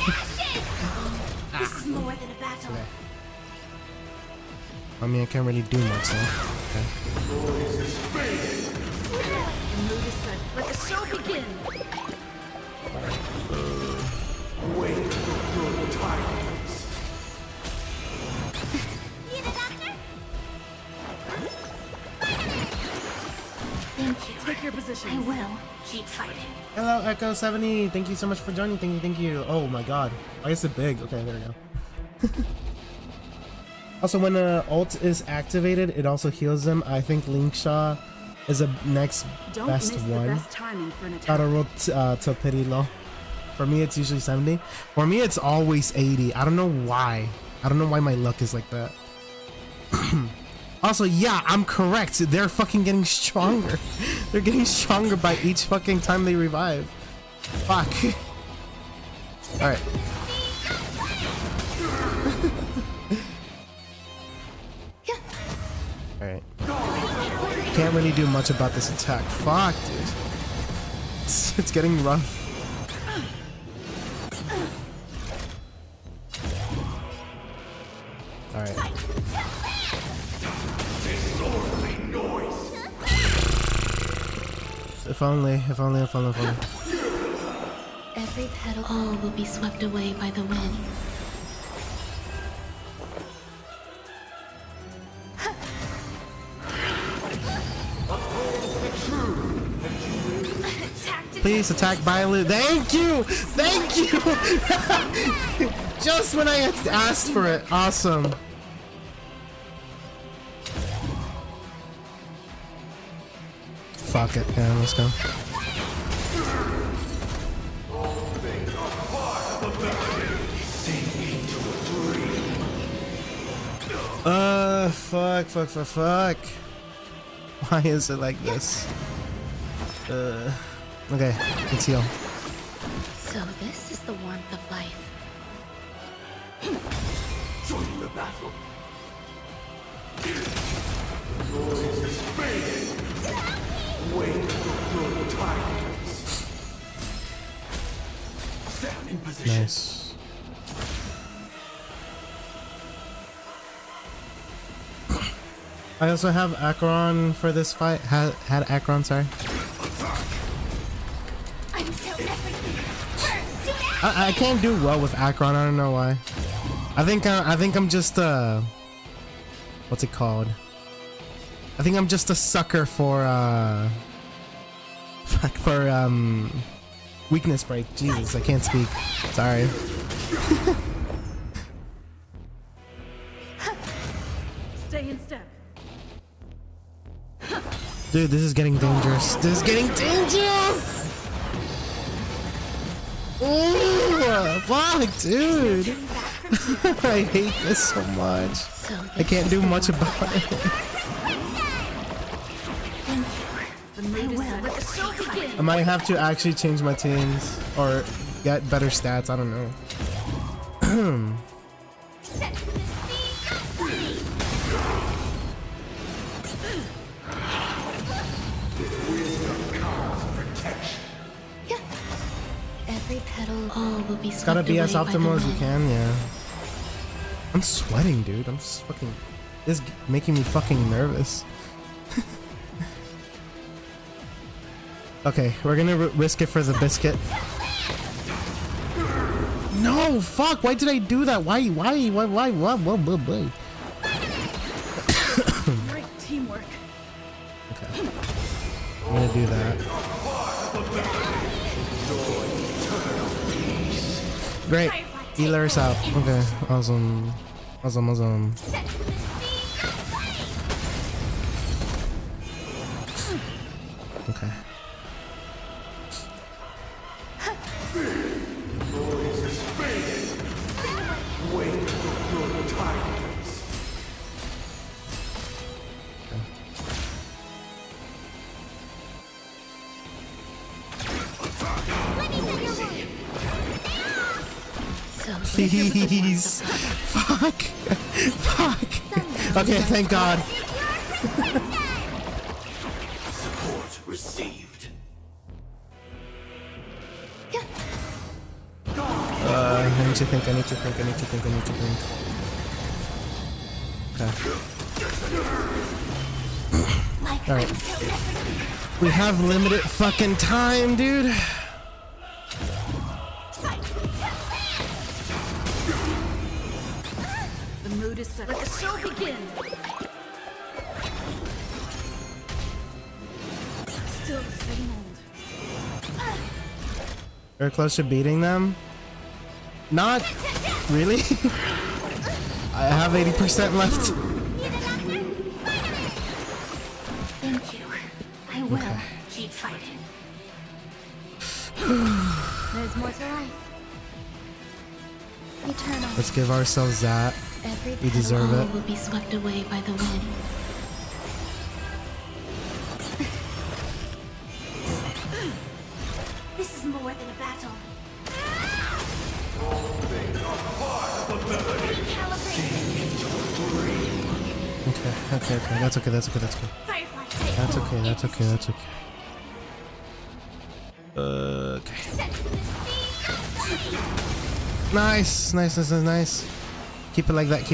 This is more than a battle. Okay. I mean, I can't really do much, so. Okay. Let the show begin. Wait for good tidings. Thank you. Take your position. I will keep fighting. Hello, Echo70. Thank you so much for joining. Thank you. Oh my god. I guess it's big. Okay, there we go. Also, when ult is activated, it also heals them. I think Linksha is the next Don't best miss one. the best timing for an attack. Gotta roll to pity low. For me, it's usually 70. For me, it's always 80. I don't know why. I don't know why my luck is like that. Also, yeah, I'm correct. They're fucking getting stronger. They're getting stronger by each fucking time they revive. Fuck. Alright. Alright. Can't really do much about this attack. Fuck, dude. It's getting rough. Alright. If only. Every petal all will be swept away by the wind. Please attack Bailu. Thank you! Thank you! Just when I had asked for it. Awesome. Fuck it. Yeah, let's go. Fuck. Why is it like this? Okay, let's heal. So this is the warmth of life. Join the battle. Noise is fading. Wait for good tidings. Stand in position. Nice. I also have Acheron for this fight. Had Acheron, sorry. I can't do well with Acheron. I don't know why. I think I'm just what's it called? I think I'm just a sucker for weakness break. Jesus, I can't speak. Sorry. Stay in step. Dude, this is getting dangerous. This is getting dangerous! Ooh, fuck, dude. I hate this so much. I can't do much about it. I might have to actually change my teams or get better stats. I don't know. Every petal, all will be. It's gotta be as optimal as you can, yeah. I'm sweating, dude. I'm just fucking. This is making me fucking nervous. Okay, we're gonna risk it for the biscuit. No, fuck! Why did I do that? Why? Great teamwork. Okay. I'm gonna do that. Great. Healer's out. Okay. Awesome. Awesome. Okay. Please. Fuck. Okay, thank God. Support received. I need to think. Okay. Alright. We have limited fucking time, dude. The mood is set. Let the show begin. Still the same old. We're close to beating them. Not really. I have 80% left. Thank you. I will keep fighting. There's more to life. Eternal. Let's give ourselves that. Every We deserve petal it. will be swept away by the wind. This is more than a battle. Okay. That's okay. That's okay. Okay. Nice. Keep it like that.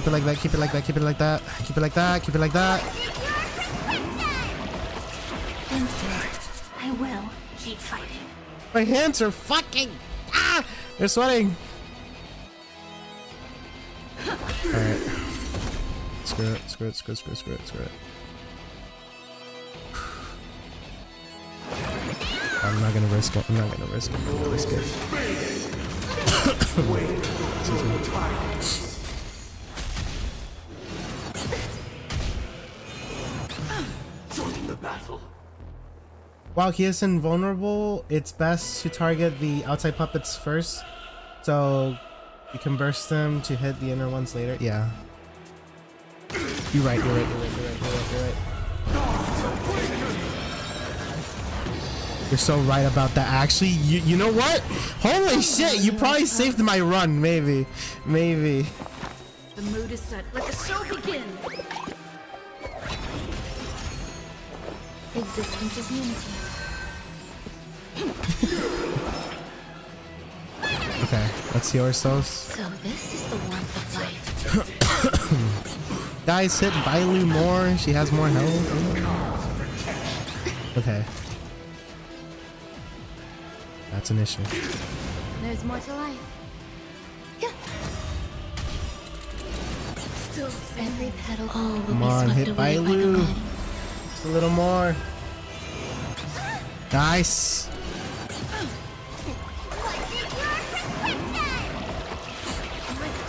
Thank you. I will keep fighting. My hands are fucking. They're sweating. Alright. Screw it. I'm not gonna risk it. Excuse me. Joining the battle. While he is invulnerable, it's best to target the outside puppets first, so you can burst them to hit the inner ones later. Yeah. You're right. You're so right about that. Actually, you know what? Holy shit! You probably saved my run. Maybe. The mood is set. Let the show begin. Existence is unity. Okay, let's heal ourselves. So this is the warmth of light. Guys, hit Bailu more. She has more health. Okay. That's an issue. There's more to life. Every petal all will Come be on, swept hit away by by the Lou. wind. Just a little more. Nice.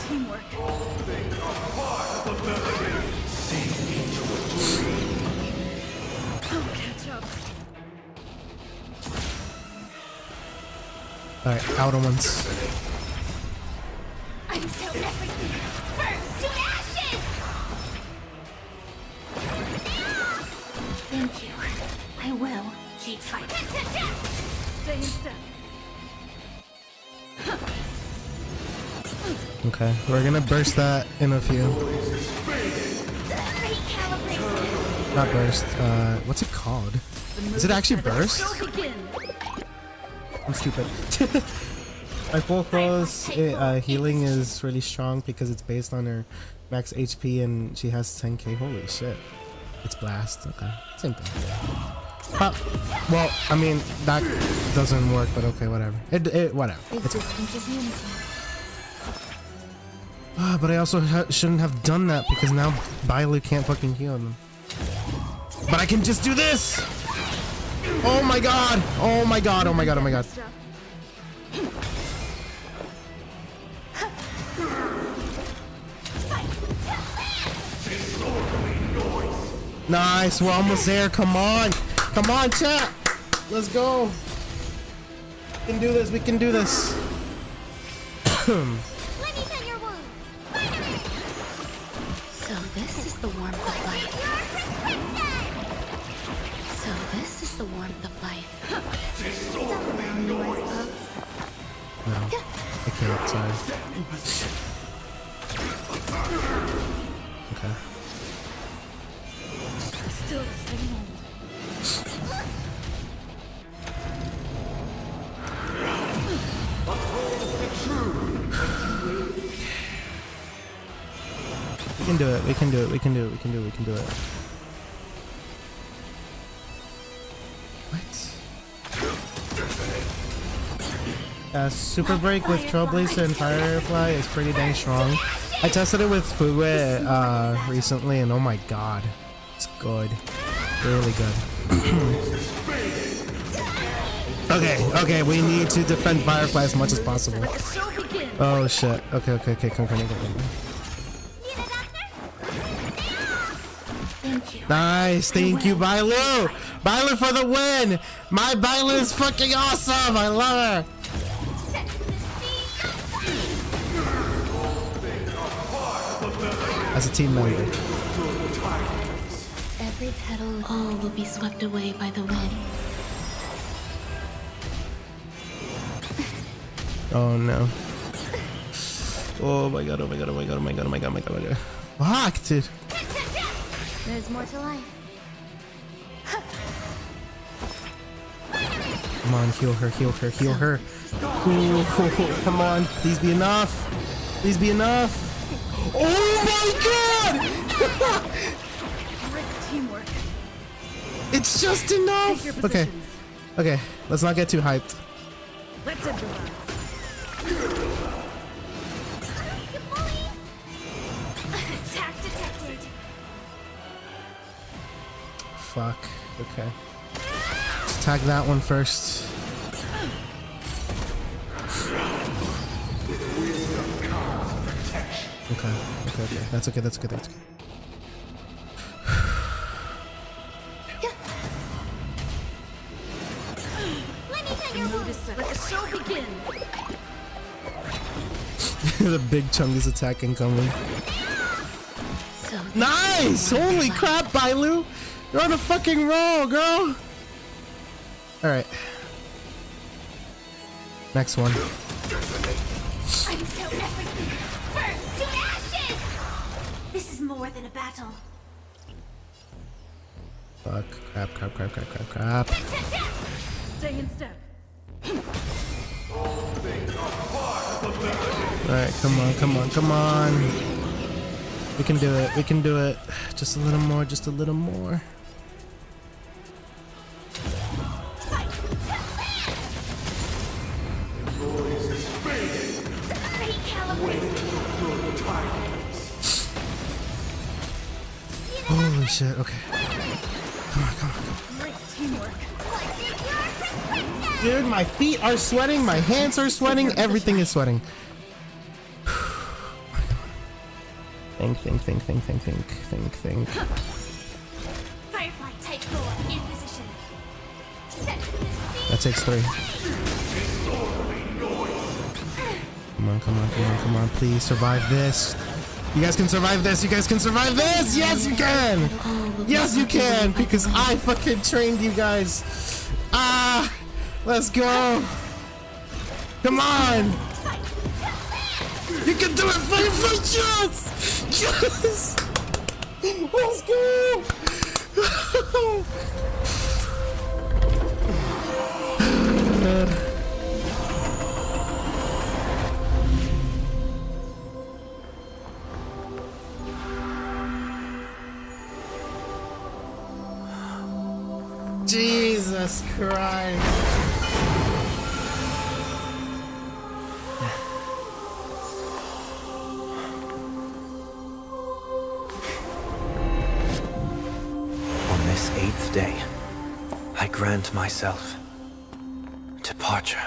Teamwork. I'll catch up. Alright, outer ones. Until everything burns to ashes! Thank you. I will keep fighting. Stay in step. Okay, we're gonna burst that in a few. Not burst, what's it called? Is it actually burst? I'm stupid. My full close healing is really strong because it's based on her max HP and she has 10k. Holy shit. It's blast. Okay, same thing. Well, I mean, that doesn't work, but okay, whatever. Whatever. It's but I also shouldn't have done that because now Bailu can't fucking heal them. But I can just do this! Oh my god! Oh my god, oh my god, oh my god. Nice, we're almost there, come on! Come on, chat! Let's go! We can do this, we can do this! So this is the warmth of life. So this is the warmth of life. No, I can't, sorry. Okay. Still the same old. We can do it, we can do it, we can do it, we can do it, we can do it. What? Super Break with Trailblazer and Firefly is pretty dang strong. I tested it with Fugwe recently and oh my god. It's good. Really good. Okay, we need to defend Firefly as much as possible. Oh shit. Okay, come. Nice, thank you, Bailu! Bailu for the win! My Bailu is fucking awesome! I love her! As a team member. Every petal, all will be swept away by the wind. Oh no. Oh my god, oh my god, oh my god, oh my god, oh my god, oh my god, oh my god. Fuck, dude. There's more to life. Come on, heal her, heal her, heal her. Ooh, come on, please be enough. Please be enough. Oh my god! Teamwork. It's just enough. Okay, let's not get too hyped. Let's improvise. Attack detected. Fuck. Okay. Let's tag that one first. Okay. That's okay. Let the show begin. The big Chungus attack incoming. Nice! Holy crap, Bailu! You're on a fucking roll, girl! Alright. Next one. Until everything burns to ashes! This is more than a battle. Fuck. Crap. Stay in step. Alright, come on. We can do it. Just a little more. shit. Okay. Come on, come on, come on. Great teamwork. Dude, my feet are sweating, my hands are sweating, everything is sweating. Think. Firefly type 4 in position. Set for the speed. That takes 3. Come on, please survive this. You guys can survive this, you guys can survive this! Yes, you can! Yes, you can! Because I fucking trained you guys! Ah! Let's go! Come on! You can do it, Firefly! Yes! Yes! Let's go! Jesus Christ. On this 8th day, I grant myself departure.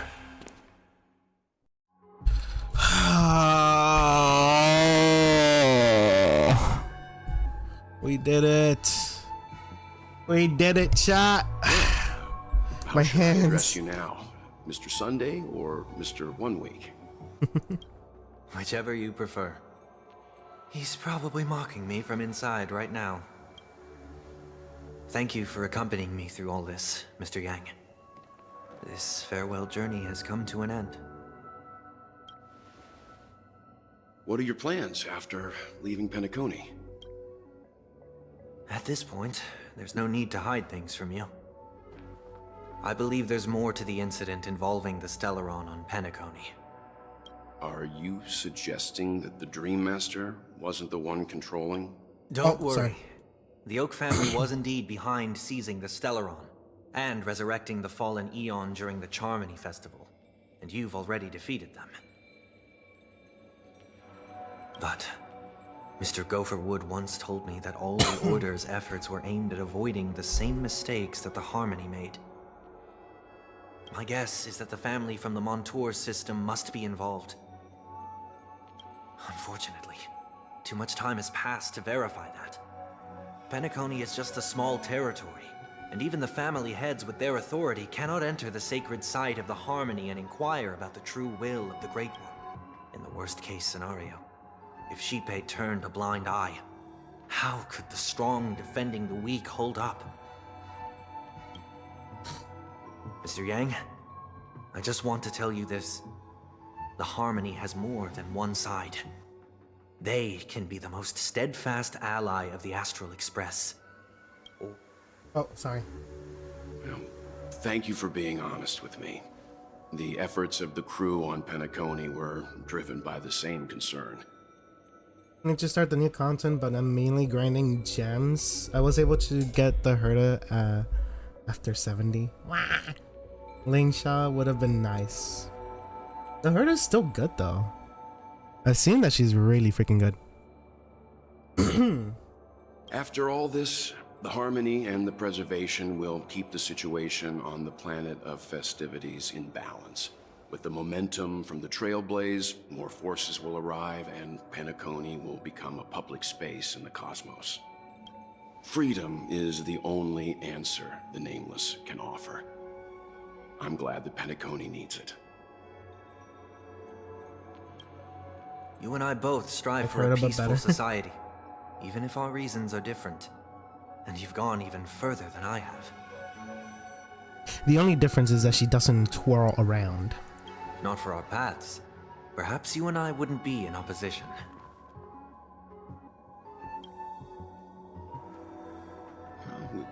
We did it. We did it, chat. How My should I hands. address you now, Mr. Sunday or Mr. 1 Week? Whichever you prefer. He's probably mocking me from inside right now. Thank you for accompanying me through all this, Mr. Yang. This farewell journey has come to an end. What are your plans after leaving Penacony? At this point, there's no need to hide things from you. I believe there's more to the incident involving the Stellaron on Penacony. Are you suggesting that the Dream Master wasn't the one controlling? Don't worry. Sorry. The Oak family was indeed behind seizing the Stellaron and resurrecting the fallen Eon during the Charmony Festival, and you've already defeated them. But Mr. Gopherwood once told me that all the Order's efforts were aimed at avoiding the same mistakes that the Harmony made. My guess is that the family from the Montour system must be involved. Unfortunately, too much time has passed to verify that. Penacony is just a small territory, and even the family heads with their authority cannot enter the sacred site of the Harmony and inquire about the true will of the Great One. In the worst-case scenario, if Sheepate turned a blind eye, how could the strong defending the weak hold up? Mr. Yang, I just want to tell you this. The Harmony has more than one side. They can be the most steadfast ally of the Astral Express. Oh, sorry. Well, thank you for being honest with me. The efforts of the crew on Penacony were driven by the same concern. I need to start the new content, but I'm mainly grinding gems. I was able to get the Herta after 70. Lingsha would have been nice. The Herta's still good though. I've seen that she's really freaking good. After all this, the Harmony and the Preservation will keep the situation on the planet of festivities in balance. With the momentum from the Trailblaze, more forces will arrive and Penacony will become a public space in the cosmos. Freedom is the only answer the Nameless can offer. I'm glad that Penacony needs it. You and I both strive for a peaceful society, even if our reasons are different. And you've gone even further than I have. The only difference is that she doesn't twirl around. If not for our paths, perhaps you and I wouldn't be in opposition.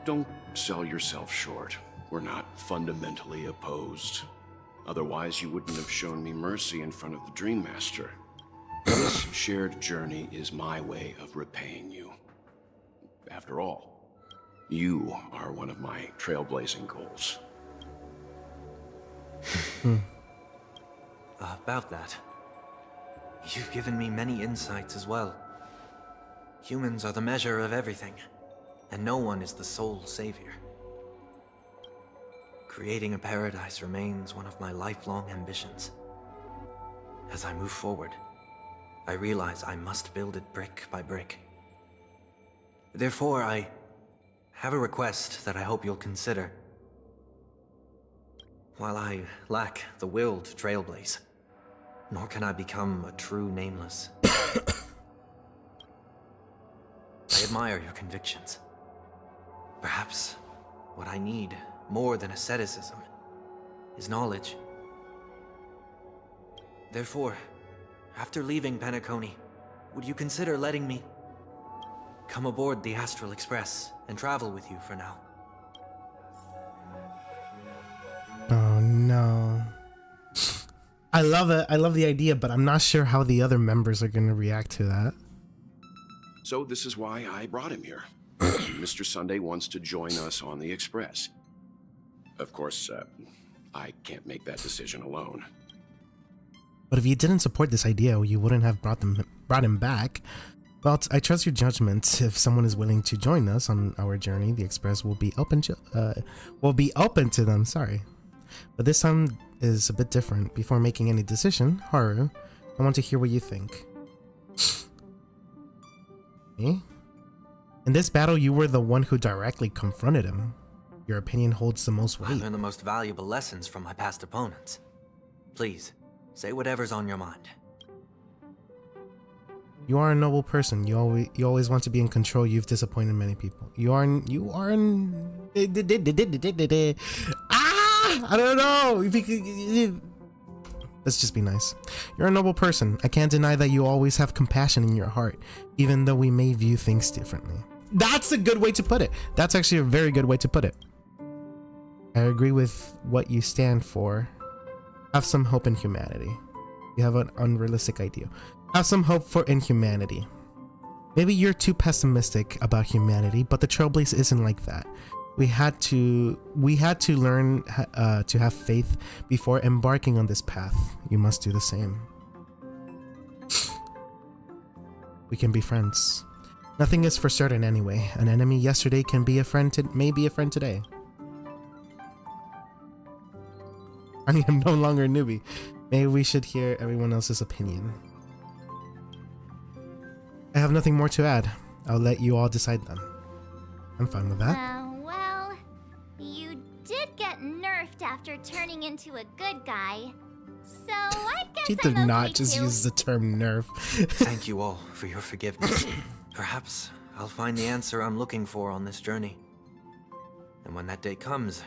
Don't sell yourself short. We're not fundamentally opposed. Otherwise, you wouldn't have shown me mercy in front of the Dream Master. This shared journey is my way of repaying you. After all, you are one of my trailblazing goals. About that, you've given me many insights as well. Humans are the measure of everything, and no one is the sole savior. Creating a paradise remains one of my lifelong ambitions. As I move forward, I realize I must build it brick by brick. Therefore, I have a request that I hope you'll consider. While I lack the will to trailblaze, nor can I become a true nameless. I admire your convictions. Perhaps what I need, more than asceticism, is knowledge. Therefore, after leaving Penacony, would you consider letting me come aboard the Astral Express and travel with you for now? Oh no. I love it. I love the idea, but I'm not sure how the other members are going to react to that. So this is why I brought him here. Mr. Sunday wants to join us on the Express. Of course, I can't make that decision alone. But if you didn't support this idea, you wouldn't have brought him back. Well, I trust your judgment. If someone is willing to join us on our journey, the Express will be open to them. Sorry, but this time is a bit different. Before making any decision, Haru, I want to hear what you think. Me? In this battle, you were the one who directly confronted him. Your opinion holds the most I weight. learned the most valuable lessons from my past opponents. Please, say whatever's on your mind. You are a noble person. You always want to be in control. You've disappointed many people. I don't know. Let's just be nice. You're a noble person. I can't deny that you always have compassion in your heart, even though we may view things differently. That's a good way to put it. That's actually a very good way to put it. I agree with what you stand for. Have some hope in humanity. You have an unrealistic idea. Have some hope in humanity. Maybe you're too pessimistic about humanity, but the Trailblaze isn't like that. We had to learn to have faith before embarking on this path. You must do the same. We can be friends. Nothing is for certain anyway. An enemy yesterday can be a friend may be a friend today. I mean, I'm no longer a newbie. Maybe we should hear everyone else's opinion. I have nothing more to add. I'll let you all decide then. I'm fine with that. Well, you did get nerfed after turning into a good guy. So I guess She did not just use the term nerf. Thank you all for your forgiveness. Perhaps I'll find the answer I'm looking for on this journey. And when that day comes,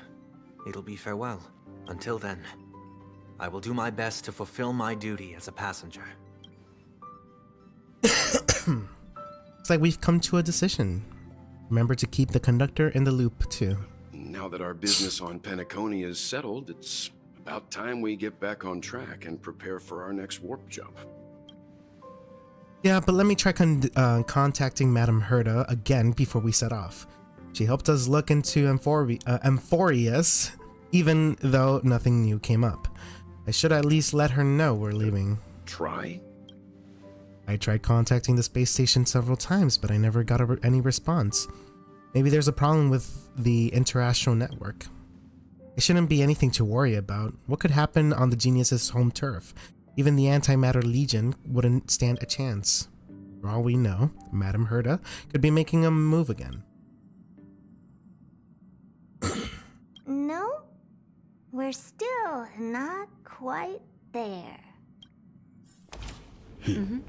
it'll be farewell. Until then, I will do my best to fulfill my duty as a passenger. It's like we've come to a decision. Remember to keep the conductor in the loop too. Now that our business on Penacony is settled, it's about time we get back on track and prepare for our next warp jump. Yeah, but let me try contacting Madame Herta again before we set off. She helped us look into Amphoreus, even though nothing new came up. I should at least let her know we're leaving. Try? I tried contacting the space station several times, but I never got any response. Maybe there's a problem with the interastral network. It shouldn't be anything to worry about. What could happen on the Genius's home turf? Even the Antimatter Legion wouldn't stand a chance. For all we know, Madame Herta could be making a move again. No, we're still not quite there. Mm-hmm.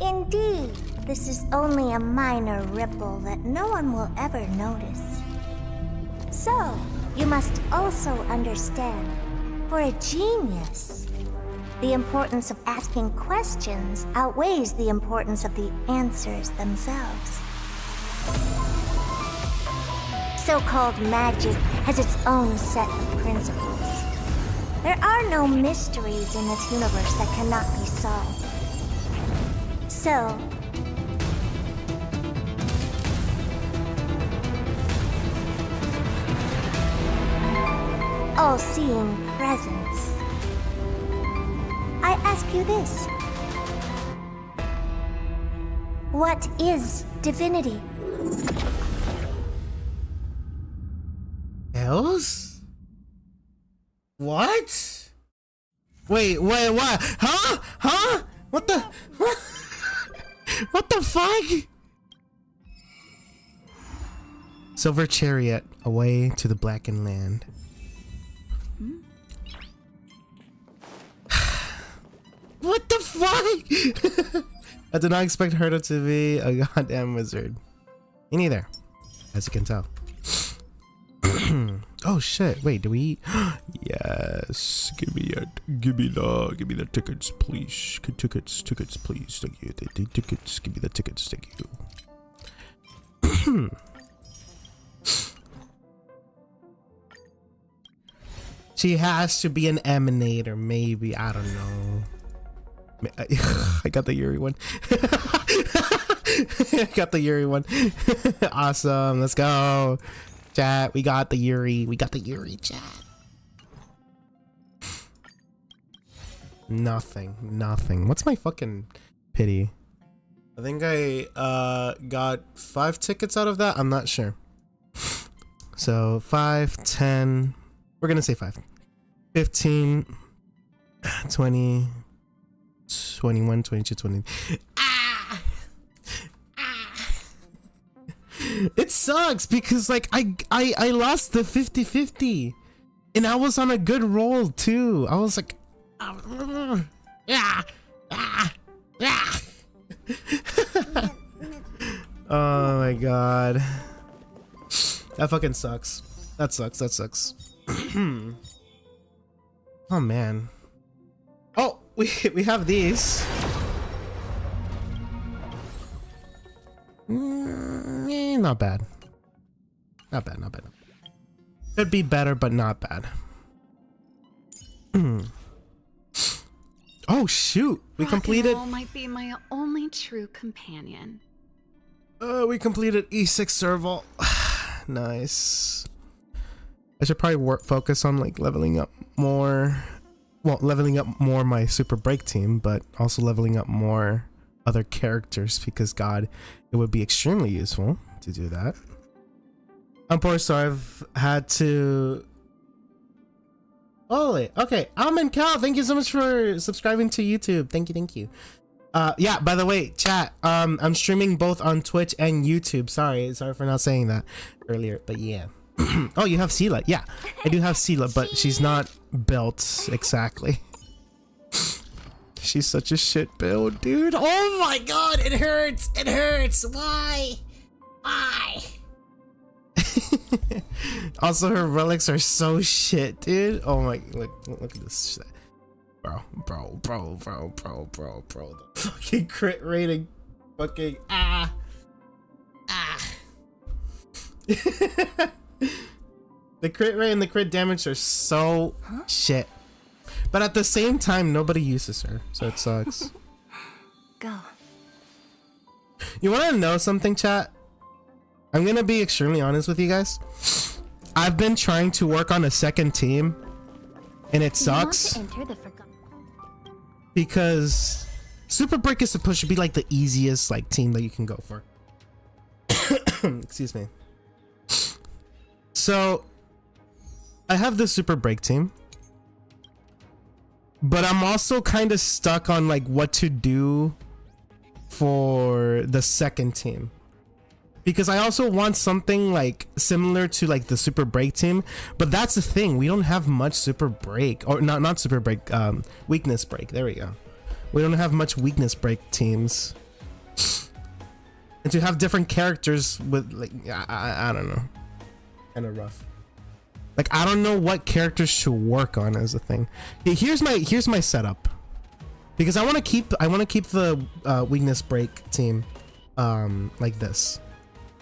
Indeed, this is only a minor ripple that no one will ever notice. So, you must also understand, for a genius, the importance of asking questions outweighs the importance of the answers themselves. So-called magic has its own set of principles. There are no mysteries in this universe that cannot be solved. So, all-seeing presence. I ask you this. What is divinity? Else? What? Wait, what? Huh? Huh? What the? What the fuck? Silver chariot away to the blackened land. What the fuck? I did not expect Herta to be a goddamn wizard. Me neither, as you can tell. Oh shit! Wait, do we? Yes, give me the tickets, please. Tickets, please. Thank you. The tickets, give me the tickets. Thank you. She has to be an emanator, maybe. I don't know. I got the Yuri one. I got the Yuri one. Awesome. Let's go. Chat, we got the Yuri. We got the Yuri, chat. Nothing. What's my fucking pity? I think I got 5 tickets out of that. I'm not sure. So 5, 10. We're gonna say 5. 15, 20, 21, 22, 20. It sucks because like I lost the 50-50 and I was on a good roll too. I was like oh my god. That fucking sucks. That sucks. Oh man. Oh, we have these. Not bad. Not bad. Could be better, but not bad. Oh shoot! We completed. Rock and roll might be my only true companion. We completed E6 serval. Nice. I should probably focus on like leveling up more. Well, leveling up more my super break team, but also leveling up more other characters because God, it would be extremely useful to do that. Amphoreus, so I've had to. Holy, okay. Almond Cal, thank you so much for subscribing to YouTube. Thank you. Yeah, by the way, chat, I'm streaming both on Twitch and YouTube. Sorry for not saying that earlier, but yeah. Oh, you have Sela. Yeah, I do have Sela, but she's not built exactly. She's such a shit build, dude. Oh my god, it hurts. Why? Also, her relics are so shit, dude. Oh my, look at this shit. Bro. The fucking crit rating. Fucking The crit rate and the crit damage are so shit. But at the same time, nobody uses her, so it sucks. Go. You want to know something, chat? I'm gonna be extremely honest with you guys. I've been trying to work on a second team, and it sucks because Super Break is supposed to be like the easiest like team that you can go for. Excuse me. So I have the Super Break team, but I'm also kind of stuck on like what to do for the second team, because I also want something like similar to like the Super Break team, but that's the thing, we don't have much Super Break, or not Super Break, Weakness Break, there we go. We don't have much Weakness Break teams, and to have different characters with like I don't know, kind of rough. Like I don't know what characters to work on as a thing. Here's my setup, because I want to keep the Weakness Break team like this.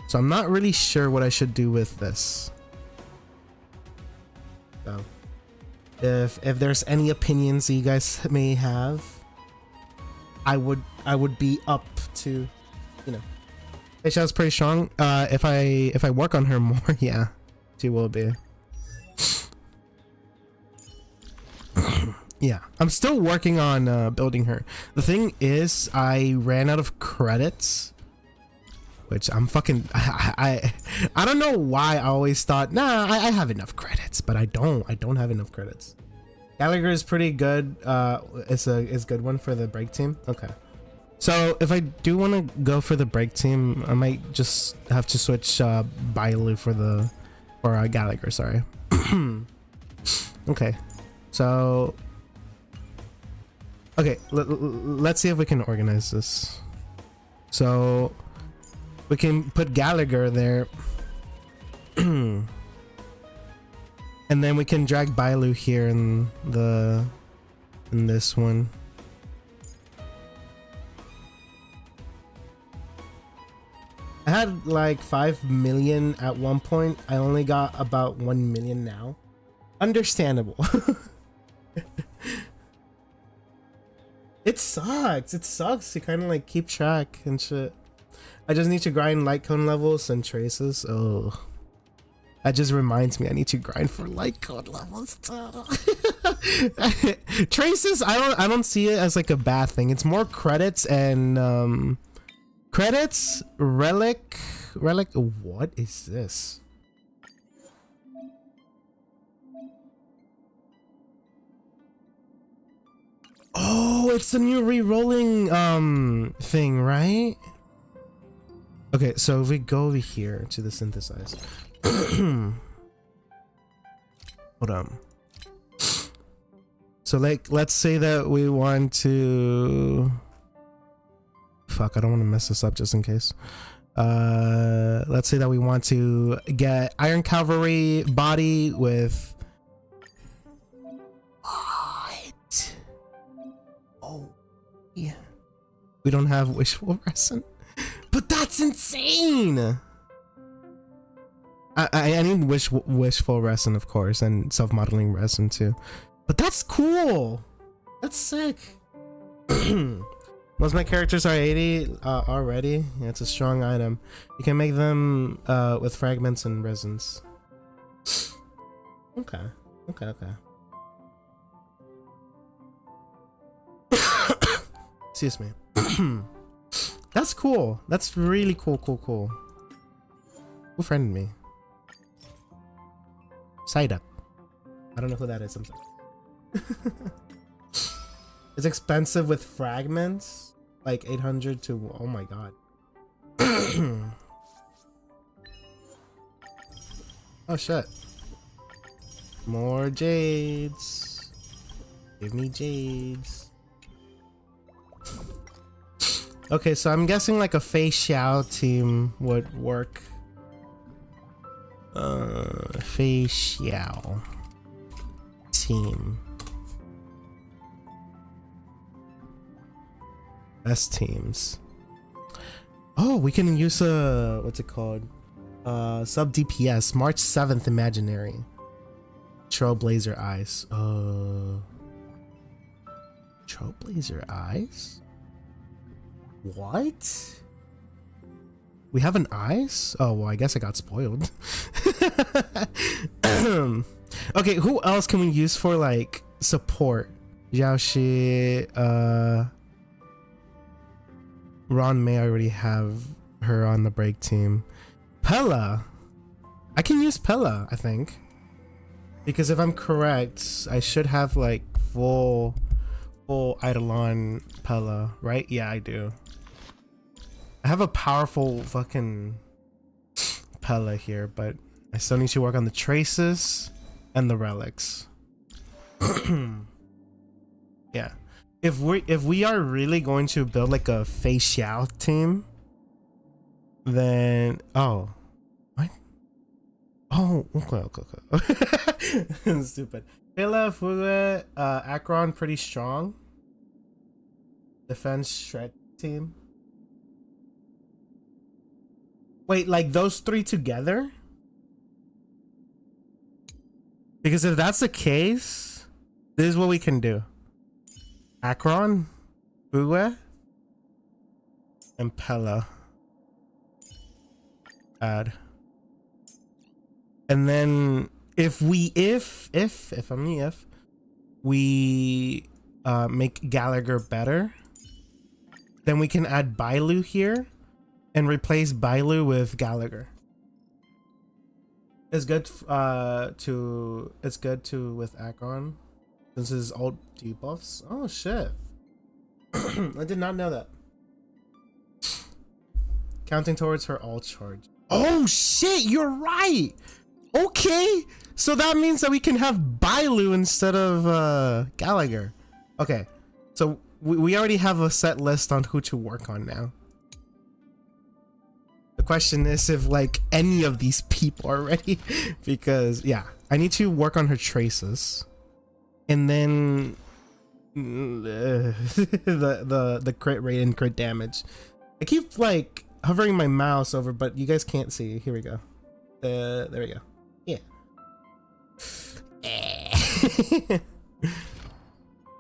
So I'm not really sure what I should do with this. So if there's any opinions that you guys may have, I would be up to, you know. HSR's pretty strong. If I work on her more, yeah, she will be. Yeah, I'm still working on building her. The thing is, I ran out of credits, which I'm fucking. I don't know why I always thought, nah, I have enough credits, but I don't. I don't have enough credits. Gallagher is pretty good. It's a good one for the break team. Okay. So if I do want to go for the break team, I might just have to switch Bailu for Gallagher. Sorry. Okay. So okay, let's see if we can organize this. So we can put Gallagher there, and then we can drag Bailu here in this one. I had like 5 million at one point. I only got about 1 million now. Understandable. It sucks. It sucks to kind of like keep track and shit. I just need to grind light cone levels and traces. Oh, that just reminds me I need to grind for light cone levels too. Traces, I don't see it as like a bad thing. It's more credits and credits, relic. What is this? Oh, it's the new re-rolling thing, right? Okay, so if we go over here to the synthesize. Hold on. So like, let's say that we want to, fuck, I don't want to mess this up just in case. Let's say that we want to get Iron Cavalry body with what? Oh yeah, we don't have wishful resin, but that's insane. I need wishful resin, of course, and self-modeling resin too, but that's cool. That's sick. Most of my characters are 80 already. Yeah, it's a strong item. You can make them with fragments and resins. Okay. Excuse me. That's cool. That's really cool. Who friended me? Side up. I don't know who that is. I'm sorry. It's expensive with fragments, like 800 to, oh my god. Oh shit. More jades. Give me jades. Okay, so I'm guessing like a Fei Xiao team would work. Fei Xiao team. Best teams. Oh, we can use what's it called? Sub DPS. March 7th Imaginary. Trailblazer Eyes. Trailblazer Eyes? What? We have an Eyes? Oh, well, I guess I got spoiled. Okay, who else can we use for like support? Xiaoxi, Ron May, I already have her on the break team. Pella. I can use Pella, I think. Because if I'm correct, I should have like full Eidolon Pella, right? Yeah, I do. I have a powerful fucking Pella here, but I still need to work on the traces and the relics. Yeah. If we are really going to build like a Fei Xiao team, then oh, what? Oh, okay. Stupid. Pela, Fugue, Akron, pretty strong. Defense Shred team. Wait, like those three together? Because if that's the case, this is what we can do. Akron, Fugue, Impella. Add. And then if we make Gallagher better, then we can add Bailu here and replace Bailu with Gallagher. It's good with Akron since his old debuffs. Oh shit. I did not know that. Counting towards her all charge. Oh shit, you're right. Okay, so that means that we can have Bailu instead of Gallagher. Okay, so we already have a set list on who to work on now. The question is if like any of these people are ready, because yeah, I need to work on her traces, and then the crit rate and crit damage. I keep like hovering my mouse over, but you guys can't see. Here we go. There we go. Yeah.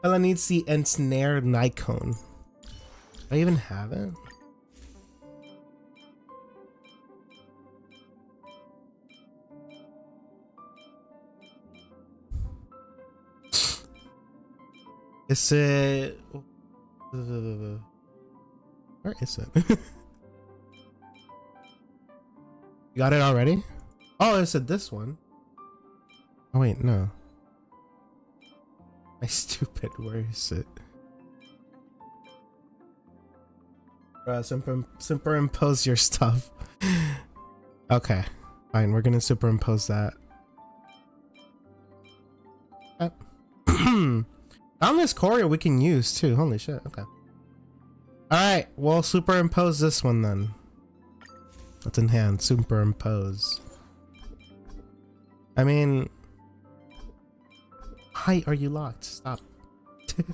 Ella needs the ensnare Nikon. Do I even have it? Is it? Where is it? You got it already? Oh, is it this one? Oh wait, no. My stupid, where is it? Superimpose your stuff. Okay, fine, we're gonna superimpose that. On this choreo we can use too, holy shit, okay. Alright, we'll superimpose this one then. Let's enhance, superimpose. I mean, hi, are you locked? Stop. Here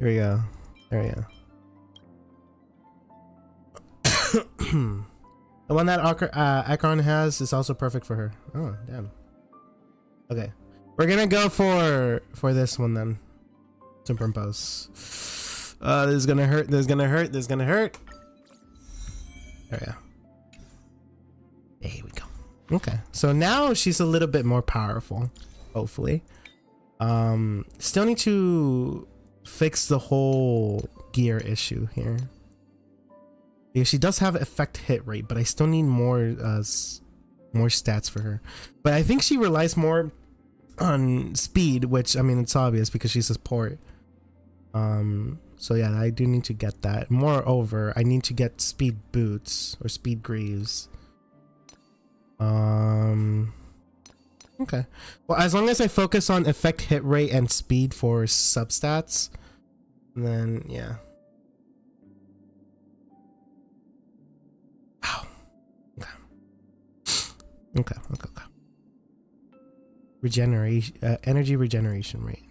we go. There we go. The one that Akron has is also perfect for her. Oh, damn. Okay, we're gonna go for this one then. Superimpose. This is gonna hurt. This is gonna hurt. This is gonna hurt. There we go. There we go. Okay, so now she's a little bit more powerful, hopefully. Still need to fix the whole gear issue here. Yeah, she does have effect hit rate, but I still need more stats for her. But I think she relies more on speed, which I mean it's obvious because she's a support. So yeah, I do need to get that. Moreover, I need to get speed boots or speed greaves. Okay. Well, as long as I focus on effect hit rate and speed for substats, then yeah. Ow. Okay. Okay. Regeneration, energy regeneration rate.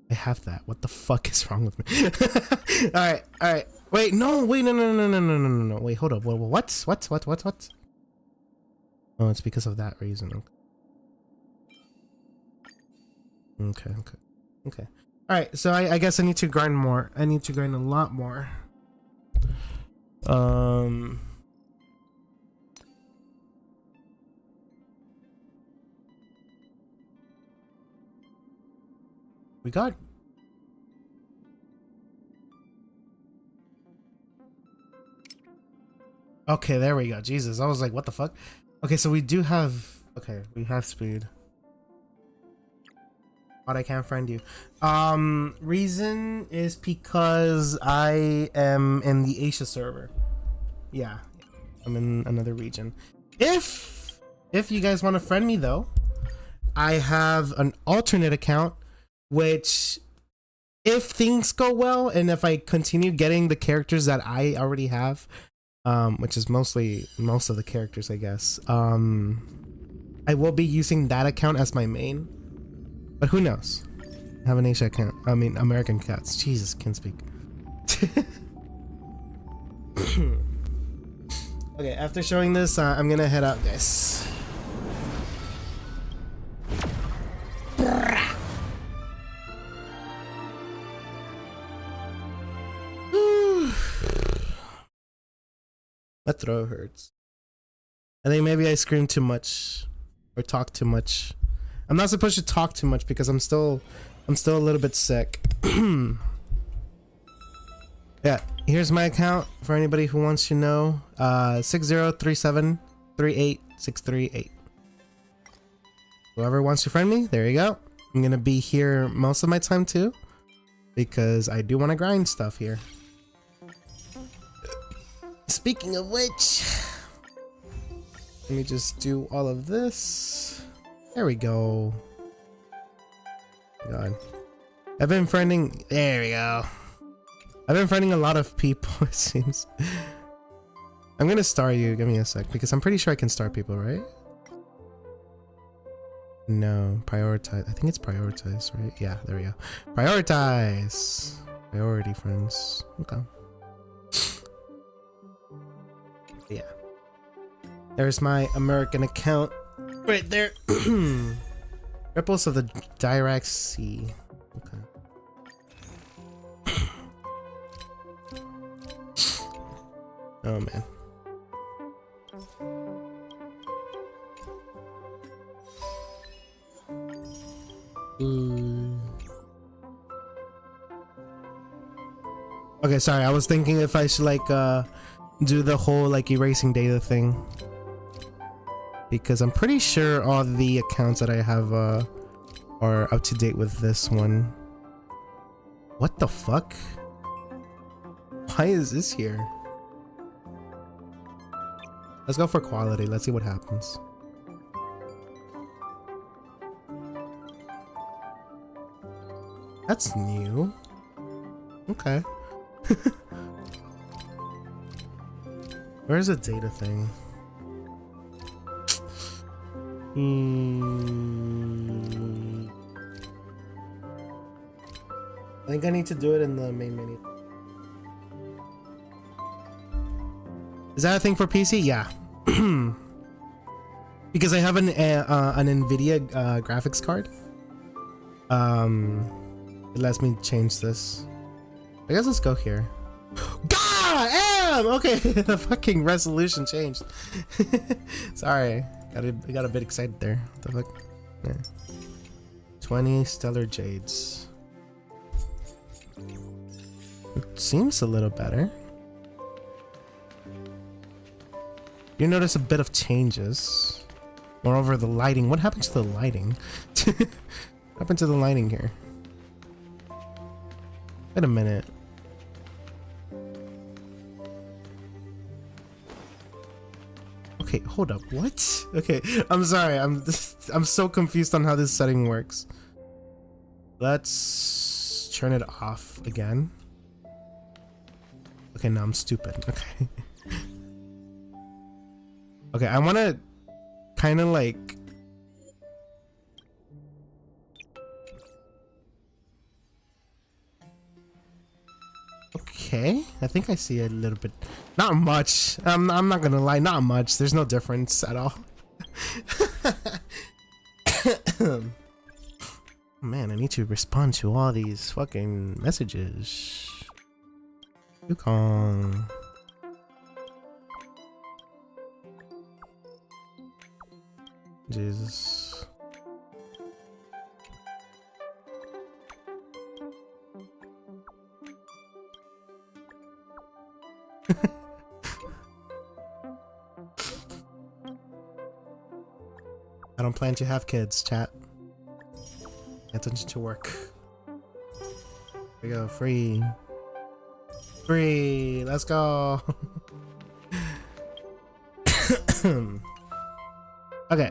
I have that. What the fuck is wrong with me? All right. Wait, no. Wait, hold up. What? Oh, it's because of that reason. Okay. All right. So I guess I need to grind more. I need to grind a lot more. We got. Okay, there we go. Jesus, I was like, what the fuck? Okay, so we do have. Okay, we have speed. But I can't find you. Reason is because I am in the Asia server. Yeah, I'm in another region. If you guys want to friend me though, I have an alternate account. Which, if things go well and if I continue getting the characters that I already have, which is most of the characters, I guess, I will be using that account as my main. But who knows? I have an Asia account. I mean, American cats. Jesus, can't speak. Okay, after showing this, I'm gonna head out, guys. My throat hurts. I think maybe I screamed too much or talked too much. I'm not supposed to talk too much because I'm still a little bit sick. Yeah, here's my account for anybody who wants to know. 6037386338. Whoever wants to friend me, there you go. I'm gonna be here most of my time too, because I do want to grind stuff here. Speaking of which, let me just do all of this. There we go. God, I've been friending. There we go. I've been friending a lot of people, it seems. I'm gonna star you. Give me a sec, because I'm pretty sure I can star people, right? No, prioritize. I think it's prioritize, right? Yeah, there we go. Prioritize. Priority friends. Okay. Yeah. There's my American account right there. Ripples of the Dirac Sea. Okay. Oh man. Okay, sorry. I was thinking if I should like do the whole like erasing data thing, because I'm pretty sure all the accounts that I have are up to date with this one. What the fuck? Why is this here? Let's go for quality. Let's see what happens. That's new. Okay. Where's the data thing? I think I need to do it in the main menu. Is that a thing for PC? Yeah. Because I have an NVIDIA graphics card. It lets me change this. I guess let's go here. God damn! Okay, the fucking resolution changed. Sorry, I got a bit excited there. What the fuck? Yeah. 20 stellar jades. It seems a little better. You notice a bit of changes. Moreover, the lighting. What happened to the lighting? What happened to the lighting here? Wait a minute. Okay, hold up. What? Okay, I'm sorry. I'm so confused on how this setting works. Let's turn it off again. Okay, now I'm stupid. Okay. Okay, I want to kind of like okay, I think I see a little bit. Not much. I'm not gonna lie, not much. There's no difference at all. Man, I need to respond to all these fucking messages. Yukon. Jesus. I don't plan to have kids, chat. Pay attention to work. Here we go, free. Free, let's go. Okay.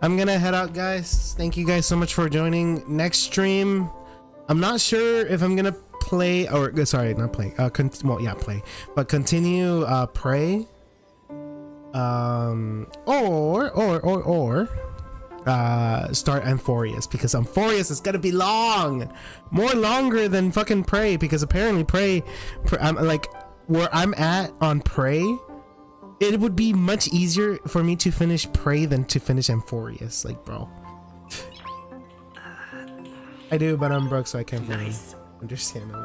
I'm gonna head out, guys. Thank you guys so much for joining. Next stream, I'm not sure if I'm gonna play, or sorry, not play. Well, yeah, play, but continue Prey. Or start Amphoreus, because Amphoreus is gonna be long, more longer than fucking Prey, because apparently Prey, I'm like where I'm at on Prey. It would be much easier for me to finish Prey than to finish Amphoreus. Like, bro. I do, but I'm broke, so I can't really understand it.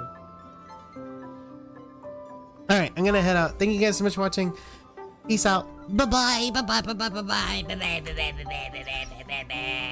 Alright, I'm gonna head out. Thank you guys so much for watching. Peace out. Bye-bye, bye-bye, bye-bye, bye-bye, bye-bye, bye-bye, bye-bye, bye-bye.